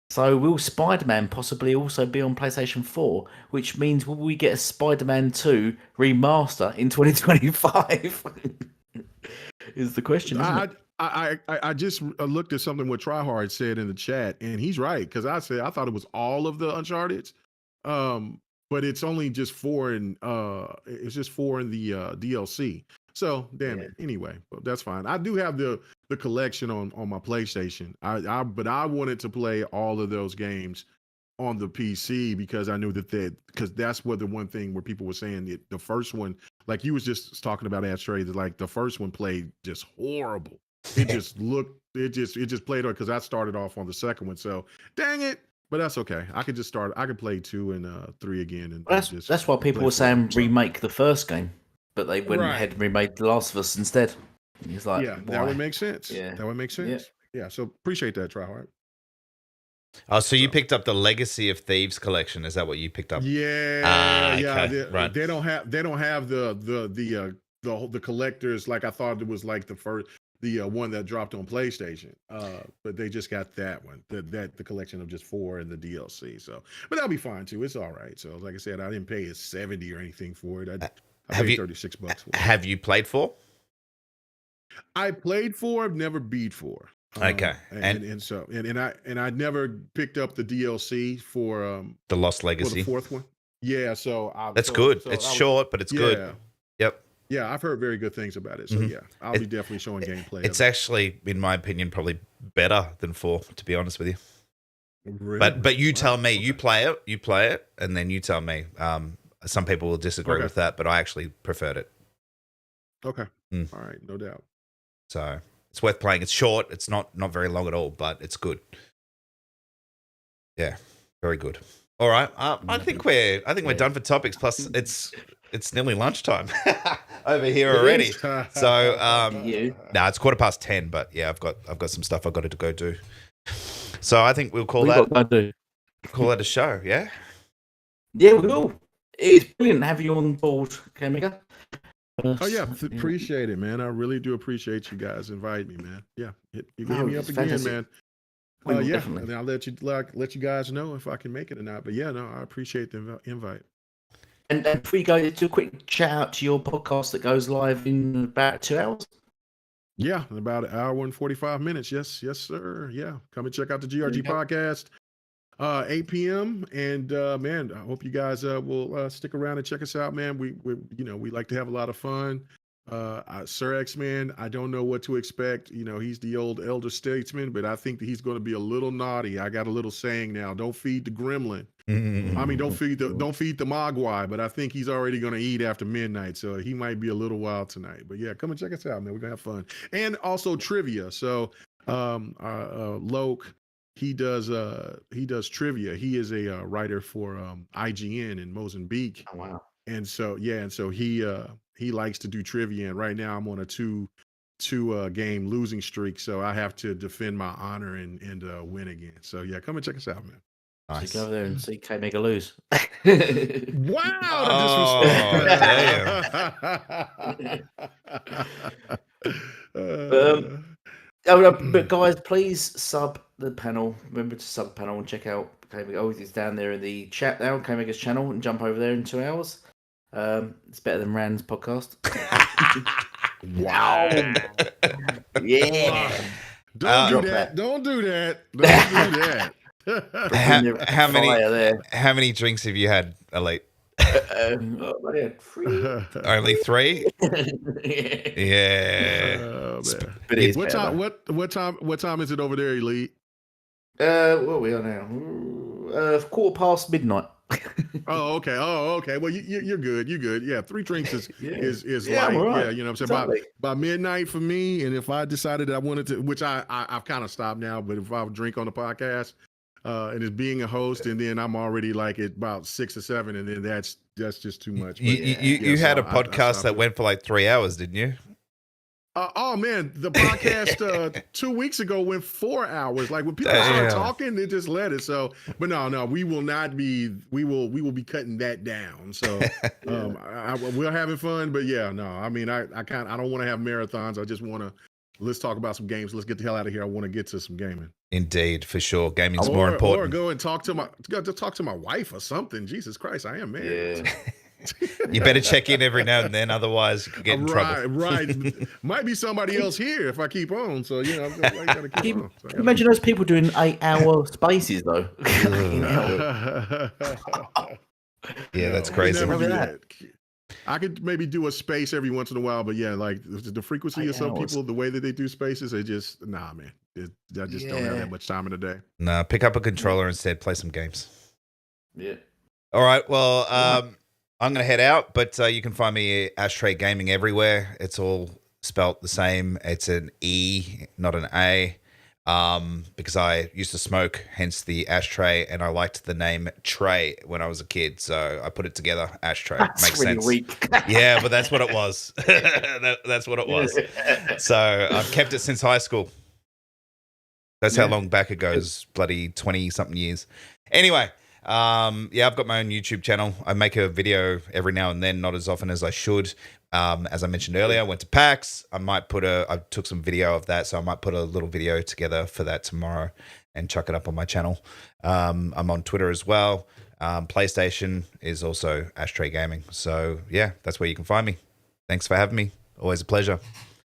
So will Spider-Man possibly also be on PlayStation 4, which means will we get a Spider-Man 2 remaster in 2025? Is the question, isn't it? I just looked at something what Tryhard said in the chat, and he's right, because I thought it was all of the Uncharted, but it's only just 4 in it's just 4 in the DLC. So damn it. Anyway, but that's fine. I do have the the collection on my PlayStation. But I wanted to play all of those games on the PC because I knew because that's what the one thing where people were saying the first one, like you was just talking about Ashtray, that like the first one played just horrible. It just played because I started off on the second one. So dang it. But that's okay. I could play 2 and 3 again. And that's why people were saying remake the first game, but they went ahead and remade The Last of Us instead. It's like, yeah, why? that would make sense. Yeah. That would make sense. Yeah. So appreciate that, Tryhard. Oh, so you picked up the Legacy of Thieves collection? Is that what you picked up? Yeah, okay. Right. They don't have the collectors like I thought it was like the one that dropped on PlayStation. But they just got that one, the collection of just 4 and the DLC. So, but that'll be fine too. It's all right. So, like I said, I didn't pay $70 or anything for it. I paid $36 for it. Have you played 4? I played 4, never beat 4. Okay, and I never picked up the DLC for the Lost Legacy, for the 4th one. Yeah, that's good. It's short, but it's good. Yep. Yeah, I've heard very good things about it. So yeah, I'll be definitely showing gameplay. It's actually, in my opinion, probably better than 4, to be honest with you. Really? But you tell me, you play it, and then you tell me. Some people will disagree with that, but I actually preferred it. Okay. All right, no doubt. So it's worth playing. It's short. It's not very long at all, but it's good. Yeah, very good. All right. I think we're done for topics. Plus, it's nearly lunchtime over here already. So it's 10:15. But yeah, I've got some stuff I've got to go do. So I think we'll call that a show. Yeah. Yeah, we will. It's brilliant to have you on board, Kamiga. Oh yeah, appreciate it, man. I really do appreciate you guys inviting me, man. Yeah, you can hit me up again, fantastic. Man. Yeah, definitely. And I'll let you guys know if I can make it or not. But yeah, no, I appreciate the invite. And before you go, do a quick shout out to your podcast that goes live in about 2 hours. Yeah, in about 1 hour and 45 minutes. Yes, sir. Yeah, come and check out the GRG podcast. 8 p.m. and man, I hope you guys will stick around and check us out, man. We like to have a lot of fun. Sir X, man, I don't know what to expect. He's the old elder statesman, but I think that he's going to be a little naughty. I got a little saying now: don't feed the gremlin. I mean, don't feed the mogwai. But I think he's already going to eat after midnight, so he might be a little wild tonight. But yeah, come and check us out, man. We're gonna have fun, and also trivia. So, Loke. He does trivia. He is a writer for IGN in Mozambique. Oh wow! And so he likes to do trivia. And right now I'm on a two game losing streak, so I have to defend my honor and win again. So yeah, come and check us out, man. Nice. So go over there and see K-Mega lose. Wow! But guys, please sub the panel. Remember to sub the panel and check out K-Mega. Oh, he's down there in the chat now, K-Mega's channel, and jump over there in 2 hours. It's better than Rand's podcast. Wow. Yeah. Don't do that. Don't do that. How many drinks have you had, Elite? Only 3. Yeah. What time is it over there, Elite? What we are now? midnight. Oh, okay. Well, you're good. You're good. Yeah, 3 drinks is yeah, light. Right. Yeah, you know what I'm saying? By midnight for me, and if I decided I wanted to, which I've kind of stopped now, but if I would drink on the podcast, and it's being a host, and then I'm already like at about 6 or 7, and then that's just too much. But you had a podcast that went for like 3 hours, didn't you? Oh man, the podcast 2 weeks ago went 4 hours. Like when people start talking, they just let it. So, but no, we will not be. We will be cutting that down. So, we're having fun. But yeah, no, I mean, I don't want to have marathons. I just want to. Let's talk about some games. Let's get the hell out of here. I want to get to some gaming. Indeed, for sure. Gaming's more important. Or go and talk to my wife or something. Jesus Christ, I am married. Yeah. You better check in every now and then, otherwise you could get in trouble. Right. Might be somebody else here if I keep on. So I gotta keep on. So imagine those people doing 8-hour spaces though. Yeah, that's crazy. I could maybe do a space every once in a while, but yeah, like the frequency of some people, the way that they do spaces, they just man. I just don't have that much time in the day. Nah, pick up a controller instead. Play some games. Yeah. All right. Well, I'm gonna head out, but you can find me at AshtreyGaming everywhere. It's all spelt the same. It's an E, not an A. Because I used to smoke, hence the ashtray, and I liked the name Trey when I was a kid, so I put it together. Ashtray makes really sense. Weak. Yeah, but that's what it was. That's what it was. So I've kept it since high school. That's how long back it goes. Bloody 20-something years. Anyway, I've got my own YouTube channel. I make a video every now and then, not as often as I should. As I mentioned earlier, I went to PAX. I took some video of that, so I might put a little video together for that tomorrow and chuck it up on my channel. I'm on Twitter as well. PlayStation is also AshtreyGaming. So yeah, that's where you can find me. Thanks for having me. Always a pleasure.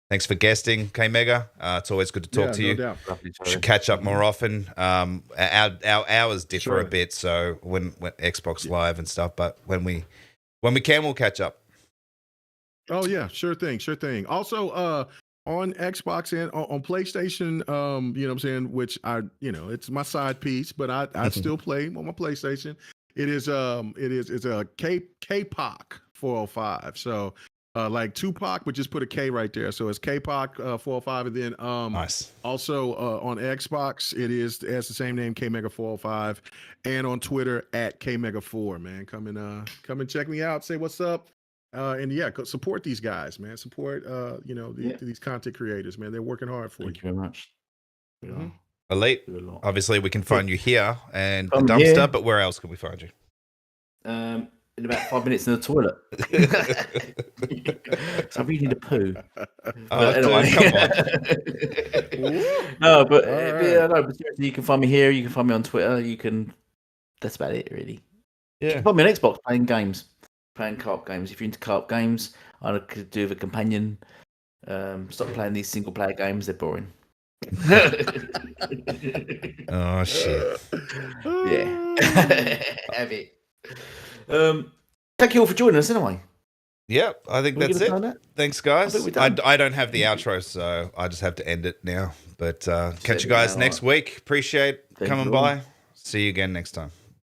Thanks for guesting, K-Mega. It's always good to talk to you. Doubt. Should catch up more often. Our hours differ a bit, so when Xbox Live and stuff, but when we can, we'll catch up. Oh yeah, sure thing. Also, on Xbox and on PlayStation, you know what I'm saying, which it's my side piece, but I still play on my PlayStation. It's a K-Pac 405. So like Tupac, but just put a K right there. So it's K-Pac 405, and then Nice. Also on Xbox, it has the same name, K-Mega 405, and on Twitter at K-Mega 4. Man, come and check me out. Say what's up. And yeah, support these guys, man. Support, these content creators, man. They're working hard for you. Thank you very much. Mm-hmm. Elite. Obviously, we can find you here and the Come dumpster, here. but where else can we find you? In about 5 minutes in the toilet. So I really need a poo. Oh, Anyway. dude, come on. No, but All right. but seriously, you can find me here. You can find me on Twitter. That's about it, really. You Yeah. can find me on Xbox playing co-op games. If you're into co-op games, I could do with a companion. Stop playing these single player games, they're boring. Oh shit. Yeah. Heavy. Thank you all for joining us anyway. Yep, I think Are we that's gonna it. sign that? Thanks, guys. I think we're done. I don't have the outro, so I just have to end it now. But catch you it guys now, next week. Appreciate Thank coming you. by. See you again next time.